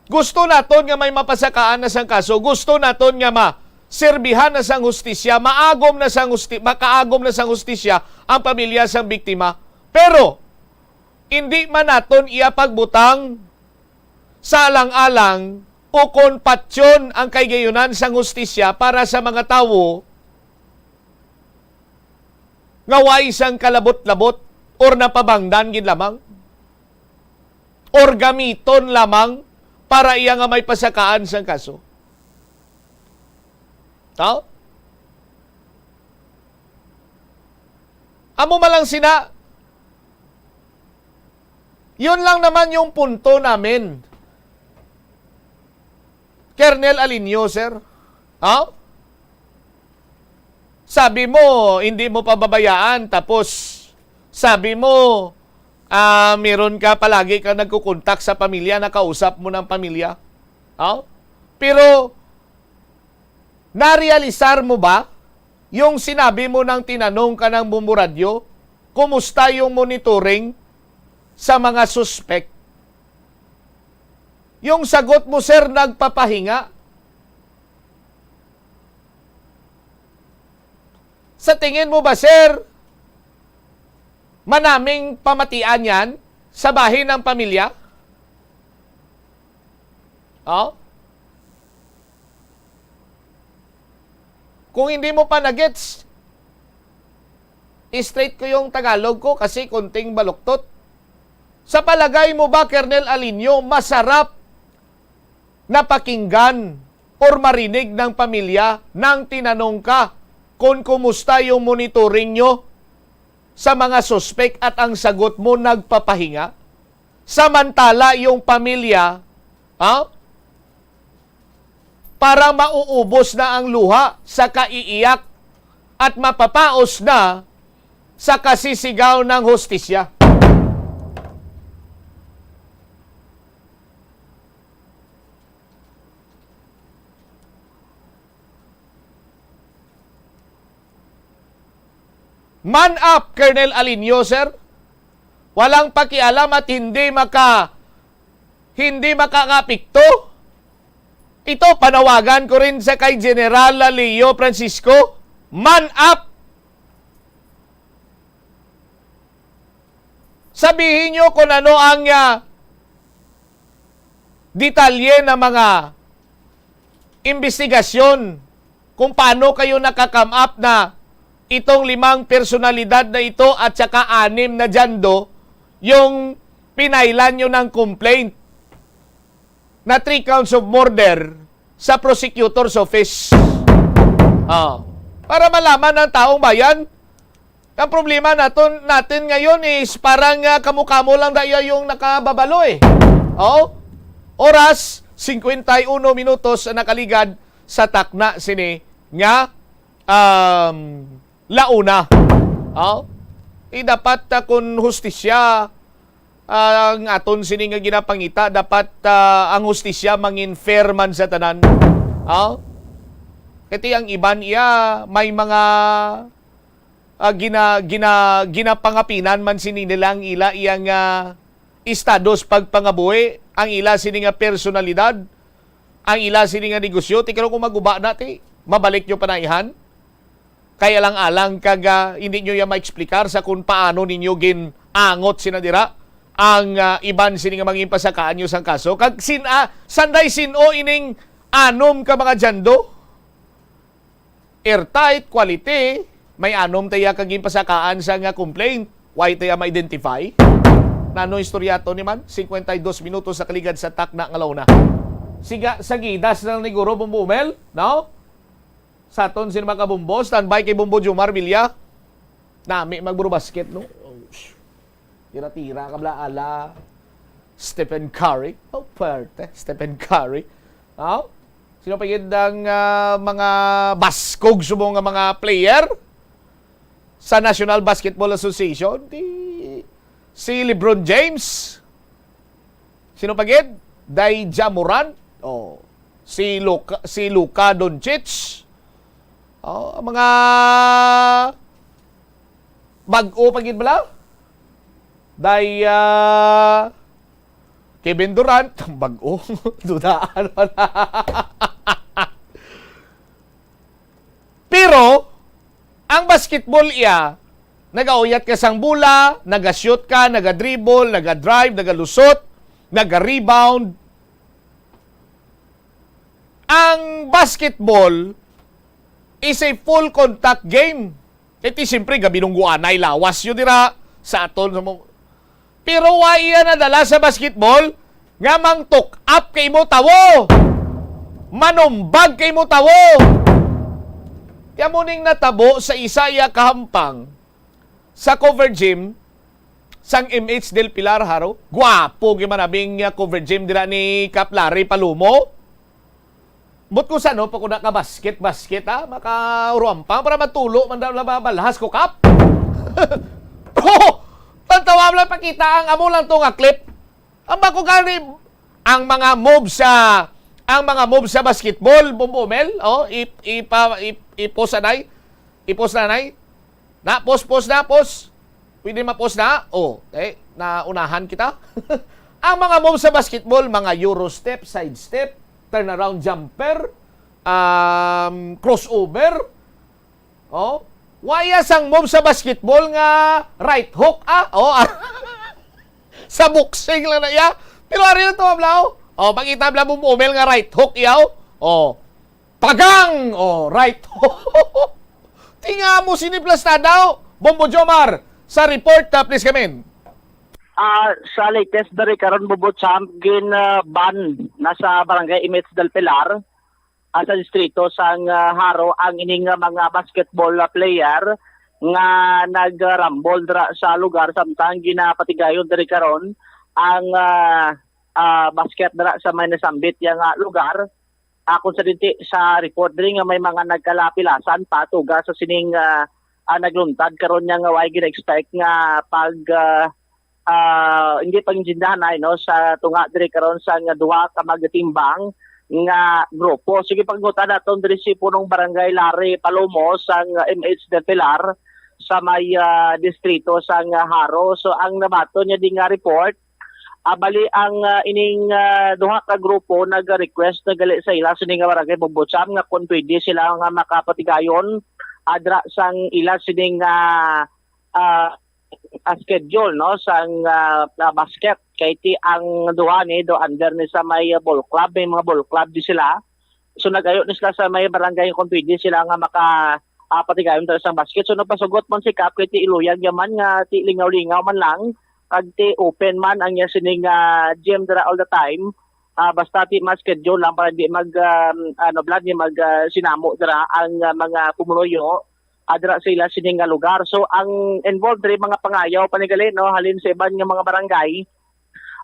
Gusto naton nga may mapasakaan na sang kaso, gusto naton nga serbihan na sang hustisya, makaagom na sang hustisya ang pamilya sang biktima. Pero hindi man naton iya pagbutang sa alang-alang o konpatsyon ang kaygayunan sang hustisya para sa mga tawo nga way isang kalabot-labot or napabangdan gid lamang or gamiton lamang para iya nga may pasakaan sang kaso. Tao? Amo malang sina. Yun lang naman yung punto namin. Colonel Alinio, sir. Sabi mo, hindi mo pababayaan, tapos sabi mo, meron ka palagi ka nagkukontak sa pamilya, nakausap mo ng pamilya. Pero, narealisar mo ba yung sinabi mo nang tinanong ka ng Bumburadyo, kumusta yung monitoring sa mga suspect? Yung sagot mo, sir, nagpapahinga. Sa tingin mo ba, sir, manaming pamatian yan sa bahin ng pamilya? Kung hindi mo pa na-gets, straight ko yung Tagalog ko kasi kunting baluktot. Sa palagay mo ba, Colonel Alinio, masarap na pakinggan or marinig ng pamilya nang tinanong ka kung kumusta yung monitoring nyo sa mga suspect at ang sagot mo nagpapahinga? Samantala yung pamilya, para mauubos na ang luha sa kaiiyak at mapapaos na sa kasisigaw ng hustisya. Man up, Colonel Alinio, sir. Walang pakialam at hindi makakapikto. Ito, panawagan ko rin sa kay General Leo Francisco. Man up! Sabihin nyo kung ano ang detalye ng mga investigasyon. Kung paano kayo nakakam up na itong 5 personalidad na ito at saka 6 na jando yung pinailan nyo ng complaint na 3 counts of murder sa prosecutor's office. Para malaman ng taong bayan, ang problema natin ngayon is parang kamukamo lang daya yung nakababalo Oras, 51 minutos nakaligad sa takna sini nga launa. Dapat kung hustisya ang aton sini nga ginapangita, dapat ang hustisya mangin-fair man sa tanan. Kasi ang iban may mga ginapangapinan man sini nila ang ila iyang estados pagpangabuhi, ang ila sini nga personalidad, ang ila sini nga negosyo. Tikaro kung maguba nati, mabalik nyo panaihan. Kaya lang alang kaga hindi nyo ma-explicar sa kung paano ninyo ginangot sinadira ang iban sini nga mangin pasakaan nyo sang kaso. Kag sanday sino ining 6 ka mga jando, airtight, quality, may 6 taya kaging pasakaan sa nga complaint. Why taya ma-identify? Nano istoryato ni man? 52 minutos sa kaligad sa takna nga launa. Siga sa gidas na ni Guro Bumbumel, no? Sa aton sino makabumbo, standby kay Bumbo Jomar Villa. Nami magburo basket, no? Tira-tira kabla ala Stephen Curry. Oh, perte. Stephen Curry. Oh? Sino pa yun ang mga baskog sumo nga mga player sa National Basketball Association? Si LeBron James. Sino pa yun? Ja Morant. Oh. Si Luka Doncic. Oh, mga bag-o pa yun bala? Kevin Durant, bag-o. Dudaan mo na. Pero, ang basketball nagauyat ka sang bula, naga-shoot ka, naga-dribble, naga-drive, naga-lusot, naga-rebound. Ang basketball is a full contact game. Iti siyempre, gabinungguan ay lawas yun dira sa aton. Pero wa iya nadala sa basketball nga mang tok up kay mo tawo. Manumbag kay mo tawo. Kaya mo ning natabo sa Isaya Kahampang sa cover gym sang MH Del Pilar haro. Guwapo gyud manabing cover gym dira ni Kaplari Palumo. But kung sano pa kuna ka basket makaruampang para matulo man daw balahas ko kap. Tantawa lang pakita ang amo lang to nga clip. Ang bako gani ang mga moves sa basketball, Bumbumel, i-post nanay. Na post na. Pwede ma-post na. Naunahan kita. Ang mga moves sa basketball, mga euro step, side step, turnaround jumper, crossover. Waya sang move sa basketball nga right hook sa boxing lang na iya. Pero ari na to ablaw. Pakita bla Bumbumel nga right hook iyaw. Pagang! Right hook. Tinga mo siniplas na daw. Bombo Jomar, sa report please come in. Sa latest dari karon Bobo Champ ban nasa barangay Imets del Pilar sa distrito sang Haro ang ining mga basketball player nga nagrambol dra sa lugar samtang ginapatigayon diri karon ang basket dra sa may nasambit yang lugar. Kung sa dinti sa report diri nga may mga nagkalapilasan patuga sa sining nagluntad karon nga way gina-expect nga pag hindi pangintindahan ay no sa tunga diri karon sa duha ka magtimbang nga grupo. Sige paggutan naton diri si punong barangay Lari Palomo sang MH Del Pilar sa may distrito sang Haro. So ang nabaton niya ding report bali ang ining duha ka grupo nag-request na gali sa ila sining barangay Bumbocham nga kung pwede sila nga makapatigayon adra sang ila sining schedule no sang basket kay ti ang duha ni do under ni sa may ball club, may mga ball club di sila. So nagayo ni sila sa may barangay kung pwede sila nga maka patigayon sa sang basket. So nagpasugot man si Kap kay ti iluyag yaman nga ti lingaw-lingaw man lang kag ti open man ang ya sining gym dira all the time. Basta ti mas schedule lang para di mag blood ni mag sinamo dira ang mga pumuloyo adra sa ila sining lugar. So ang involved diri mga pangayaw panigali no halin sa iban nga mga barangay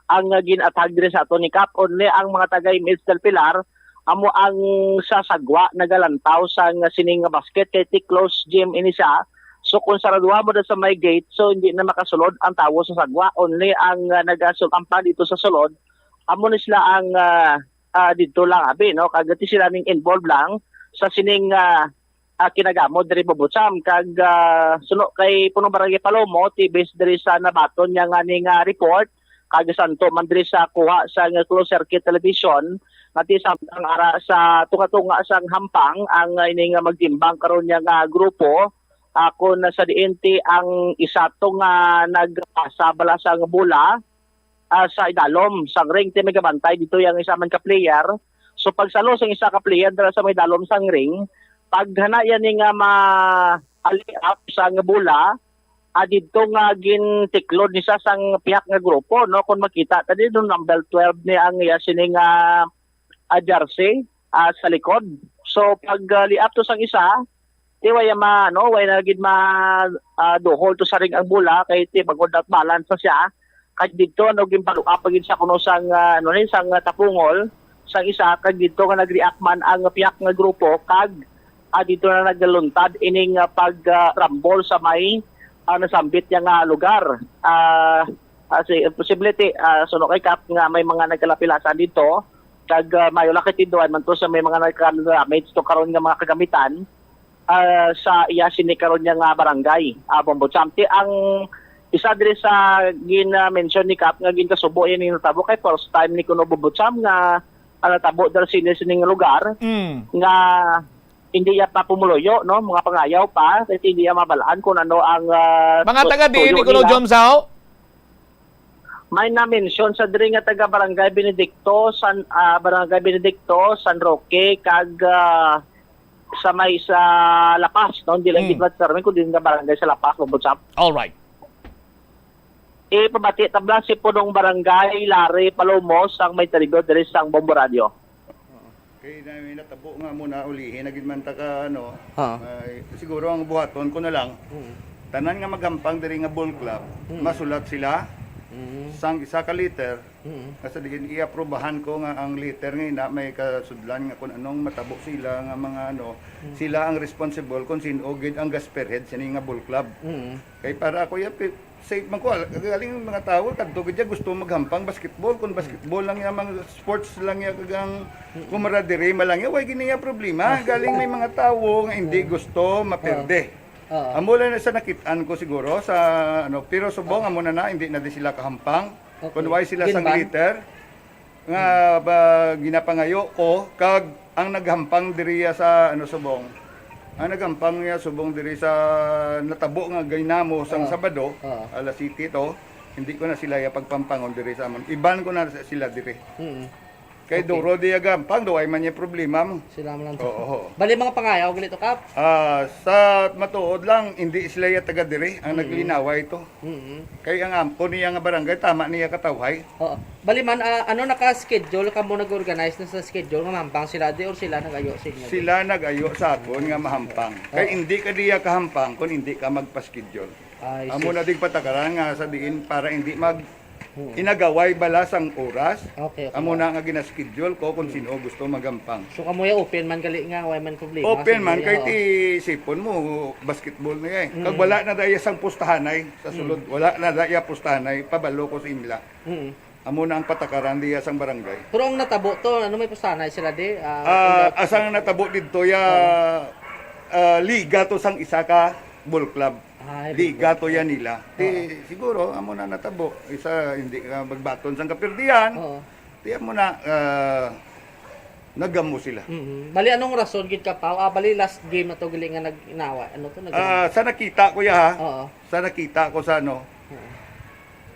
ang ginatag diri sa ato ni Kap only ang mga taga Imets del Pilar amo ang sasagwa nagalantaw sa sining basket kay ti close gym ini siya. So kung saraduha mo sa may gate so hindi na makasulod ang tawo sa sagwa only ang nagasulod dito sa sulod amo ni sila ang dito lang abi no kagati sila ning involved lang sa sining kinagamod diri Bobocham kag suno kay punong barangay Palomo ti base diri sa nabaton nya nga ning report kag santo man diri sa kuha sa closed circuit television ngati samtang ara sa tunga-tunga sang hampang ang ining magtimbang karon nya nga grupo ako na sa diente ang isa to nga nagpasabala sang bola sa idalom sang ring ti megabantay dito yang isa man ka player. So pagsalo sang isa ka player dira sa may dalom sang ring paghana yan nga ma-ali-up sa nga bola, dito nga gintiklod ni sa sang pihak nga grupo, no? Kung makita, tadi doon number 12 ni ang sining jersey sa likod. So pag liap to sang isa, di way na gid duhol to sa ring ang bula kay ti bagod at balance na siya. Kag dito gimpaluap pagid siya kuno sang sang tapungol sang isa kag dito nga nag-react man ang piyak nga grupo kag dito na nagluntad ining pag-rambol sa may nasambit nga lugar. Possibility suno kay Kap nga may mga nagkalapilasan dito kag mayo lakitiduan man to sa may mga nagka-damage to karon nga mga kagamitan sa iya sini karon nga barangay Bombo Chamti. Ang isa diri sa gin-mention ni Kap nga ginkasubo ini natabo kay first time ni kuno Bombo Cham nga natabo dal sining lugar nga hindi ya pa pumuloyo no mga pangayaw pa kasi hindi ya mabalaan kung ano ang mga taga diin ni kuno Jomsao. May na-mention sa diri nga taga Barangay Benedicto, Barangay Benedicto, San Roque, kag sa may sa Lapas, no? Hindi lang dito termin kundi nga barangay sa Lapas, Bobotsap. All right. Pabati tabla si punong barangay Lari Palomos ang may talibyo diri sang Bombo Radio. Kay na natabo nga muna ulihin nagid man ta ka siguro ang buhaton ko na lang. Tanan nga magampang diri nga ball club, masulat sila. Sang isa ka liter kasi digin i-aprobahan ko nga ang liter nga may kasudlan nga kung anong matabo sila nga mga sila ang responsible kung sino gid ang gas per head sini nga ball club. Kay para ako safe man ko galing mga tao kadto gid gusto maghampang basketball kung basketball lang ya mga sports lang ya kagang kumaradery malang ya way giniya problema galing may mga tao nga hindi gusto maperde. Amula na sa nakitaan ko siguro sa pero subong amuna na hindi na di sila kahampang. Kung why sila sang liter nga ginapangayo ko kag ang naghampang diriya sa subong. Ang naghampang niya subong diri sa natabo nga gaynamo sang Sabado, alas City to, hindi ko na sila ya pagpampangon diri sa amon. Iban ko na sila diri. Kay Doro di gampang do ay man niya problema mo. Sila man lang. Oo. Bali mga pangayaw ganito Kap. Sa matuod lang hindi sila ya taga diri ang naglinaway ito. Kay ang ampo niya nga barangay tama niya katawhay. Oo. Bali man naka-schedule ka mo nag-organize na sa schedule nga mahampang sila di or sila nag-ayo sa inyo? Sila nag-ayo sa akon nga mahampang. Kay hindi ka diya kahampang kung hindi ka magpa-schedule. Amo na dig patakaran nga sa diin para hindi inagaway balas ang oras. Okay. Amo na nga gina-schedule ko kung sino gusto magampang. So kamoy open man gali nga way man problema. Open man kay ti sipon mo basketball na yan. Kag wala na daya sang pustahanay sa sulod. Wala na daya pustahanay pabalo ko sa imla. Amo na ang patakaran diya sang barangay. Pero ang natabo to may pustanay sila di. Asang natabo didto ya liga to sang isa ka ball club. Liga to yan nila. Siguro, amo na natabo. Isa, hindi ka magbaton sa kapirdiyan. Di mo na, nagamo sila. Bali, anong rason gid ka pa? Bali, last game na to gali nga nag-inawa. Ano to? Sa nakita ko sa nakita ko sa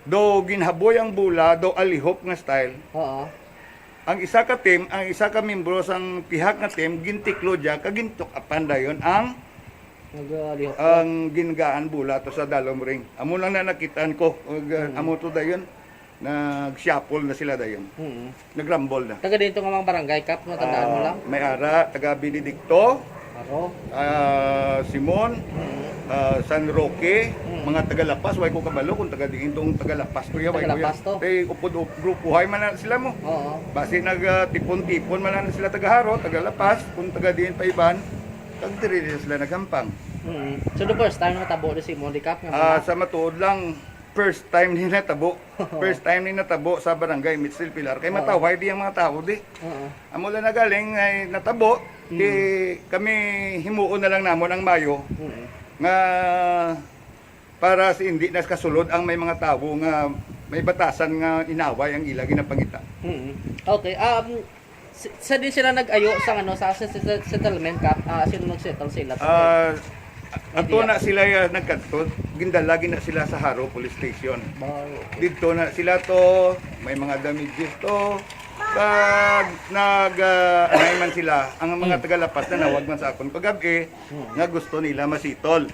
do ginhaboy ang bula, do alihop nga style. Ang isa ka team, ang isa ka membro sang pihak nga team, gintiklo dya, kagintok apan dayon ang gingaan bula to sa dalom ring. Amo lang na nakitaan ko. Amo to dayon. Nag-shuffle na sila dayon. Nagrambol na. Taga dito nga mga barangay Kap, matandaan mo lang? May ara, taga Benedicto. Simon. San Roque. Mga taga Lapas. Way ko kabalo kung taga diin tong taga Lapas to ya. Taga Lapas to? Upod grupo hay man na sila mo. Base nagtipon-tipon man na sila taga Haro, taga Lapas, kung taga diin pa iban. Kag diri sila nagampang. So the first time natabo ni Simon di Kap sa matuod lang first time ni natabo. First time ni natabo sa barangay Mitchell Pilar. Kay mataway di ang mga tao di. Amo lang nagaling ay natabo. Kami himuon na lang namon ang Mayo. Nga para si hindi nas kasulod ang may mga tao nga may batasan nga inaway ang ila ginapangita. Okay. Sa din sila nag-ayo sa sa settlement Kap, sino nag-settle sila? Ato na sila nagkadto, gindalagi na sila sa Haro Police Station. Dito na sila to, may mga damages to. Pag man sila, ang mga taga-Lapas na nawag man sa akon pagabi, nga gusto nila masitol.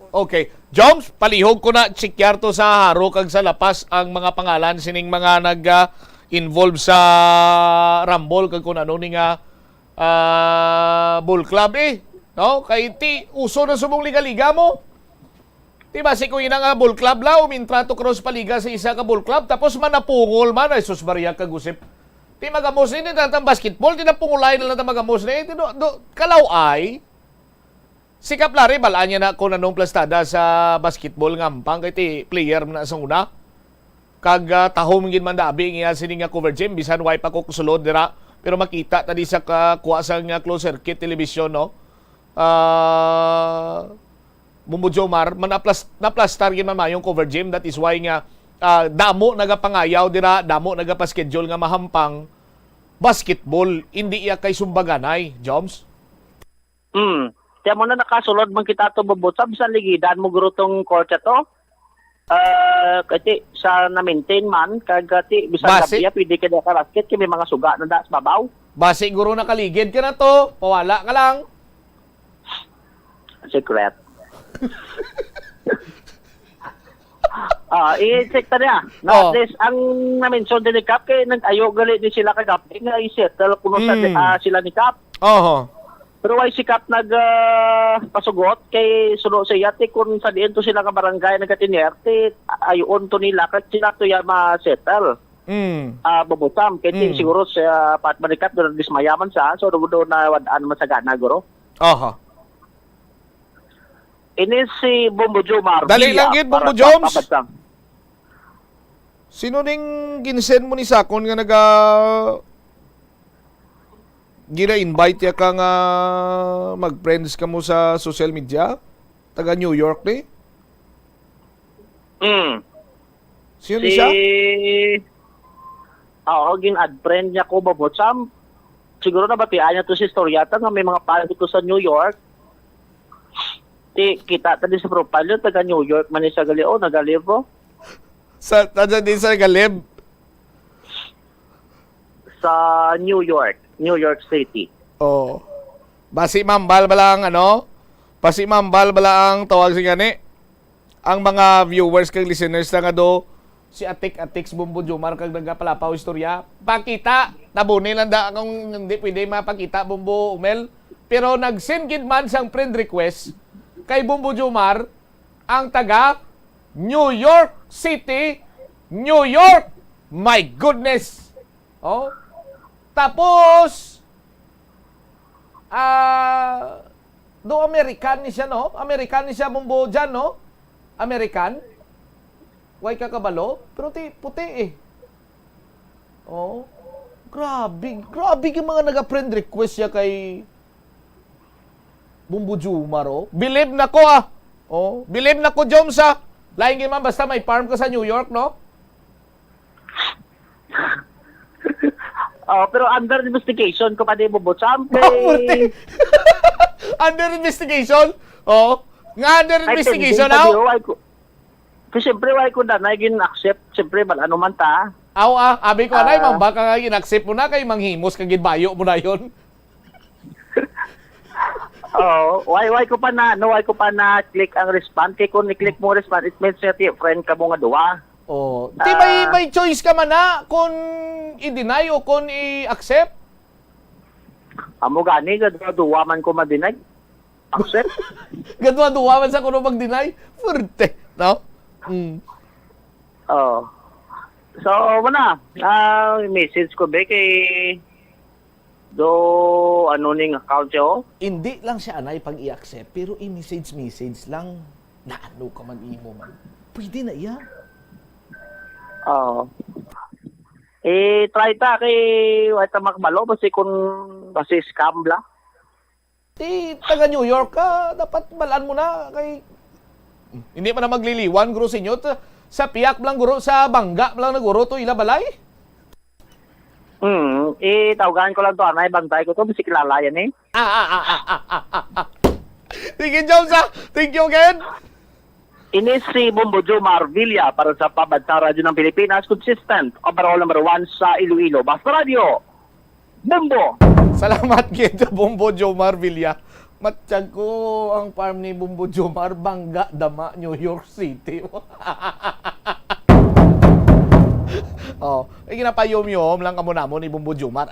Okay. Joms, palihog ko na tsikyar to sa Haro kag sa Lapas ang mga pangalan sining mga involved sa Rumble kag kun ano ni nga ball club no kay ti uso na subong liga-liga mo. Di ba si kuya nga ball club la umintrato cross paliga sa isa ka ball club tapos manapungol man ay sus Maria kagusip. Di magamos ni natang basketball di na pungulay na lang magamos ni kalaw ay si Kaplari balaan niya na kung anong plastada sa basketball ngampang kay ti player na sa una. Kag tahom gin man dabi nga sini nga cover gym bisan way pa ko kusulod dira pero makita tadi sa kuha sa nga closed circuit television no. Bumbo Jomar man naplastar gin man mayong cover gym that is why nga damo nagapangayaw dira damo nagapaschedule nga mahampang basketball hindi iya kay sumbaganay Joms. Kaya mo na nakasulod man kita to bubutsab sa ligidan mo guro tong court to. Kasi sa na-maintain man, kagati, bisan gabiya, pwede ka na karasket, kaya may mga suga na da sa babaw. Base siguro nakaligid ka na to, pawala ka lang. Secret. I-check ta niya. Na, at least, ang na-mention din ni Cap, kaya nag-ayo gali din sila kagabi, nga i-settle kuno sa sila ni Cap. Pero ay si Cap pasugot kay sulo sa iyate kung sa diin to sila ka barangay nagatinerte ayon to nila kat sila to ya ma-settle. Babutam kaya siguro sa patmanikat doon dismayaman sa so doon na wadaan masagana guro. Ini si Bumbo Jomar. Dali lang gid Bumbo Joms. Sino ning ginsen mo ni Sakon nga gina-invite ya ka nga mag-friends ka mo sa social media? Taga New York ni? Sino ni siya? Gin-add friend niya ko babotsam. Siguro na batian niya to si Storyata nga may mga pala dito sa New York. Kita tadi sa profile yun, taga New York man sa Galeo, nagalibo. Taga din sa Galib? Sa New York City. Basi mambal bala ang Basi mambal bala ang tawag si gani. Ang mga viewers kag listeners na nga do si Atik Bumbo Jomar kag nagapalapaw istorya. Pakita, tabunin lang da kung hindi pwede mapakita Bumbo Umel. Pero nag-send gid man sang friend request kay Bumbo Jomar ang taga New York City, New York. My goodness. Tapos, do American ni siya, no? American ni siya Bumbo dyan, no? American. Way kakabalo. Pero puti grabe. Grabe yung mga nag-friend request siya kay Bumbo Jomar, Believe na ko, believe na ko, Joms, Laing man, basta may farm ka sa New York, no? Pero under investigation ko pa din bubutsam under investigation? Nga under investigation now? Kasi siyempre, why ko na gin-accept. Siyempre, ano man ta. Abi ko anay, baka nga gin-accept mo na kay manghimos kag ginbayo mo na yon. Why ko pa na click ang respond. Kaya kung ni-click mo respond, it means that friend ka mo nga duwa. Di may choice ka man na kung i-deny o kung i-accept? Amo gani, gadwa man ko ma-deny. Accept? Gadwa man sa kuno mag-deny? Furte, no? So, wala. Message ko ba kay do ning account yo? Hindi lang siya anay pag i-accept, pero i-message lang na ano ka man imo man. Pwede na iya. Try ta kay wata makbalo basi scam bla. Taga New York ka, dapat balaan mo na kay hindi man na magliliwan guro sa inyo. Sa piyak lang guro, sa bangga lang na guro to ila balay. Tawagan ko lang to, anay bantay ko to, basi kilala yan Sige, Jones, thank you again. Ini si Bumbo Jomar Villa para sa Pabagsa Radyo ng Pilipinas, consistent, overall number 1 sa Iloilo. Basta Radio, Bumbo! Salamat kita, Bumbo Jomar Villa. Matsyag ko ang farm ni Bumbo Jomar, Bangga, Dama, New York City. Ginapayom-yom lang kamo namo ni Bumbo Jumar.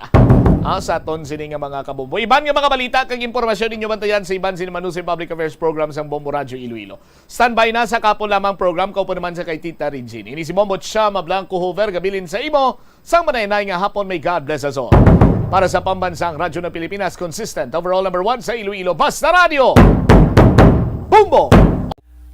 Sa ton sini nga mga kabumbo. Iban nga mga balita kag impormasyon ninyo bantayan sa iban sini Manusay Public Affairs Program sang Bombo Radio Iloilo. Standby na sa kapon lamang program kaupo naman sa kay Tita Regine. Ini si Bombo Chama Blanco Hover gabilin sa imo sang manaynay nga hapon may God bless us all. Para sa pambansang radyo ng Pilipinas, consistent overall number 1 sa Iloilo, Basta Radio. Bombo!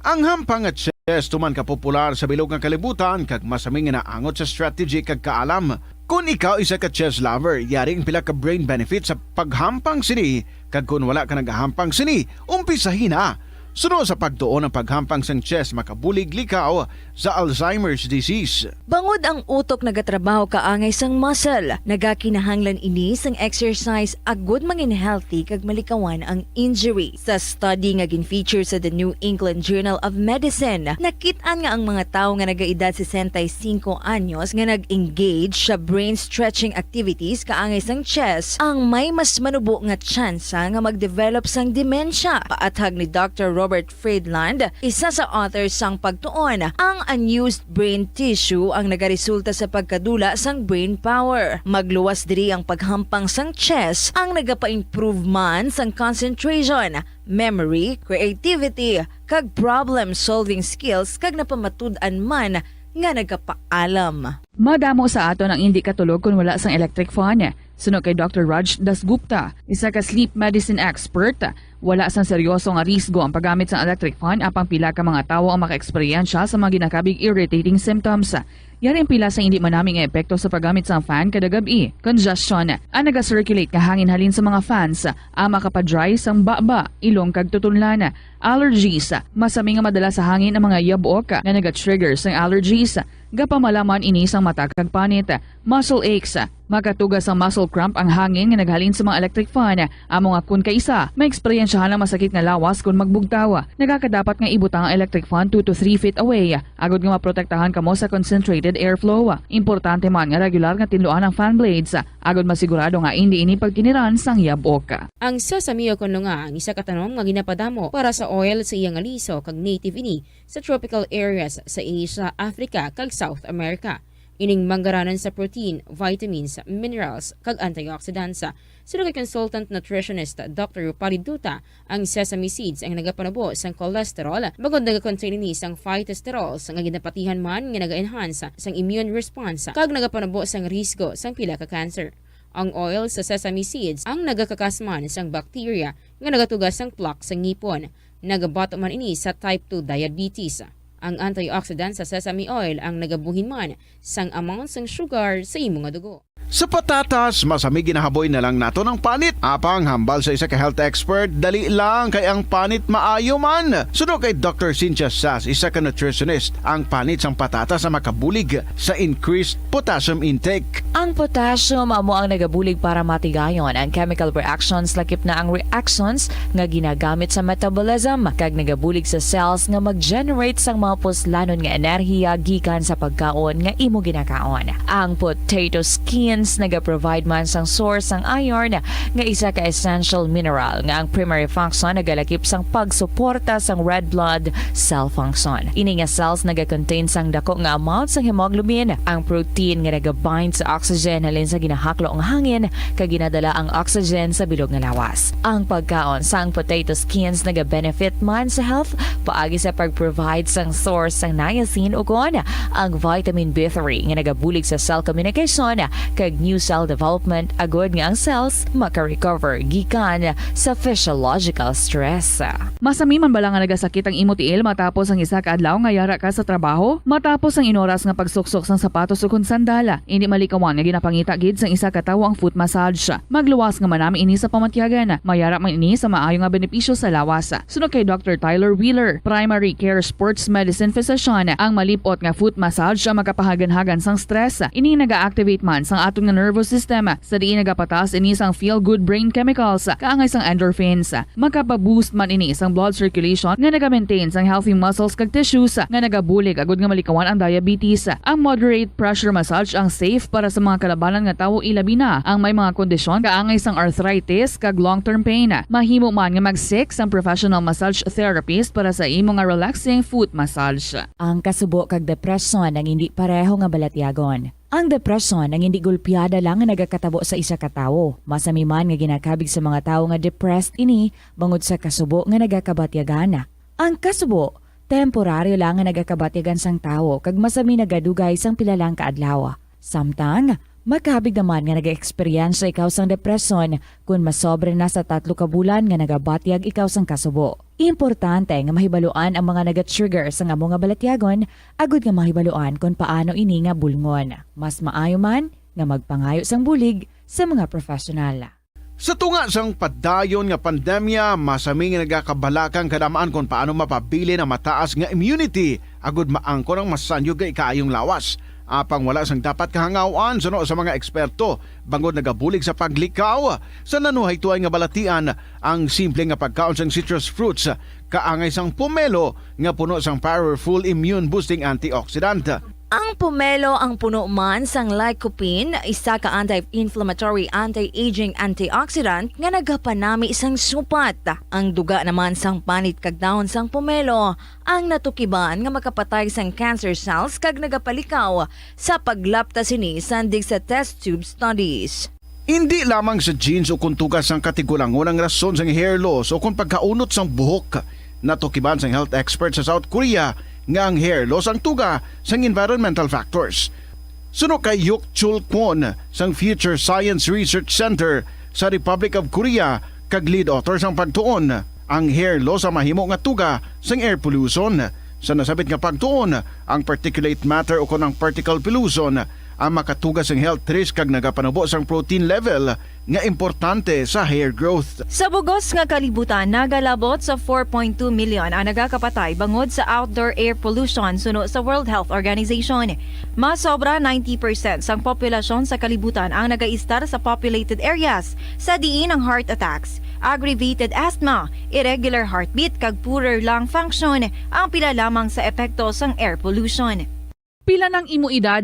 Ang hampang at chess tuman ka popular sa bilog ng kalibutan kag masaming naangot sa strategy kag kaalam. Kung ikaw isa ka chess lover, yaring pila ka brain benefit sa paghampang sini kag kung wala ka nagahampang sini, umpisahin na. Sunod sa pagtuon ng paghampang sang chess makabulig likaw sa Alzheimer's disease. Bangod ang utok nagatrabaho kaangay sang muscle, nagakinahanglan ini sang exercise agud mangin healthy kag malikawan ang injury. Sa study nga gin-feature sa The New England Journal of Medicine, nakit-an nga ang mga tawo nga nagaedad 65 anyos nga nag-engage sa brain stretching activities kaangay sang chess ang may mas manubo nga tsansa nga mag-develop sang dementia. Paathag ni Dr. Robert Friedland, isa sa authors sang pagtuon, ang unused brain tissue ang nagaresulta sa pagkadula sang brain power. Magluwas diri ang paghampang sang chess ang nagapa-improve man sang concentration, memory, creativity, kag problem-solving skills kag napamatud-an man nga nagapaalam. Madamo sa aton ang hindi katulog kung wala sang electric fan. Sunod kay Dr. Raj Dasgupta, isa ka sleep medicine expert, wala sang seryoso nga risgo ang paggamit sa electric fan apang pila ka mga tawo ang maka-eksperyensya sa mga ginakabig irritating symptoms. Yaring pila sa hindi manaming epekto sa paggamit sa fan kada gabi. Congestion, ang naga-circulate nga hangin halin sa mga fans, ang makapadry sang baba, ilong kag tutunlan. Allergies, masami nga madala sa hangin ang mga yabok na naga-trigger sang allergies. Gapamalaman ini sang mata kag panit. Muscle aches, makatugas ang muscle cramp ang hangin nga naghalin sa mga electric fan. Amo nga kun kaisa, may eksperyensyahan lang masakit nga lawas kung magbugtaw. Nagakadapat nga ibutang ang electric fan 2 to 3 feet away. Agod nga maprotektahan kamo sa concentrated airflow. Importante man nga regular nga tinluan ang fan blades. Agod masigurado nga hindi ini pagtiniran sang yabok. Ang sasamiyo kuno nga ang isa ka tanom nga ginapadamo para sa oil sa iyang aliso kag native ini sa tropical areas sa Asia, Africa kag South America. Ining manggaranan sa protein, vitamins, minerals, kag antioxidants. Sino kay consultant nutritionist Dr. Rupali Duta, ang sesame seeds ang nagapanabo sang cholesterol, bagod nagakontain ni sang phytosterol sang ginapatihan man nga naga-enhance sang immune response, kag nagapanabo sang risgo sang pila ka cancer. Ang oil sa sesame seeds ang nagakakasman sang bacteria nga nagatugas sang plaque sa ngipon. Nagabato man ini sa type 2 diabetes. Ang antioxidant sa sesame oil ang nagabuhin man sang amount sang sugar sa imong dugo. Sa patatas, masami ginahaboy na lang nato ng panit. Apang hambal sa isa ka health expert, dali lang kay ang panit maayo man. Sunod kay Dr. Cynthia Sass, isa ka nutritionist, ang panit sang patatas sa makabulig sa increased potassium intake. Ang potassium amo ang nagabulig para matigayon ang chemical reactions lakip na ang reactions nga ginagamit sa metabolism kag nagabulig sa cells nga mag-generate sang mga puslanon nga enerhiya gikan sa pagkaon nga imo ginakaon. Ang potato skins naga-provide man sang source sang iron nga isa ka essential mineral nga ang primary function nagalakip sang pagsuporta sang red blood cell function. Ini nga cells naga-contain sang dako nga amount sang hemoglobin, ang protein nga naga-bind sa oxygen halin sa ginahaklo ang hangin kag ginadala ang oxygen sa bilog nga lawas. Ang pagkaon sang potato skins naga-benefit man sa health paagi sa pag-provide sang source sang niacin ug ang vitamin B3 nga nagabulig sa cell communication kag new cell development agud nga ang cells maka-recover gikan sa physiological stress. Masami man bala nga nagasakit ang imo tiil matapos ang isa ka adlaw nga yara ka sa trabaho? Matapos ang inoras nga pagsuksok sang sapatos ug sandala, hindi malikawan nga ginapangita gid sang isa ka tawo ang foot massage. Magluwas nga manami ini sa pamatyagan. Mayara man ini sa maayo nga benepisyo sa lawas. Sunod kay Dr. Tyler Wheeler, primary care sports medicine physician, ang malipot nga foot massage ang makapahagan-hagan sang stress. Ini naga-activate man sang aton nga nervous system sa diin nagapatas ini sang feel-good brain chemicals kaangay sang endorphins. Makapaboost man ini sang blood circulation nga naga-maintain sang healthy muscles kag tissues nga nagabulig agud nga malikawan ang diabetes. Ang moderate pressure massage ang safe para sa mga kalabanan nga tawo ilabi na ang may mga kondisyon kaangay sang arthritis kag long-term pain. Mahimo man nga mag-seek sang professional massage therapist para sa imo nga relaxing foot massage. Ang kasubo kag depresyon ang hindi pareho nga balatyagon. Ang depresyon ang hindi gulpiyada lang nga nagakatabo sa isa ka tawo. Masami man nga ginakabig sa mga tawo nga depressed ini bangod sa kasubo nga nagakabatyagana. Ang kasubo, temporaryo lang nga nagakabatyagan sang tawo kag masami nagadugay sang pilalang kaadlaw. Samtang, makabig naman nga nag-experience ikaw sang depresyon kung masobre na sa 3 ka bulan nga nagabatyag ikaw sang kasubo. Importante nga mahibaluan ang mga naga-trigger sa nga mga balatyagon, agud nga mahibaluan kung paano ini nga bulngon. Mas maayo man nga magpangayo sang bulig sa mga profesional. Sa tunga sang padayon nga pandemya, masami nga nagakabalakang kadamaan kung paano mapabili na mataas nga immunity agud maangkon ang masanyog nga ikaayong lawas. Apang wala sang dapat kahangawan suno sa mga eksperto bangod nagabulig sa paglikaw sa nanuhay tuay nga balatian ang simple nga pagkaon sang citrus fruits kaangay sang pomelo nga puno sang powerful immune boosting antioxidant. Ang pomelo ang puno man sang lycopene, isa ka anti-inflammatory, anti-aging antioxidant nga nagapanami sang supat. Ang duga naman sang panit kag dahon sang pomelo ang natukiban nga makapatay sang cancer cells kag nagapalikaw sa paglapta sini sandig sa test tube studies. Hindi lamang sa genes o kuntugas ang katigulangon ang rason sang hair loss o kung pagkaunot sang buhok. Natukiban sang health expert sa South Korea nga ang hair loss ang tuga sang environmental factors. Suno kay Yuk Chul Kwon sang Future Science Research Center sa Republic of Korea kag lead author sang pagtuon, ang hair loss ang mahimo nga tuga sang air pollution. Sa nasabit nga pagtuon, ang particulate matter o kunang particle pollution ang makatugas sang health risk kag nagapanubo sang protein level nga importante sa hair growth. Sa bugos nga kalibutan, nagalabot sa 4.2 million ang nagakapatay bangod sa outdoor air pollution suno sa World Health Organization. Mas sobra 90% sang populasyon sa kalibutan ang nagaistar sa populated areas sa diin ang heart attacks, aggravated asthma, irregular heartbeat kag poorer lung function ang pila lamang sa epekto sang air pollution. Pila ng imo edad,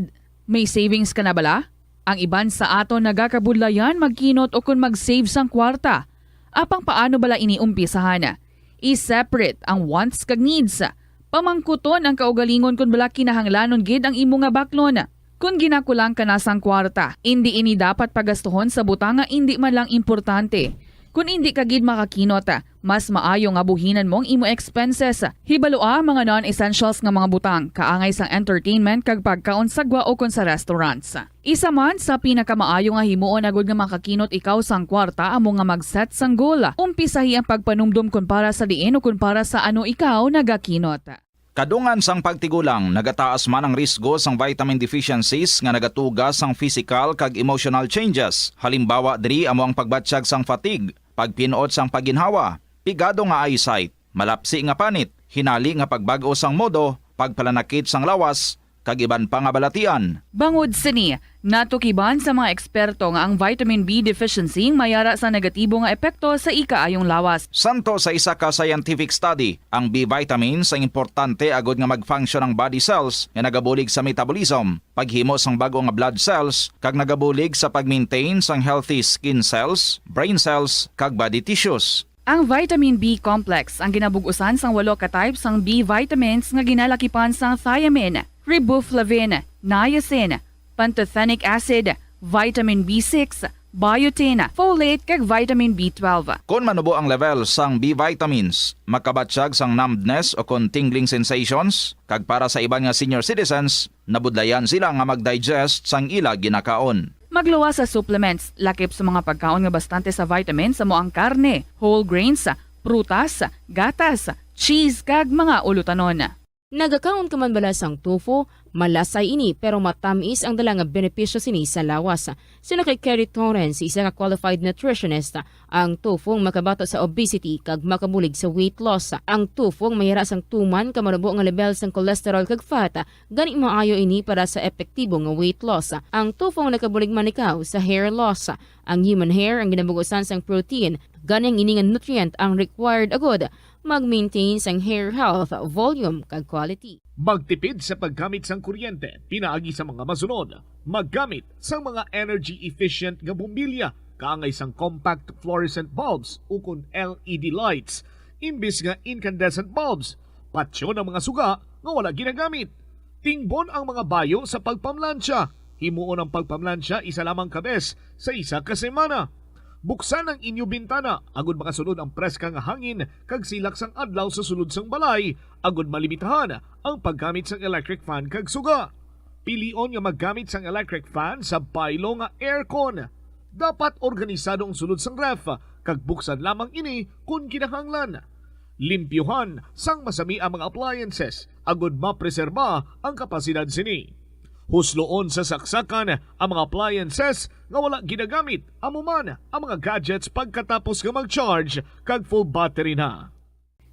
may savings ka na bala? Ang iban sa ato nagakabudlayan magkinot o kung mag-save sang kwarta. Apang paano bala iniumpisahan? I-separate ang wants kag needs. Pamangkuton ang kaugalingon kung bala kinahanglanon gid ang imo nga baklon. Kung ginakulang ka na sang kwarta, hindi ini dapat pagastuhon sa butang nga hindi man lang importante. Kung hindi ka gid makakinot, mas maayo nga buhinan mong imo expenses. Hibalua mga non-essentials nga mga butang, kaangay sang entertainment kag pagkaon sa gwa o kon sa restaurants. Isa man sa pinakamaayo nga himuon agud nga makakinot ikaw sang kwarta amo nga mag-set sang goal. Umpisahi ang pagpanumdum kun para sa diin o kun para sa ano ikaw nagakinot. Kadungan sang pagtigulang, nagataas man ang risgo sang vitamin deficiencies nga nagatugas sang physical kag emotional changes. Halimbawa diri amo ang pagbatsyag sang fatigue, pagpinuot sang paginhawa, pigado nga eyesight, malapsi nga panit, hinali nga pagbag-o sang modo, pagpalanakit sang lawas, kag iban pa nga balatian. Bangod sini, natukiban sa mga eksperto nga ang vitamin B deficiency mayara sa negatibo nga epekto sa ikaayong lawas. Santo sa isa ka scientific study, ang B vitamins ang importante agod nga mag-function ang body cells nga nagabulig sa metabolism, paghimo sang bago nga blood cells, kag nagabulig sa pag-maintain sang healthy skin cells, brain cells, kag body tissues. Ang vitamin B complex ang ginabugusan sang 8 ka types sang B vitamins nga ginalakipan sang thiamine, riboflavin, niacin, pantothenic acid, vitamin B6, biotin, folate kag vitamin B12. Kung manubo ang level sang B vitamins, makabatsyag sang numbness o kung tingling sensations, kag para sa iban nga senior citizens, nabudlayan sila nga mag-digest sang ila ginakaon. Magluwas sa supplements, lakip sa mga pagkaon nga bastante sa vitamins sa moang karne, whole grains, prutas, gatas, cheese kag mga ulutanon. Nagakaon ka man bala sang tofu, malasay ini pero matamis ang dala nga benepisyo sini sa lawas. Sino kay Kerry Torrens, isa ka qualified nutritionist, ang tofu ang makabato sa obesity kag makabulig sa weight loss. Ang tofu ang mayara sang tuman ka manubo nga level sang cholesterol kag fat, gani maayo ini para sa epektibo nga weight loss. Ang tofu ang nakabulig man ikaw sa hair loss. Ang human hair ang ginabugusan sang protein, ganing ini nga nutrient ang required agod mag-maintain sang hair health, volume kag quality. Magtipid sa paggamit sang kuryente, pinaagi sa mga masunod. Maggamit sang mga energy-efficient nga bumbilya, kaangay sang compact fluorescent bulbs ukon LED lights, imbis nga incandescent bulbs. Patsyo ng mga suga nga wala ginagamit. Tingbon ang mga bayo sa pagpamlansya. Himuon ang pagpamlansya isa lamang kabes sa isa ka semana. Buksan ang inyo bintana, agud makasunod ang preskang hangin kag silak sang adlaw sa sulod sang balay, agud malimitahan ang paggamit sang electric fan kag suga. Pilion nga maggamit sang electric fan sa baylo nga aircon. Dapat organisado ang sulod sang ref, kag buksan lamang ini kung kinahanglan. Limpyuhan sang masami ang mga appliances, agud mapreserba ang kapasidad sini. Husloon sa saksakan ang mga appliances nga wala ginagamit amuman ang mga gadgets pagkatapos nga mag-charge kag full battery na.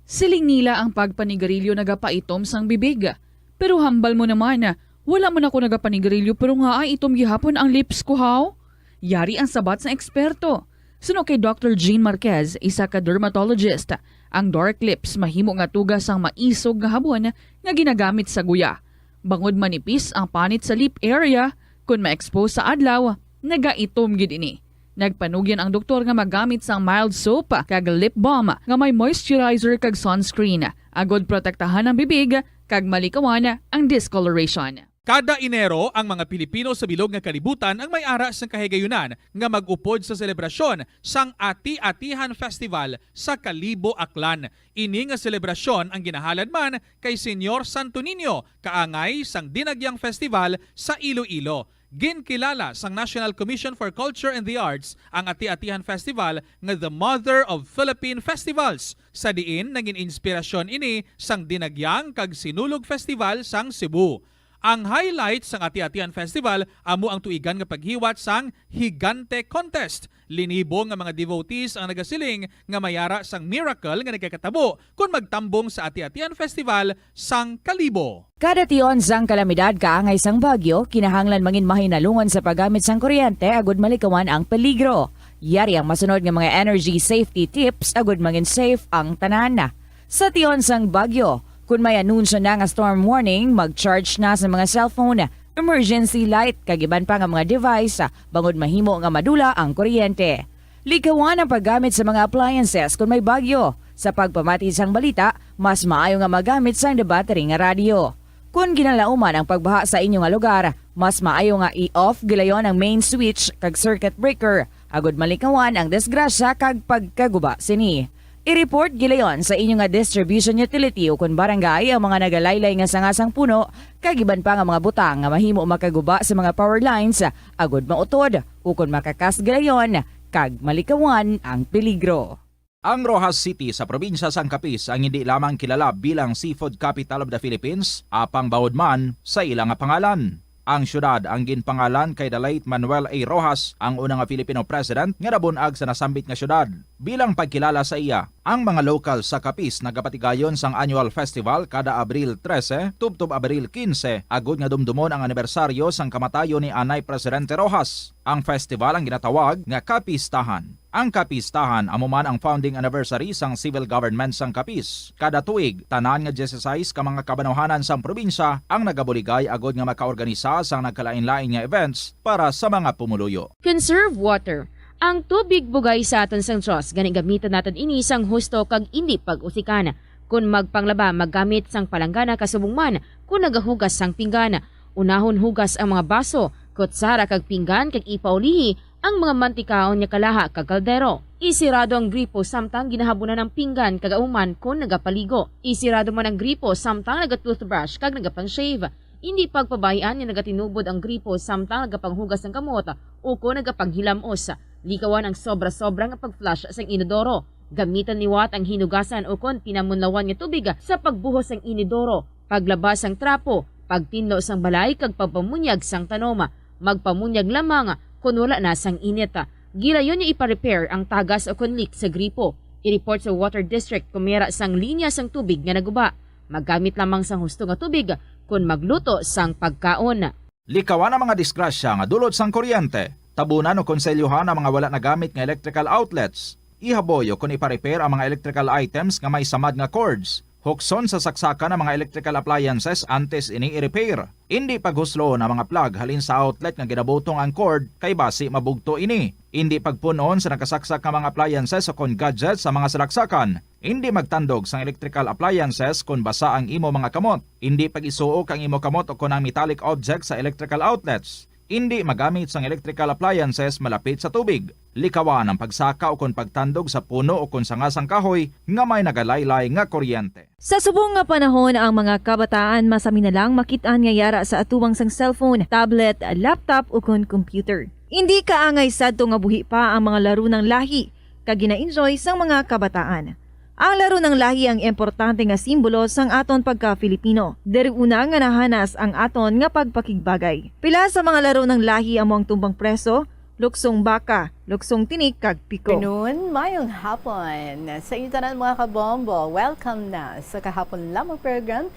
Siling nila ang pagpanigarilyo nagapaitom sang bibig. Pero hambal mo naman, wala man ako nagapanigarilyo pero nga ay itom gihapon ang lips ko haw. Yari ang sabat sa eksperto. Suno kay Dr. Jean Marquez, isa ka dermatologist, ang dark lips mahimo nga tugas ang maisog nga habon nga ginagamit sa guya. Bangod manipis ang panit sa lip area, kung ma-expose sa adlaw, nagaitom gid ini. Nagpanugyan ang doktor nga magamit sang mild soap kag lip balm nga may moisturizer kag sunscreen, agod protektahan ang bibig kag malikawan ang discoloration. Kada Enero, ang mga Pilipino sa bilog nga kalibutan ang may ara sang kahigayunan nga mag-upod sa selebrasyon sang Ati-Atihan Festival sa Kalibo, Aklan. Ini nga selebrasyon ang ginahalad man kay Senyor Santo Niño, kaangay sang Dinagyang Festival sa Iloilo. Ginkilala sang National Commission for Culture and the Arts ang Ati-Atihan Festival nga the Mother of Philippine Festivals. Sa diin naging inspirasyon ini sang Dinagyang kag Sinulog Festival sang Cebu. Ang highlight sang Ati-Atihan Festival amo ang tuigan nga paghiwat sang Higante Contest. Linibo nga mga devotees ang nagasiling nga mayara sang miracle nga nagkakatabo kung magtambong sa Ati-Atihan Festival sang Kalibo. Kada tion sang kalamidad kaangay sang bagyo, kinahanglan mangin mahinalungon sa paggamit sang kuryente agud malikawan ang peligro. Yari ang masunod nga mga energy safety tips agud mangin safe ang tanan. Sa tion sang bagyo, kung may anunsyo na nga storm warning, mag-charge na sa mga cellphone, emergency light, kagiban pa nga mga device, bangod mahimo nga madula ang kuryente. Likawan ang paggamit sa mga appliances kung may bagyo. Sa pagpamati sang balita, mas maayo nga magamit sang battery nga radio. Kung ginalauman ang pagbaha sa inyong nga lugar, mas maayo nga i-off gilayon ang main switch kag circuit breaker, agud malikawan ang disgrasya kag pagkaguba sini. I-report gilayon sa inyong nga distribution utility o kung barangay ang mga nagalaylay nga sangasang puno, kagiban pa nga mga butang nga mahimo makaguba sa mga power lines, agud mautod o kung makakas gilayon, kag malikawan ang peligro. Ang Rojas City sa probinsya sang Capiz ang hindi lamang kilala bilang seafood capital of the Philippines, apang bawod man sa ilang nga pangalan. Ang syudad ang ginpangalan kay the late Manuel A. Rojas, ang unang Filipino president nga nabunag sa nasambit nga syudad. Bilang pagkilala sa iya, ang mga local sa Capiz nagapatigayon sang annual festival kada Abril 13 tubtob Abril 15, agud nga dumdumon ang anibersaryo sang kamatayon ni Anay Presidente Rojas. Ang festival ang ginatawag nga Capistahan. Ang Capistahan amo man ang founding anniversary sang civil government sang Capiz. Kada tuig, tanan nga 16 ka mga kabanuhanan sang probinsya ang nagabuligay agod nga makaorganisa sang nagkalain-lain nga events para sa mga pumuluyo. Conserve water. Ang tubig bugay sa aton sang Diyos, gani gamitan natin ini sang husto kag indi pag-usikan. Kung magpanglaba, maggamit sang palanggana kasubong man, kung nagahugas sang pinggana. Unahon hugas ang mga baso, kutsara kag pinggan kag ipaulihi ang mga mantikaon nga kalaha kag kaldero. Isirado ang gripo samtang ginahabunan ng pinggan kag auman kung nagapaligo. Isirado man ang gripo samtang nagatoothbrush kag nagapang-shave. Hindi pagpabayaan nga nagatinubod ang gripo samtang nagapanghugas ng kamot o kung nagapanghilamos. Likawan ang sobra-sobra nga pag-flush sa inodoro. Gamitan niwat ang hinugasan o kung pinamunlawan nga tubig sa pagbuhos ng inodoro, paglabas ang trapo, pagtinlo sang balay kag pagpamunyag sang tanoma, magpamunyag lamang kung wala na sang init. Gilayon niya ipa-repair ang tagas o kung leak sa gripo. I-report sa Water District kung mayroon sang linya sang tubig nga naguba. Maggamit lamang sang husto nga tubig kung magluto sang pagkaon. Likawan ang mga disgrasya nga dulot sang kuryente. Tabunan o konselyuhan ang mga wala nagamit nga electrical outlets. Ihaboyo kung ipa-repair ang mga electrical items nga may samad nga cords. Hukson sa saksakan ang mga electrical appliances antes ini i-repair. Hindi paghuslo na mga plug halin sa outlet nga ginabutong ang cord kay basi mabugto ini. Hindi pagpunon sa nakasaksak nga mga appliances o kon gadgets sa mga salaksakan. Hindi magtandog sa electrical appliances kung basa ang imo mga kamot. Hindi pag-isuok ang imo kamot o kon ang metallic objects sa electrical outlets. Hindi magamit sang electrical appliances malapit sa tubig. Likawan ang pagsaka o kon pagtandog sa puno o kon sangasang kahoy nga may nagalaylay nga kuryente. Sa subong nga panahon, ang mga kabataan masami na lang makitaan nga yara sa atuwang sang cellphone, tablet, laptop o kon computer. Hindi kaangay sadto nga buhi pa ang mga laro ng lahi kag gina-enjoy sang mga kabataan. Ang laro ng lahi ang importante nga simbolo sang aton pagka-Filipino. Diri una nga nahanas ang aton nga pagpakigbagay. Pila sa mga laro ng lahi among tumbang preso, luksong baka, luksong tinik kag piko. Noon, mayong hapon. Sa inyo tanan mga kabombo, welcome na sa kahapon lamang program.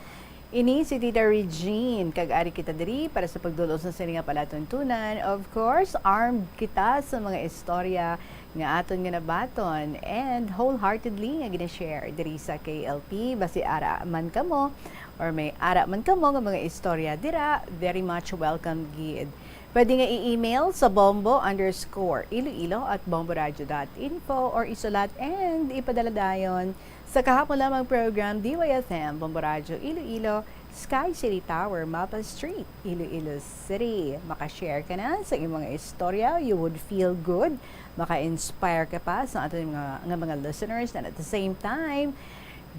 Ini si Tita Regine, kag-ari kita diri para sa pagdulos ng sininga palatuntunan. Of course, armed kita sa mga istorya nga aton nga nabaton and wholeheartedly nga gina-share diri sa KLP. Basi ara man kamo or may ara man kamo nga mga istorya dira, very much welcome gid. Pwede nga i-email sa bombo_iloilo@bomboradio.info or isulat and ipadala dayon sa kahapon lamang program DYFM, Bombo Radio Iloilo, Sky City Tower, Mapa Street, Iloilo City. Makashare ka na sa iyong mga istorya, you would feel good. Maka-inspire ka pa sa ating mga listeners, and at the same time,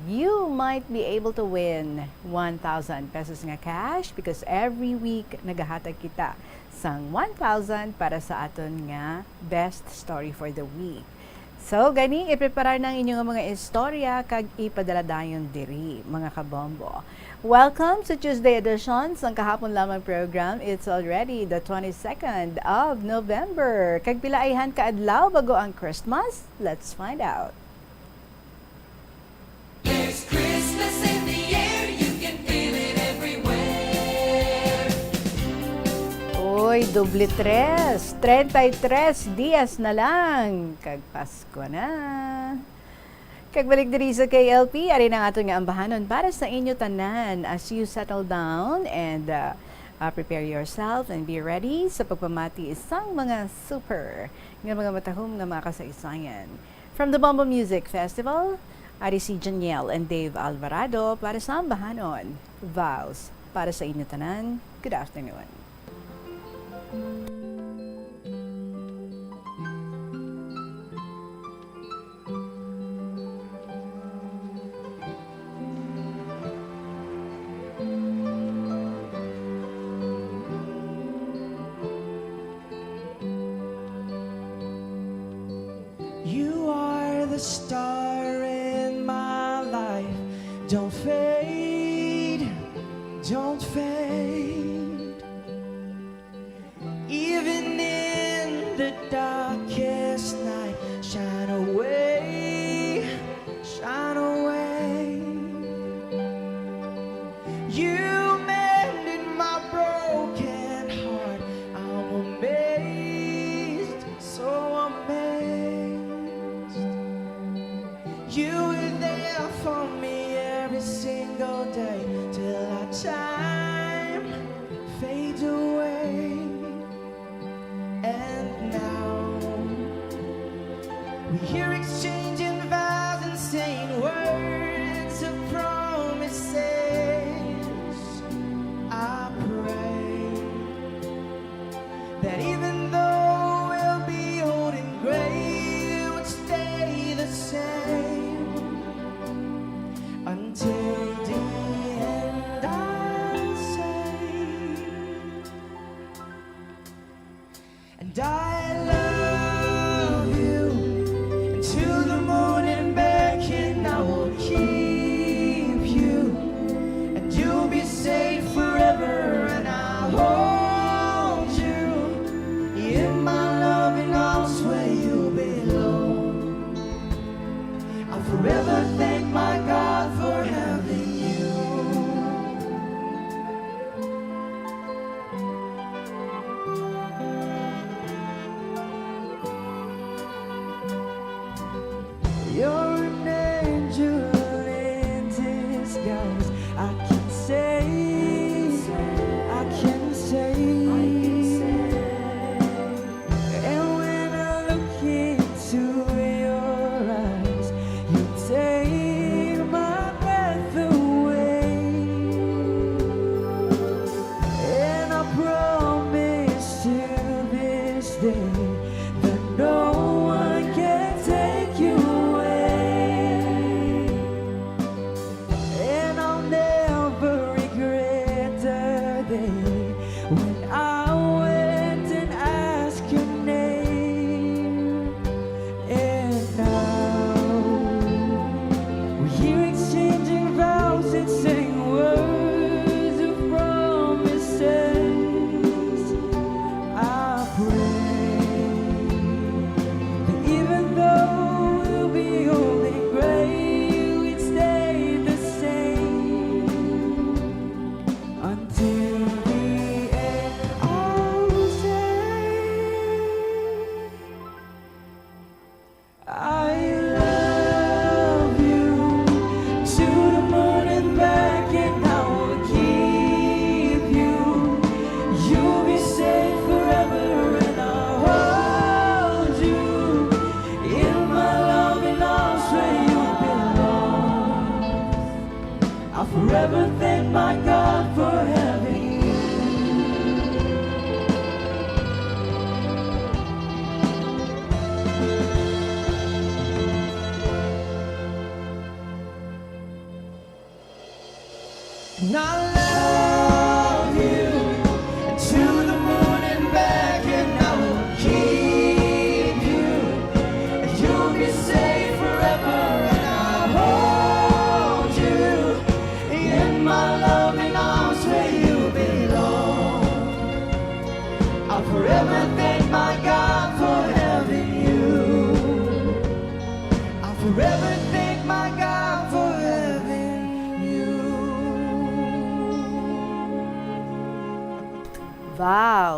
you might be able to win 1,000 pesos nga cash because every week nagahatag kita sang 1,000 para sa aton nga best story for the week. So, gani, ipreparar ng inyong mga istorya kag ipadala dayon diri, mga kabombo. Welcome sa Tuesday edition ng kahapon lamang program. It's already the 22nd of November. Kag pilaihan ka adlaw bago ang Christmas? Let's find out. There's Christmas in the air, you can feel it everywhere. Uy, doble 33 dias na lang. Kag Pasko na. Kag balik diri sa KLP, ari na ato nga ambahanon para sa inyo tanan as you settle down and prepare yourself and be ready sa pagpamati isang mga super nga mga matahom nga mga kasaysayan. From the Bombo Music Festival, ari si Janiel and Dave Alvarado para sa ambahanon. Vows para sa inyo tanan. Good afternoon. You are the star in my life. Don't fade, don't fade. Even in the darkest night, shine away, shine away. You mended my broken heart. I'm amazed, so amazed. You were there for me every single day till our time fades away. And now we hear exchanging vows and saying words of promises. I pray that even though we'll be old and gray, it would stay the same until the end. I'll say, and I love you until the moon and back, and I will keep you, and you'll be safe forever, and I'll hold you in my loving arms where you belong. I'll forever thank my God for having you. You're an angel in disguise. I can say, I can say. And when I look into your eyes, you take my breath away. And I promise to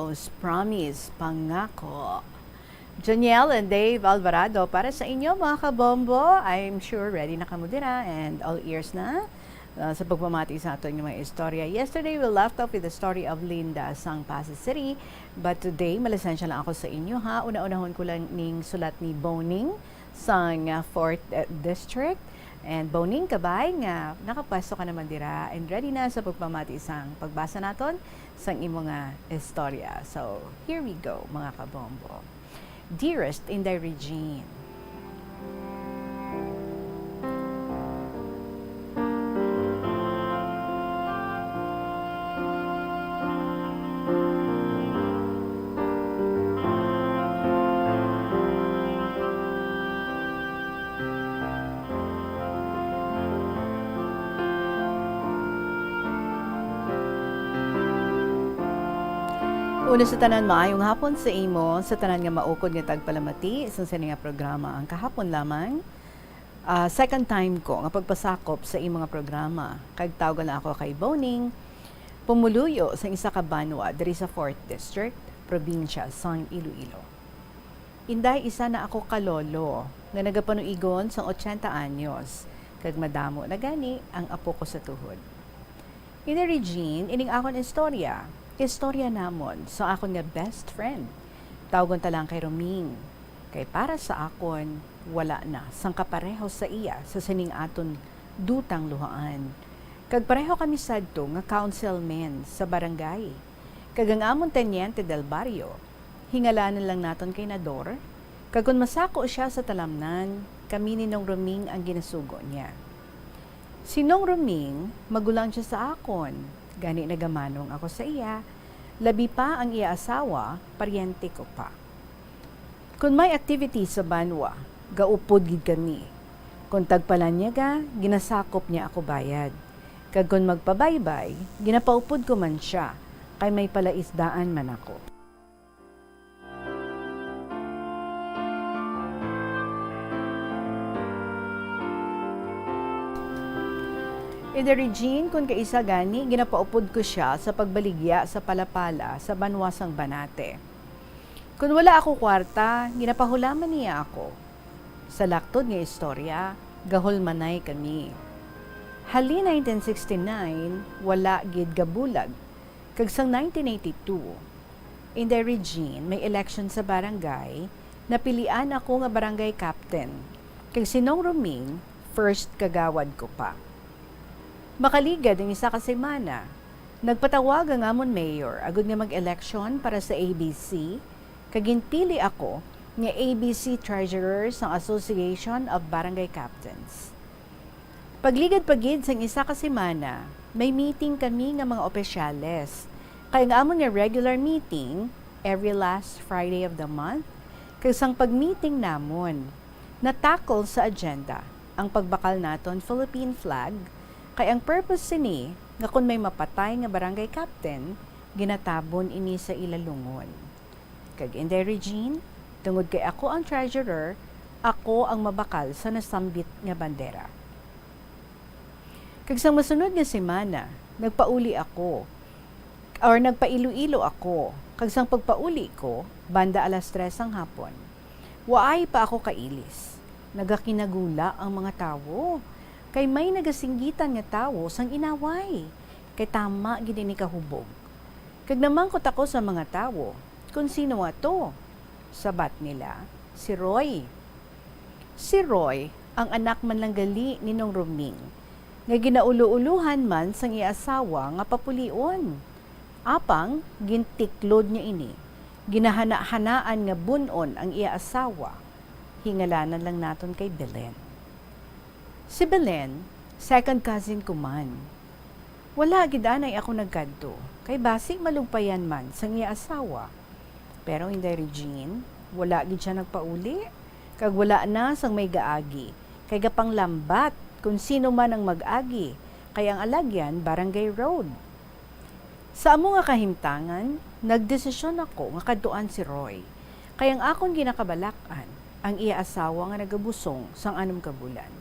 Rose, Promise, Pangako. Janiel and Dave Alvarado para sa inyo mga kabombo. I'm sure ready na kamo dira and all ears na sa pagpamati sa ato ng mga istorya. Yesterday we left off with the story of Linda sang Pasig City, but today malasensya lang ako sa inyo ha. Una-unahon ko lang ning sulat ni Boning sang 4th District. And Boning kabay nga nakapwesto ka naman dira and ready na sa pagpamati sang pagbasa naton sang imo nga istorya. So, here we go mga kabombo. Dearest Inday Regine, una sa tanan maayong hapon sa imo, sa tanan nga maukod nga tagpalamati, isang sini nga programa ang kahapon lamang. Second time ko nga pagpasakop sa imo nga programa. Kag tawag na ako kay Boning, pumuluyo sa isa ka banwa diri sa 4th District, probinsya sang Iloilo. Inday isa na ako kalolo nga nagapanuigon sang 80 anyos, kag madamo na gani ang apo ko sa tuhod. Ina Regine, ining akon istorya namon sa akon nga best friend. Tawgon ta lang kay Roming. Kay para sa akon, wala na sang kapareho sa iya sa sining aton dutang luhaan. Kag pareho kami sadto nga councilmen sa barangay. Kag ang amon Teniente del Barrio, hingalanan lang naton kay Nador. Kag kun masako siya sa talamnan, kami ni Nong Roming ang ginasugo niya. Si Nong Roming, magulang siya sa akon. Gani nagamanong ako sa iya, labi pa ang iya asawa, paryente ko pa. Kung may activity sa banwa, gaupod gid kami. Kung tagpalan niya ga, ginasakop niya ako bayad. Kag kung magpabaybay, ginapaupod ko man siya, kay may palaisdaan man ako. Ida Regine, kung kaisa gani, ginapaupod ko siya sa pagbaligya sa palapala sa banwasang Banate. Kung wala ako kwarta, ginapahulaman niya ako. Sa laktod nga istorya, gahol manay kami. Hali 1969, wala gid gabulag. Kagsang 1982, Ida Regine, may election sa barangay, napilian ako nga barangay captain. Kag si Nong Roming, first kagawad ko pa. Makaligad ang isa ka semana, nagpatawag ang amon mayor agud nga mag-election para sa ABC, kaginpili ako nga ABC Treasurer sa Association of Barangay Captains. Pagligad pagid sang isa ka semana, may meeting kami nga mga opisyales. Kay nga amon nga regular meeting every last Friday of the month, kay sang pag-meeting namon, natakol sa agenda ang pagbakal naton Philippine flag. Kay ang purpose sini, nga kung may mapatay nga barangay captain, ginatabon ini sa ilalungon. Kag Inday Regine, tungod kay ako ang treasurer, ako ang mabakal sa nasambit nga bandera. Kag sa masunod nga semana, nagpauli ako, or nagpa-Iloilo ako. Kag sang pagpauli ko, banda alas 3 ang hapon. Waay pa ako kailis. Nagakinagula ang mga tawo. Kay may nagasinggitan nga tawo sang inaway, kay tama gid ni kahubog. Kag namangkot ako sa mga tawo, kung sino nga to? Sabat nila, si Roy. Si Roy, ang anak man lang gali ni Nong Roming, nga ginaulo-uluhan man sang iasawa nga papulion. Apang, gintiklod niya ini, ginahana-hanaan nga bunon ang iaasawa. Hingalanan lang naton kay Belen. Si Belen, second cousin ko man. Wala gidanay ako nagkadto, kay basig malugpayan man sang iya asawa. Pero Inday Regine, wala gid siya nagpauli, kag wala na sang may gaagi, kay gapang lambat kung sino man ang mag-agi, kay ang alagyan Barangay Road. Sa amo nga kahimtangan, nagdesisyon ako nga kadtuan si Roy, kay ang akon ginakabalakan, ang iya asawa nga nagabusong sang 6 ka bulan.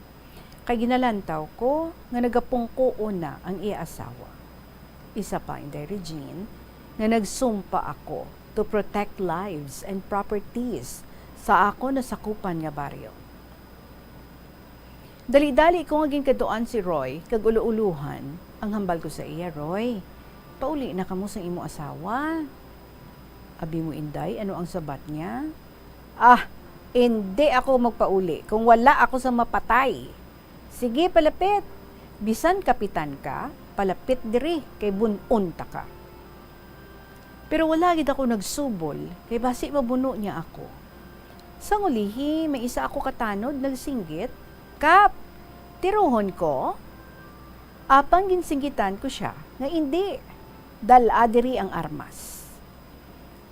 Kay ginalantaw ko nga nagapungko na ang iya asawa. Isa pa Inday Regine, nga nagsumpa ako to protect lives and properties sa ako nasakupan nga baryo. Dali-dali ko nga ginkaduan si Roy kag ulo-uluhan ang hambal ko sa iya. Roy, pauli na kamo sa imo asawa. Abi mo Inday, ano ang sabat niya? Hindi ako magpauli kung wala ako sa mapatay. Sige, palapit. Bisan kapitan ka, palapit diri kay bununta ka. Pero wala gid ako nagsubol kay basi mabuno niya ako. Sa ngulihi, may isa ako katanod nagsinggit. Kap, tiruhon ko. Apang ginsinggitan ko siya nga hindi. Dala diri ang armas.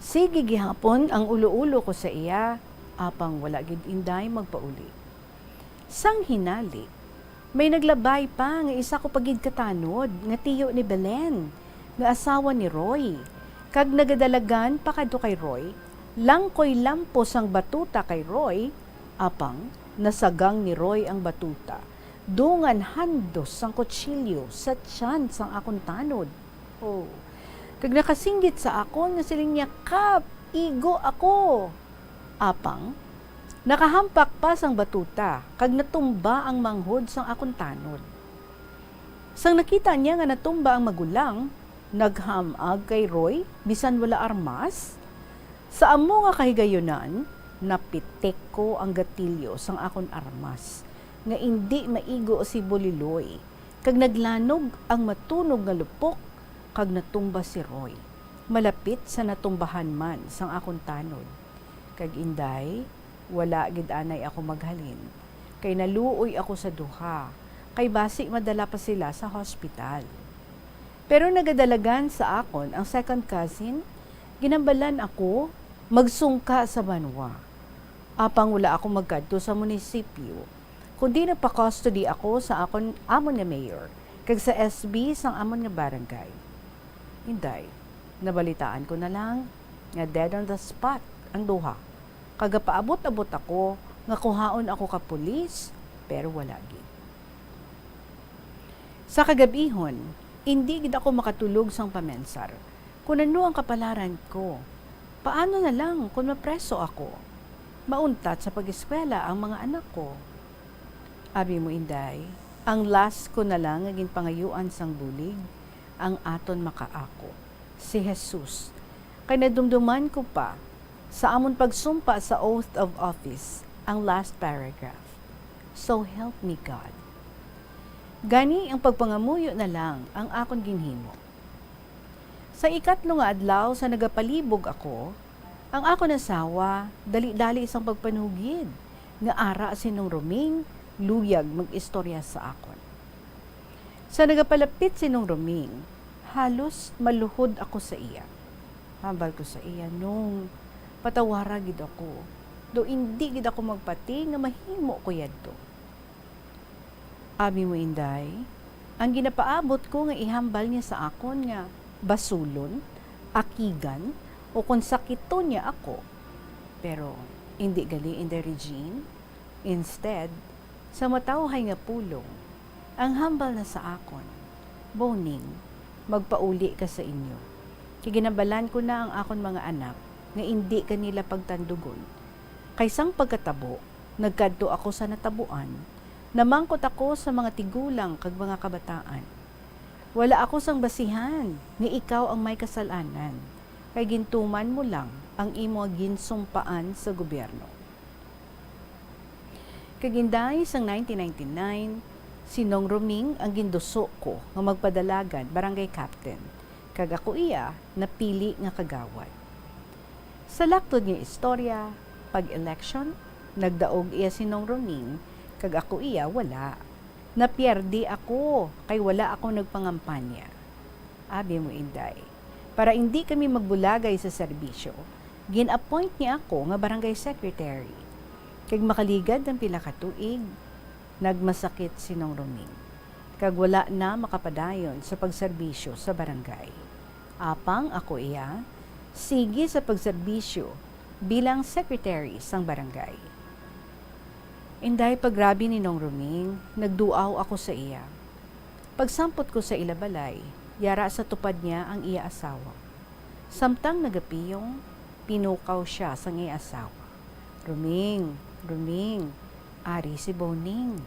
Sige gihapon ang ulo-ulo ko sa iya. Apang wala gid Inday magpauli. Sang hinali, may naglabay pa nga isa ko pagid katanod nga tiyo ni Belen, nga asawa ni Roy. Kag nagadalagan pa kadto kay Roy, langkoy lampos ang batuta kay Roy, apang nasagang ni Roy ang batuta. Dungan handos ang kutsilyo sa tiyan sang akong tanod. Kag nakasinggit sa akon nga siling niya, Kap, igo ako. Apang, nakahampak pa sang batuta, kag natumba ang manghod sang akong tanod. Sang nakita niya nga natumba ang magulang, naghamag kay Roy, bisan wala armas. Sa amo nga kahigayonan, napitek ko ang gatilyo sang akong armas, nga hindi maigo si Buliloy, kag naglanog ang matunog nga lupok, kag natumba si Roy, malapit sa natumbahan man sang akong tanod. Kag Inday, wala gid anay ako maghalin, kay naluoy ako sa duha, kay basi madala pa sila sa hospital. Pero nagadalagan sa akon ang second cousin, ginambalan ako magsungka sa banwa. Apang wala ako magkadto sa munisipyo, kundi nagpa-custody ako sa akon amon nga mayor, kag sa SB sang amon nga barangay. Inday, nabalitaan ko na lang nga dead on the spot ang duha. Kagapaabot-abot ako nga kuhaon ako ka pulis, pero wala gid. Sa kagabihon, hindi gid ako makatulog sang pamensar. Kung ano ang kapalaran ko, paano na lang kung mapreso ako? Mauntat sa pag-eskwela ang mga anak ko. Abi mo Inday, ang last ko na lang nga ginpangayuan sang bulig, ang aton makaako, si Jesus. Kay nadumduman ko pa sa amon pagsumpa sa oath of office, ang last paragraph. So help me God. Gani ang pagpangamuyo na lang ang akon ginhimo. Sa ikatlo nga adlaw sa nagapalibog ako, ang akon asawa dali-dali isang pagpanugid nga ara sinong Roming luyag mag-istorya sa akon. Sa nagapalapit sinong Roming, halos maluhod ako sa iya. Hambal ko sa iya nung patawara gid ako. Do hindi gid ako magpati nga mahimo ko yadto. Abi mo Inday, ang ginapaabot ko nga ihambal niya sa akon nga basulon, akigan, o kung sakito niya ako. Pero hindi gali in the Regine. Instead, sa matawhay nga pulong, ang hambal na sa akon, Boning, magpauli ka sa inyo. Kiginabalan ko na ang akon mga anak nga hindi kanila pagtandugon. Kaysang pagkatabo, nagkadto ako sa natabuan, namangkot ako sa mga tigulang kag mga kabataan. Wala ako sang basihan, nga ikaw ang may kasalanan, kay gintuman mo lang ang imo ginsumpaan sa gobyerno. Kaginday sang 1999, sinong Roming ang ginduso ko nga magpadalagan barangay captain, kag ako iya napili nga kagawad. Sa laktod nga istorya, pag-election, nagdaog iya sinong Roming, kag ako iya wala. Napierdi ako, kay wala ako nagpangampanya. Abi mo Inday, para hindi kami magbulagay sa serbisyo, gin-appoint niya ako nga barangay secretary. Kag makaligad ang pila ka tuig, nagmasakit sinong Roming. Kag wala na makapadayon sa pagserbisyo sa barangay. Apang ako iya, sige sa pagserbisyo bilang secretary sang barangay. Inday paggrabi ni Nong Roming, nagduaw ako sa iya. Pagsampot ko sa ilabalay, yara sa tupad niya ang iya asawa. Samtang nagapiyong, pinukaw siya sa ngay asawa. Ruming, ruming, ari si Boning.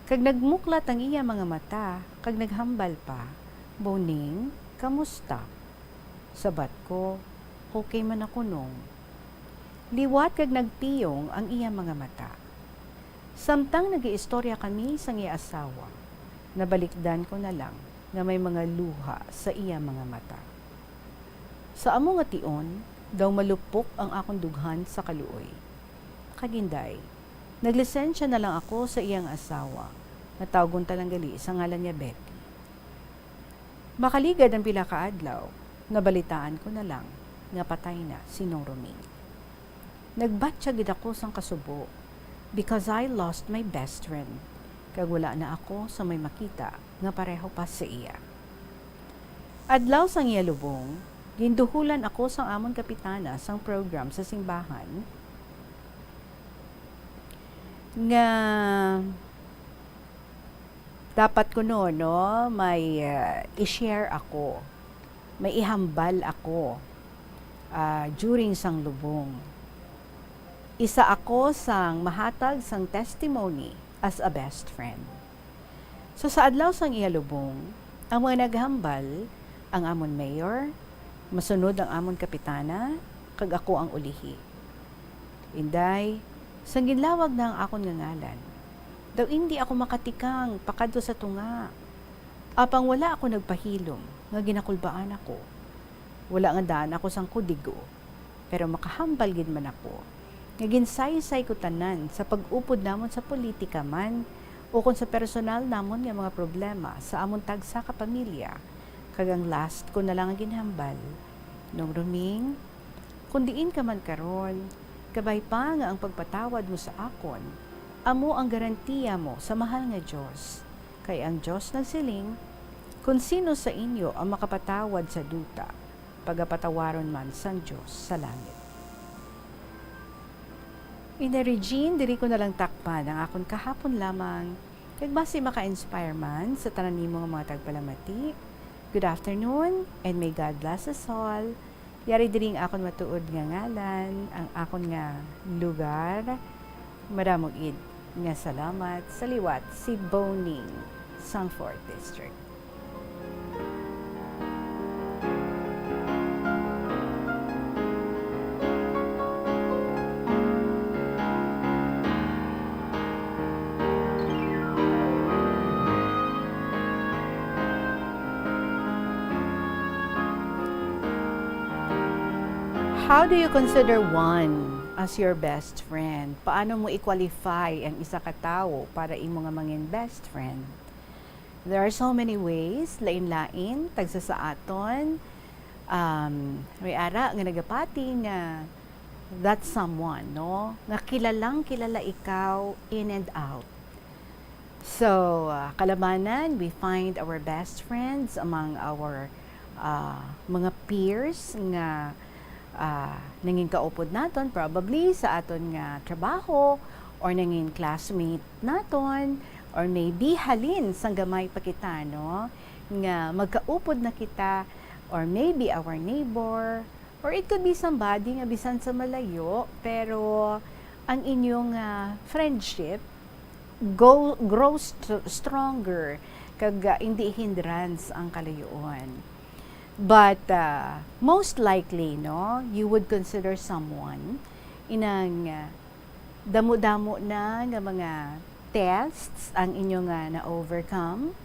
Kag nagmuklat ang iya mga mata, kag naghambal pa, Boning, kamusta? Sabat ko, okay man ako nung. Liwat kag nagpiyong ang iya mga mata. Samtang nag-iistorya kami sa iya asawa, nabalikdan ko na lang na may mga luha sa iya mga mata. Sa amo nga tion, daw malupok ang akong dughan sa kaluoy. Kaginday, naglisensya na lang ako sa iyang asawa, na tawgon talang gali sa ngalan niya Betty. Makaligad ang pila ka adlaw, nabalitaan ko na lang nga patay na si Nong Roming. Nagbatya gid ako sang kasubo because I lost my best friend. Kag wala na ako sa may makita nga pareho pa sa iya. Adlaw sang iya lubong, ginduhulan ako sang amon kapitana sang program sa simbahan nga dapat ko no may i-share ako, may ihambal ako during sang lubong. Isa ako sang mahatag sang testimony as a best friend. So sa adlaw sang ihalubong, ang mga naghambal, ang amon mayor, masunod ang amon kapitana, kag ako ang ulihi. Inday, sang ginlawag na ang akon nga ngalan, daw hindi ako makatikang pakadto sa tunga. Apang wala ako nagpahilom, nga ginakulbaan ako. Wala nga daan ako sang kudigo, pero makahambal gid man ako. Nga ginsay-say ko tanan sa pag-upod namon sa politika man o kung sa personal namon nga mga problema sa amon tagsa ka pamilya. Kagang last ko na lang ang ginhambal. Nong Roming, kung diin ka man karon, kabay pa nga ang pagpatawad mo sa akon, amo ang garantiya mo sa mahal nga Diyos. Kay ang Diyos nagsiling, kung sino sa inyo ang makapatawad sa duta, pagapatawaron man sang Diyos sa langit. Ina Regine, diri ko na lang takpan ang akon kahapon lamang. Kag basi maka-inspire man sa tanan nimo nga mga tagpalamati. Good afternoon and may God bless us all. Yari diring akon matuod nga ngalan, ang akon nga lugar. Maramog id nga salamat sa liwat si Boning, sang 4th District. How do you consider one as your best friend? Paano mo i-qualify ang isa ka tawo para imo nga mangin best friend? There are so many ways, lain-lain, tagsa sa aton. May ara nga nagapati nga that's someone, no? Nga kilalang kilala ikaw in and out. So, kalabanan, we find our best friends among our mga peers nga nanging kaupod naton probably sa aton nga trabaho or nanging classmate naton or maybe halin sang gamay pa kita no nga magkaupod na kita or maybe our neighbor or it could be somebody nga bisan sa malayo pero ang inyong friendship grows stronger kag hindi hindrance ang kalayuan. But most likely, no, you would consider someone inang damo-damo na nga mga tests ang inyo nga na-overcome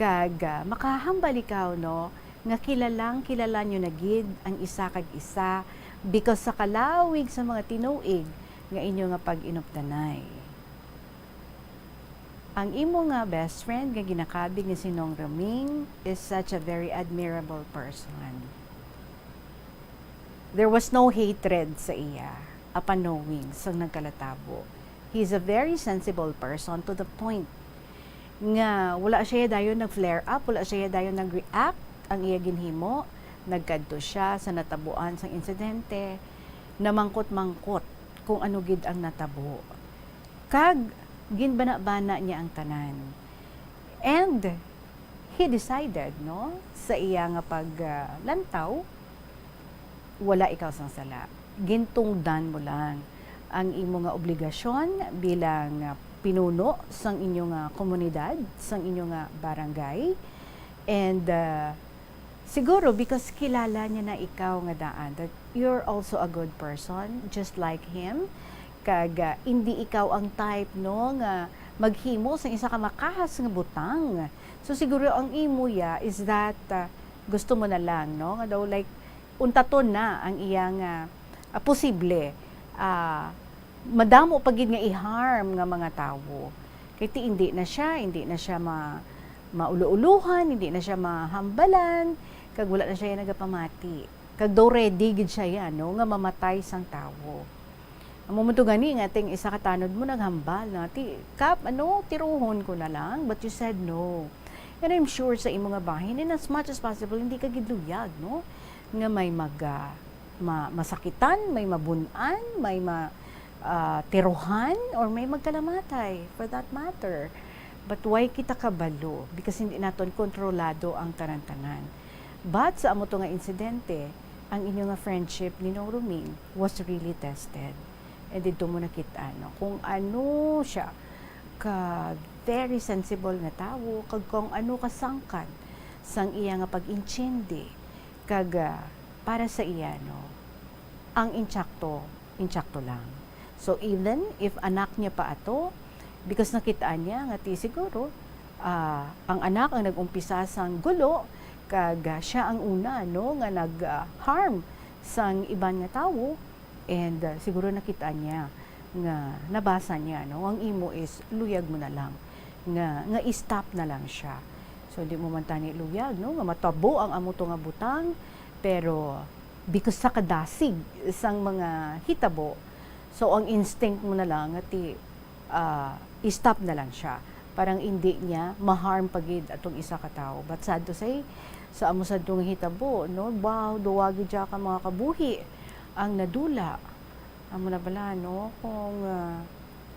kag makahambal ikaw, no, nga kilala nyo na gid ang isa kag isa because sa kalawig sa mga tinuig nga inyo nga pag-inuptanay. Ang imo nga best friend nga ginakabig ni si Nong Roming is such a very admirable person. There was no hatred sa iya upon knowing sang nagkalatabo. He's a very sensible person to the point nga wala siya dayon nag-flare up, wala siya dayon nag-react ang iya ginhimo, nagkadto siya sa natabuan sang insidente, namangkot-mangkot kung ano gid ang natabo. Kag ginbana-bana niya ang tanan. And he decided, no, sa iya nga paglantaw wala ikaw sang sala. Gintungdan mo lang ang imo nga obligasyon bilang pinuno sang inyo nga komunidad, sang inyo nga barangay. And siguro because kilala niya na ikaw nga daan, that you're also a good person, just like him. Kag hindi ikaw ang type no nga maghimo sa isa ka makahas nga butang. So siguro ang imo ya is that gusto mo na lang no nga daw like untaton na ang iyang posible madamo pagid nga i-harm nga mga tawo. Kay ti hindi na siya mauluuluhan, hindi na siya mahambalan, kag wala na siya nagapamati. Kag daw ready gid siya no nga mamatay sang tawo. Ang momento gani nga ting isa ka tanod mo naghambal na kap tiruhon ko na lang, but you said no. And I'm sure sa imo nga bahin, and as much as possible hindi ka gid luyag no nga may masakitan, may mabunan, may tiruhan, or may magkalamatay for that matter. But why kita kabalo? Because hindi naton kontrolado ang tanan-tanan. But sa amo to nga insidente, ang inyo nga friendship ni Nong Ruming was really tested. And dito mo nakita kung ano siya ka very sensible nga tawo, kag kung ano kasangkad sang iya nga pag-inchindi, kag para sa iya ang inchakto lang. So even if anak niya pa ato, because nakitaan niya nga siguro ang anak ang nag-umpisa sang gulo, kag siya ang una nga nag-harm sang iban nga tawo, and siguro nakitaan niya nga nabasa niya ang imo is luyag mo na lang nga i-stop na lang siya. So di mo man tani luyag nga matabo ang amo to nga butang, pero because sa kadasig sang mga hitabo, so ang instinct mo na lang nga i-stop na lang siya. Parang hindi niya ma-harm pagid atong isa ka tawo. But sad to say, sa amo sad tong hitabo, wow, duwagi dya ka mga kabuhi ang nadula. Amo na bala, kung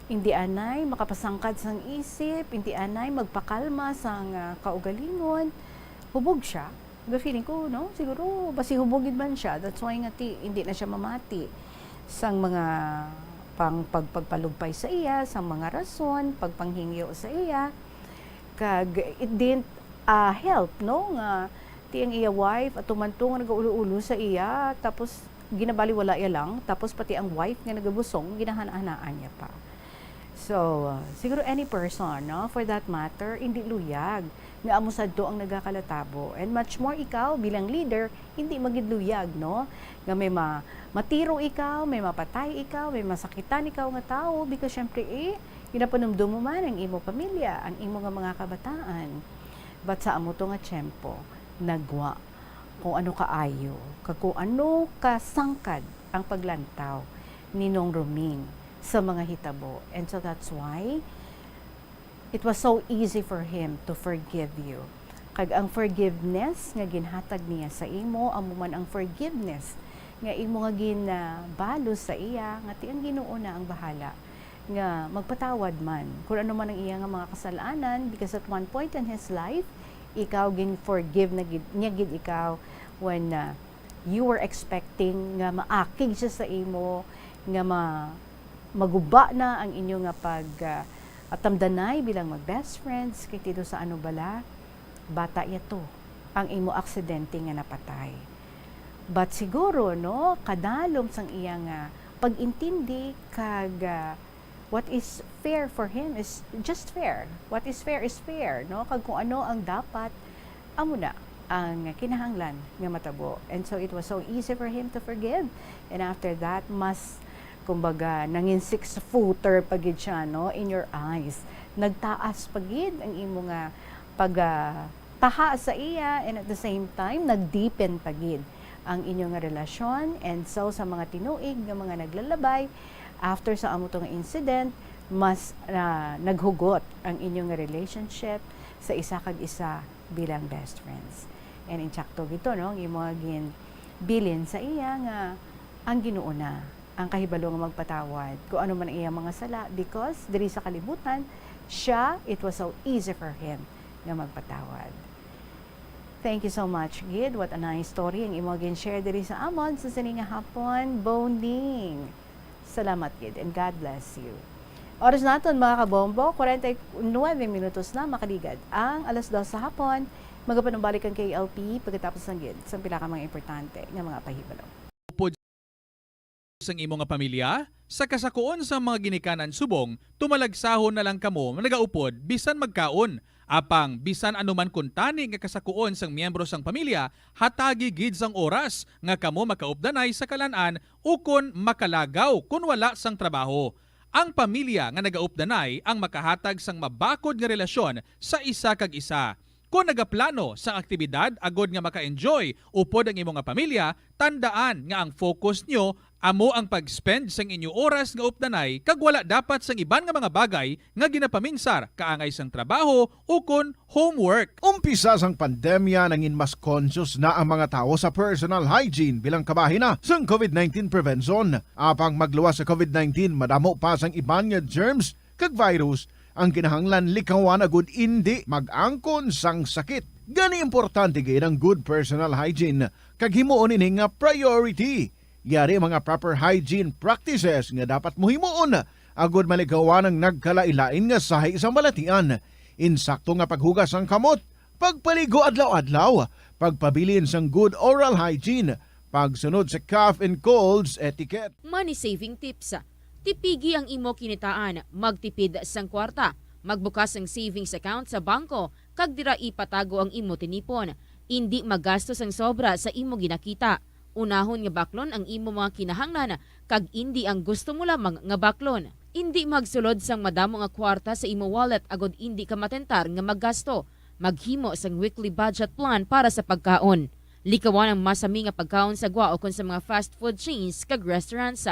hindi anay makapasangkad sang isip, hindi anay magpakalma sang kaugalingon, hubog siya. Feeling ko, siguro basi hubogid man siya. That's why nga hindi na siya mamati sang mga pagpalugpay sa iya, sang mga rason, pagpanghingyo sa iya. Kag it didn't help, nga ang iya wife at tumantong nagaulo-ulo sa iya, tapos ginabaliwala iya lang, tapos pati ang wife nga nagabusong, ginahanaan niya pa. So, siguro any person, for that matter, hindi luyag nga amo sadto ang nagakalatabo. And much more ikaw bilang leader, hindi magidluyag, nga may matiro ikaw, may mapatay ikaw, may masakitan ikaw nga tao, because syempre ginapanumdum mo man ang imo pamilya, ang imo nga mga kabataan. But sa amo to nga tiyempo, nagwa kung ano kaayo, kung ano kasangkad ang paglantaw ni Nong Ruming sa mga hitabo. And so that's why it was so easy for him to forgive you. Kag ang forgiveness nga ginhatag niya sa imo, amo man ang forgiveness nga imo nga ginabalo sa iya, nga ang Ginoo na ang bahala nga magpatawad man kung ano man ang iya nga mga kasalanan, because at one point in his life, ikaw gin-forgive na niya gid ikaw when you were expecting nga maakig siya sa imo, nga maguba na ang inyo nga atamdanay bilang mag-best friends, kay tito sa ano bala, bata yato ang imo aksidente nga napatay. But siguro, kadalom sang iyang pag-intindi, kag what is fair for him is just fair. What is fair is fair, kag kung ano ang dapat, amo na ang kinahanglan nga matabo. And so it was so easy for him to forgive. And after that, mas kumbaga nangin 6-footer pagid siya in your eyes. Nagtaas pagid ang imo nga taha sa iya, and at the same time nagdeepen pagid ang inyo nga relasyon. And so sa mga tinuig nga mga naglalabay after sa amo to nga incident, mas naghugot ang inyo nga relationship sa isa kag isa bilang best friends. And in sakto gito ang imo gin bilin sa iya nga ang Ginoo na ang kahibalo nga magpatawad kung ano man ang iyang mga sala, because diri sa kalibutan siya, it was so easy for him nga magpatawad. Thank you so much, Gid. What a nice story ang imo gin-share diri sa amon sa sininga hapon. Boning. Salamat, Gid, and God bless you. Oras naton mga kabombo, 49 minutos na makaligad ang 2:00 sa hapon. Magapanumbalik ang KLP pagkatapos ng Gid sa pila ka mga importante nga mga pahibalo. Upod sa imo nga pamilya, sa kasakuon sa mga ginikanan subong, tumalagsahon na lang kamo nagaupod bisan magkaon. Apang bisan anuman kuntani nga kasakuon sang miyembro sang pamilya, hatagi gid sang oras nga kamo makaupdanay sa kalan-an ukon makalagaw kun wala sang trabaho. Ang pamilya nga nagaupdanay ang makahatag sang mabakod nga relasyon sa isa kag isa. Kung nagaplano sa aktibidad agod nga maka-enjoy upod ang imo nga pamilya, tandaan nga ang focus nyo amo ang pag-spend sang inyo oras nga updanay kag wala dapat sang iban nga mga bagay nga ginapaminsar kaangay sang trabaho ukon homework. Umpisa sang pandemya nangin mas conscious na ang mga tao sa personal hygiene bilang kabahina sang COVID-19 prevention. Apang magluwas sa COVID-19, madamo pa sang iban nga germs kag virus ang kinahanglan likawan agud indi mag-angkon sang sakit. Gani importante gid ang good personal hygiene kag himuon ini nga priority. Yari mga proper hygiene practices nga dapat muhimuon agud malikawan ang nagkalailain nga sahi sa balatian. Insakto nga paghugas ang kamot, pagpaligo adlaw-adlaw, pagpabilin sang good oral hygiene, pagsunod sa cough and colds etiquette. Money saving tips. Tipigi ang imo kinitaan, magtipid sang kwarta, magbukas ang savings account sa bangko, kag dira ipatago ang imo tinipon. Indi magastos ang sobra sa imo ginakita. Unahon nga baklon ang imo mga kinahanglan kag indi ang gusto mo lamang nga baklon. Indi magsulod sang madamo nga kwarta sa imo wallet agod indi ka matentar nga maggasto. Maghimo sang weekly budget plan para sa pagkaon. Likawan ang masami nga pagkaon sa gwa o kon sa mga fast food chains kag restaurants.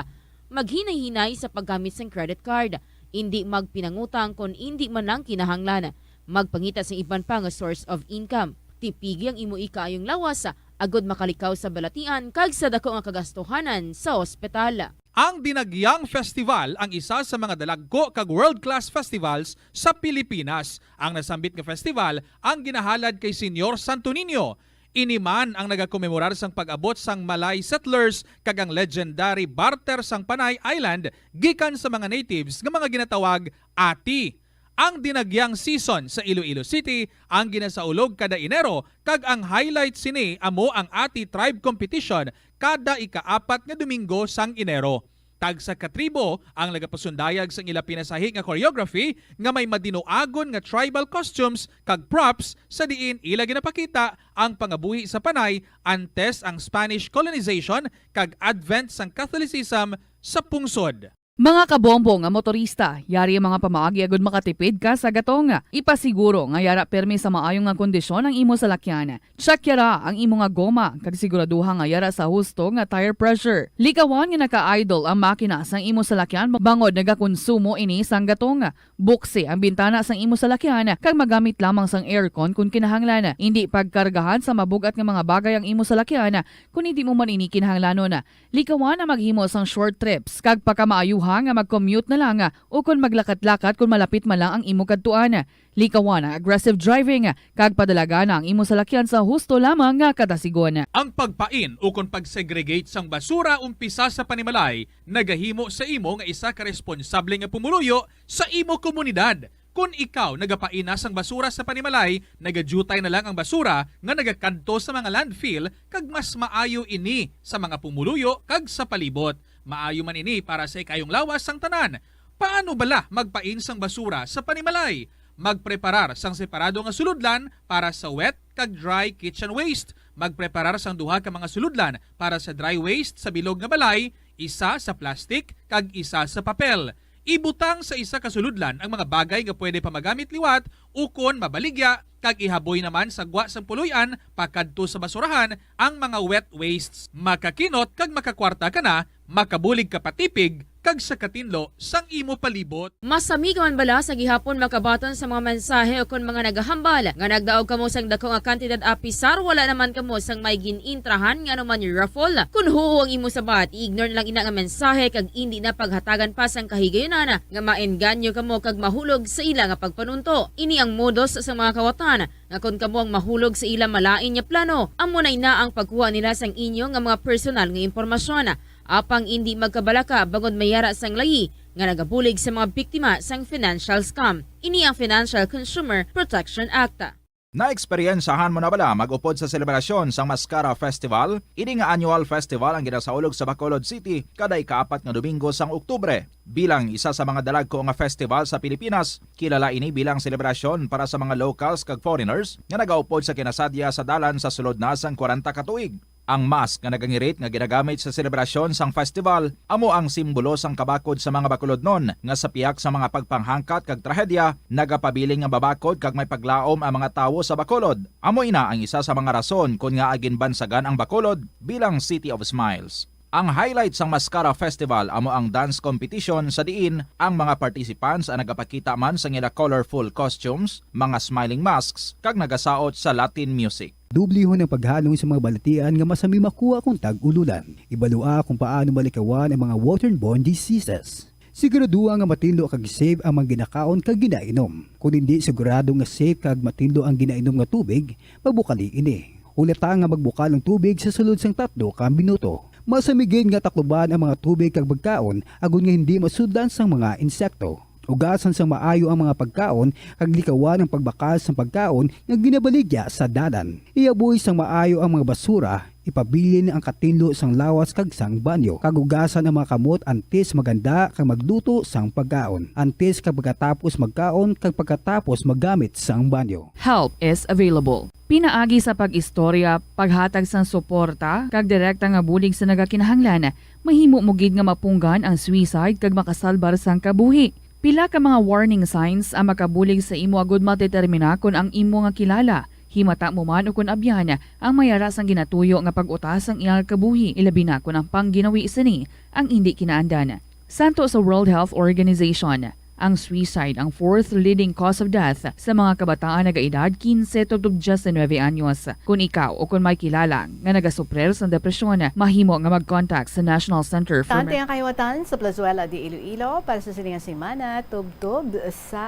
Maghinay-hinay sa paggamit sang credit card. Indi magpinangutang kon indi man lang kinahanglan. Magpangita sa iban pa nga source of income. Tipigi ang imo ikaayong lawas agod makalikaw sa balatian kag sa dako nga kagastuhanan sa ospital. Ang Dinagyang Festival ang isa sa mga dalagko kag world-class festivals sa Pilipinas. Ang nasambit nga festival ang ginahalad kay Senyor Santo Niño. Iniman ang nagakomemorar sang pag-abot sang Malay settlers kag ang legendary barter sang Panay Island gikan sa mga natives nga mga ginatawag Ati. Ang Dinagyang season sa Iloilo City ang ginasaulog kada Enero kag ang highlight sini amo ang Ati Tribe Competition kada ika-4 nga Domingo sang Enero. Tag sa katribo ang nagapasundayag sang ila pinasahi nga choreography nga may madinoagon nga tribal costumes kag props sa diin ila ginapakita ang pangabuhi sa Panay antes ang Spanish colonization kag advent sang Catholicism sa pungsod. Mga kabombo nga motorista, yari ang mga pamaagi agud makatipid ka sa gatong. Ipasiguro nga yara permi sa maayong nga kondisyon ang imo salakyan. Check yara ang imo nga goma kag siguraduha nga yara sa husto nga tire pressure. Likawan nga naka-idle ang makina sang imo salakyan bangod nagakonsumo ini sang gatong. Buksi ang bintana sang imo salakyan kag magamit lamang sang aircon kung kinahanglan. Hindi pagkargahan sa mabugat nga mga bagay ang imo salakyan kung hindi mo man ini kinahanglanon. Likawan na maghimo sang short trips kag pagkamaayo nga mag-commute na lang o kung maglakat-lakat kung malapit man lang ang imo kadtuan. Likawan ang aggressive driving kag padalaga na ang imo salakyan sa husto lamang nga katasigon. Ang pagpain o kung pag-segregate sang basura umpisa sa panimalay nagahimo sa imo nga isa ka responsable nga pumuluyo sa imo komunidad. Kung ikaw nagapaina sang basura sa panimalay, nagadutay na lang ang basura nga nagakanto sa mga landfill kag mas maayo ini sa mga pumuluyo kag sa palibot. Maayo man ini para sa ikayong lawas sang tanan. Paano bala magpain sang basura sa panimalay? Magpreparar sang separado nga suludlan para sa wet kag dry kitchen waste. Magpreparar sang duha ka mga suludlan para sa dry waste sa bilog nga balay, isa sa plastic kag isa sa papel. Ibutang sa isa ka suludlan ang mga bagay nga pwede pa magamit liwat ukon mabaligya kag ihaboy naman sa gwa sang puluyan pakadto sa basurahan ang mga wet wastes. Makakinot kag makakwarta ka na, makabulig ka patipig kag sa katinlo sang imo palibot. Masami ka man bala sa gihapon makabaton sa mga mensahe o kun mga nagahambal nga nagdaog kamo sang dako nga kantidad apisar wala naman kamo sang may ginintrahan nga naman yung raffle. Kun huo ang imo sabat, ignore na lang ina nga mensahe kag hindi na paghatagan pa sang kahigayonan nga maenganyo kamo kag mahulog sa ila nga pagpanunto. Ini ang modus sa mga kawatan nga kun kamo ang mahulog sa ila malain nga plano, amo na ang pagkuha nila sang inyo nga mga personal nga impormasyon. Apang hindi magkabalaka bagod mayara sang layi nga nagabulig sa mga biktima sang financial scam. Ini ang Financial Consumer Protection Act. Naeksperyensahan mo na bala mag-upod sa selebrasyon sang Mascara Festival? Ini nga annual festival ang ginasaulog sa Bacolod City kada ika-4 nga Domingo sang Oktubre. Bilang isa sa mga dalagko nga festival sa Pilipinas, kilala ini bilang selebrasyon para sa mga locals kag foreigners nga nagaupod sa kinasadya sa dalan sa sulod na sang 40 ka tuig. Ang mask nga nagangirit nga ginagamit sa selebrasyon sang festival amo ang simbolo sang kabakod sa mga Bacolodnon nga sa piyak sa mga pagpanghangkat kag trahedya nagapabiling nga babakod kag may paglaom ang mga tawo sa Bacolod. Amo ina ang isa sa mga rason kung nga agin bansagan ang Bacolod bilang City of Smiles. Ang highlight sang Mascara Festival amo ang dance competition sa diin ang mga participants ang nagapakita man sa ila colorful costumes, mga smiling masks kag nagasaot sa Latin music. Dublihon ang paghalong sa mga balatian nga masami makuha kung tag-ululan. Ibalua kung paano malikawan ang mga waterborne diseases. Siguraduha nga matindlo kag safe ang mga ginakaon kag ginainom. Kung hindi sigurado nga safe kag matindlo ang ginainom nga tubig, magbukali ini. Ulata nga magbukal ang tubig sa sulod sang 3 ka minuto. Masamigin nga takloban ang mga tubig kag pagkaon agon nga hindi masudlan sang mga insekto. Ugasan sang maayo ang mga pagkaon kag likawan ang pagbakal sang pagkaon nga ginabaligya sa dalan. Iabuhi sang maayo ang mga basura, ipabilin ang katinlo sang lawas kag sang banyo. Kag ugasan ang mga kamot antes maganda kag magluto sang pagkaon. Antes kag pagkatapos magkaon kag pagkatapos maggamit sang banyo. Help is available. Pinaagi sa pag-istorya, paghatag sang suporta, kag direkta nga bulig sa nagakinahanglan, mahimo mo gid nga mapunggan ang suicide kag makasalbar sang kabuhi. Pila ka mga warning signs ang makabulig sa imo agud matetermina kung ang imo nga kilala. Himata mo man o kung abyan ang mayara sang ginatuyo nga pag-utas ang iyang kabuhi, ilabi na kung ang pangginawi sini ang hindi kinaandan. Santo sa World Health Organization, ang suicide ang 4th leading cause of death sa mga kabataan nagaedad 15 to 19 anyos. Kung ikaw o kung may kilala nga nagasuprer sa depresyon, mahimo nga mag-contact sa National Center for Tante ang kayawatan sa Plazuela de Iloilo para sa siningang semana tubtob sa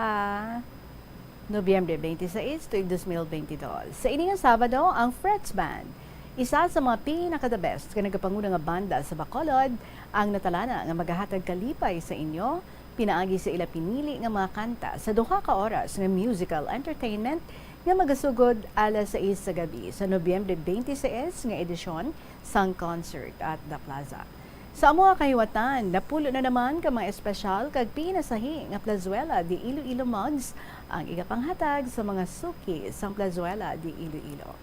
Nobyembre 26 tuig 2022. Sa iningang Sabado, ang Frets Band, isa sa mga pinaka-the best nga nagapanguna nga banda sa Bacolod, ang natalana nga maghahatag kalipay sa inyo. Pinaagi sa ila pinili nga mga kanta sa 2 ka oras nga musical entertainment nga magasugod alas 6 sa gabi sa Nobyembre 26 nga edisyon sang concert at The Plaza. Sa amo kahiwatan, napulo na naman ka mga espesyal kag pinasahi nga Plazuela de Iloilo mugs ang igapanghatag sa mga suki sang Plazuela de Iloilo.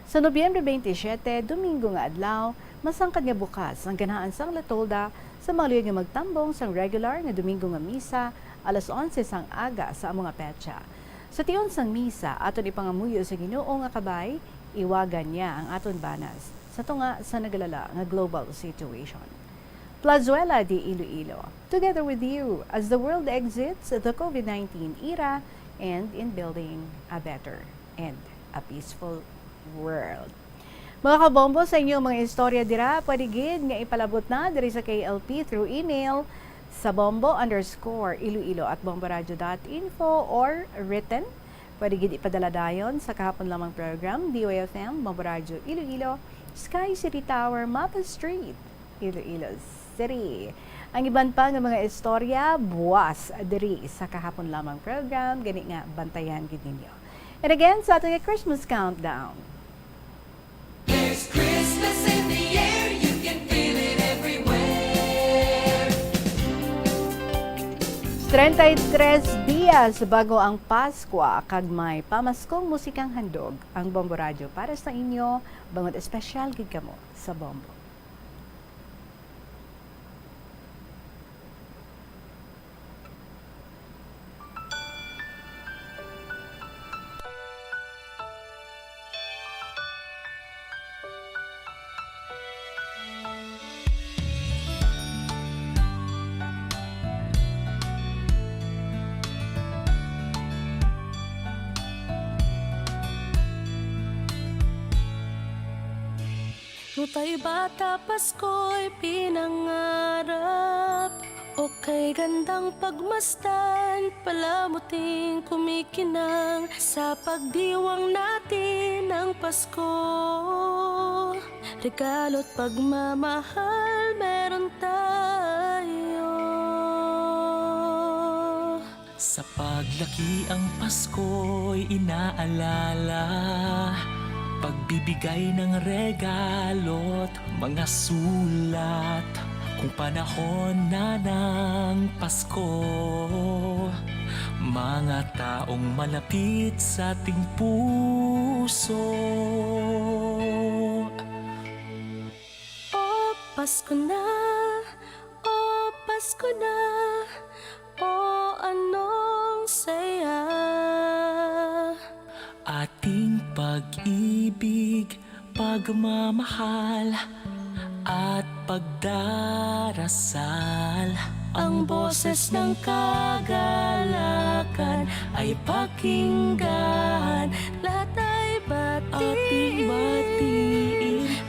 Sa Nobyembre 27, Domingo nga adlaw, masangkad nga bukas ang ganahan sang Latolda sa mga luyag nga magtambong sang regular nga Domingo nga misa alas 11 sang aga sa among petsa. Sa tiyon sang misa aton ipangamuyo sa Ginoo nga kabay, iwagan niya ang aton banas sa tunga sa nagalala nga global situation. Plazuela de Iloilo, together with you as the world exits the COVID-19 era and in building a better and a peaceful world. Mga kabombo, sa inyong mga istorya dira, pwede gid nga ipalabot na diri sa KLP through email sa bombo_iloilo@bomboradio.info or written. Pwede gid ipadala dayon sa kahapon lamang program DOFM, Bombo Radio Iloilo, Sky City Tower, Mapa Street, Iloilo City. Ang iban pa nga mga istorya, buwas diri sa kahapon lamang program, gani nga bantayan gid ninyo. And again, sa ating Christmas countdown. There's Christmas in the air, you can feel it everywhere. 33 dias bago ang Pasko, kag may pamaskong musikang handog ang Bombo Radio para sa inyo, bangod espesyal gid kamo sa Bombo. Nung tayo bata, Pasko'y pinangarap. O kay gandang pagmasdan, palamuting kumikinang sa pagdiwang natin ng Pasko. Regalo't pagmamahal meron tayo. Sa paglaki ang Pasko'y inaalala, pagbibigay ng regalo't mga sulat. Kung panahon na ng Pasko, mga taong malapit sa ating puso. O Pasko na, o Pasko na, o anong saya. Ating pag-ibig, pagmamahal at pagdarasal. Ang boses ng kagalakan ay pakinggan. Lahat ay batiin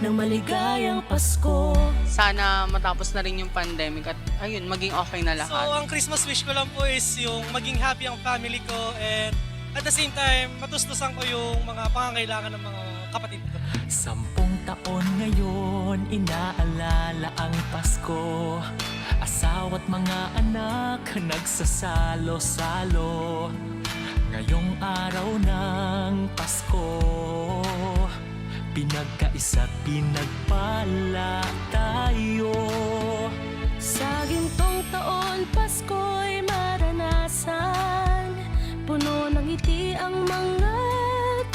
ng maligayang Pasko. Sana matapos na rin yung pandemic at ayun, maging okay na lahat. So, ang Christmas wish ko lang po is yung maging happy ang family ko and at the same time, matustusan ko yung mga pangangailangan ng mga kapatid ko. 10 taon ngayon, inaalala ang Pasko. Asawa't mga anak, nagsasalo-salo. Ngayong araw ng Pasko, pinagkaisa't pinagpala tayo. Sa gintong taon, Pasko'y maranasan. Puno ng ngiti ang mga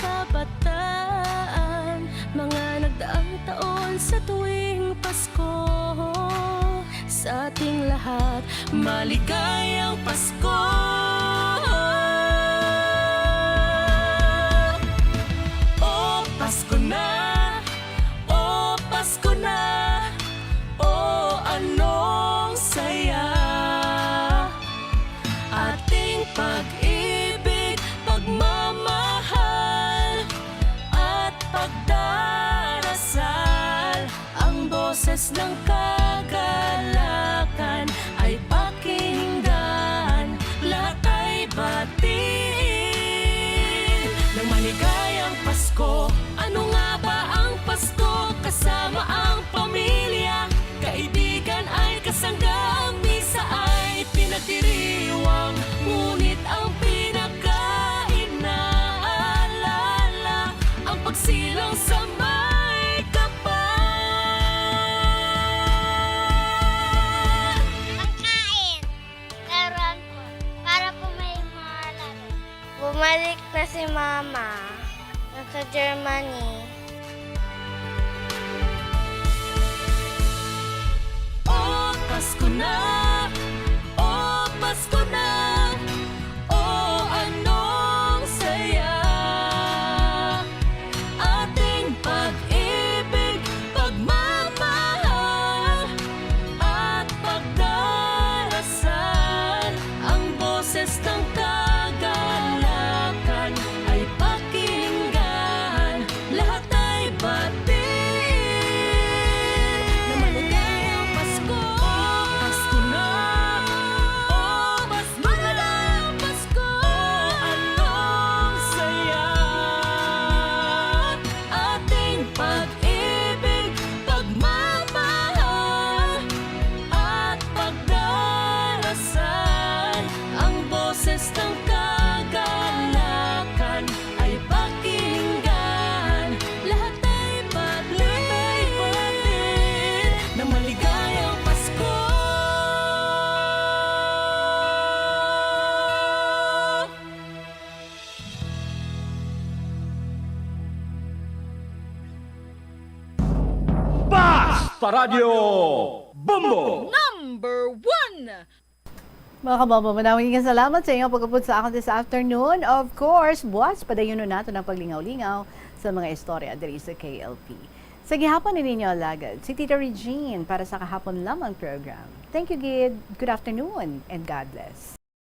kabataan. Mga nagdaang taon sa tuwing Pasko. Sa ating lahat, maligayang Pasko. O Pasko na, o Pasko na, o anong saya. Ating pag-ibig, pagmamahal at pagdarasal. Ang boses ng kagalakan ay pakinggan. Lahat ay batiin ng maligayang Pasko. Ano nga ba ang Pasko? Kasama ang pamilya, kaibigan ay kasangga. Misa ay pinagdiriwang, ngunit ang pinaka-inaalala ang pagsilang sa may kapal. Pagkain, laruan po, para po may mga laro. Bumalik na si Mama, nasa Germany. O Pasko na, o Pasko na, o anong saya. Ating pag-ibig, pagmamahal at pagdarasal. Ang boses ng kagalakan ay pakinggan. Lahat ay batiin na maligayang Pasko. Pasko na, o maligayang Pasko. Anong saya. Ating pag-ibig, pagmamahal at pagdarasal. Ang boses ng kagalakan ay pakinggan. Lahat ay batiin ng maligayang Pasko. Basta Radio Bombo! Number 1! Mga kabombo, maraming salamat sa inyo pagkapot sa akin this afternoon. Of course, buwas padayon nato ng paglingaw-lingaw sa mga istorya diri sa KLP. Sa gihapon ni ninyo alagad, si Tita Regine para sa kahapon lamang program. Thank you, Gid. Good afternoon and God bless.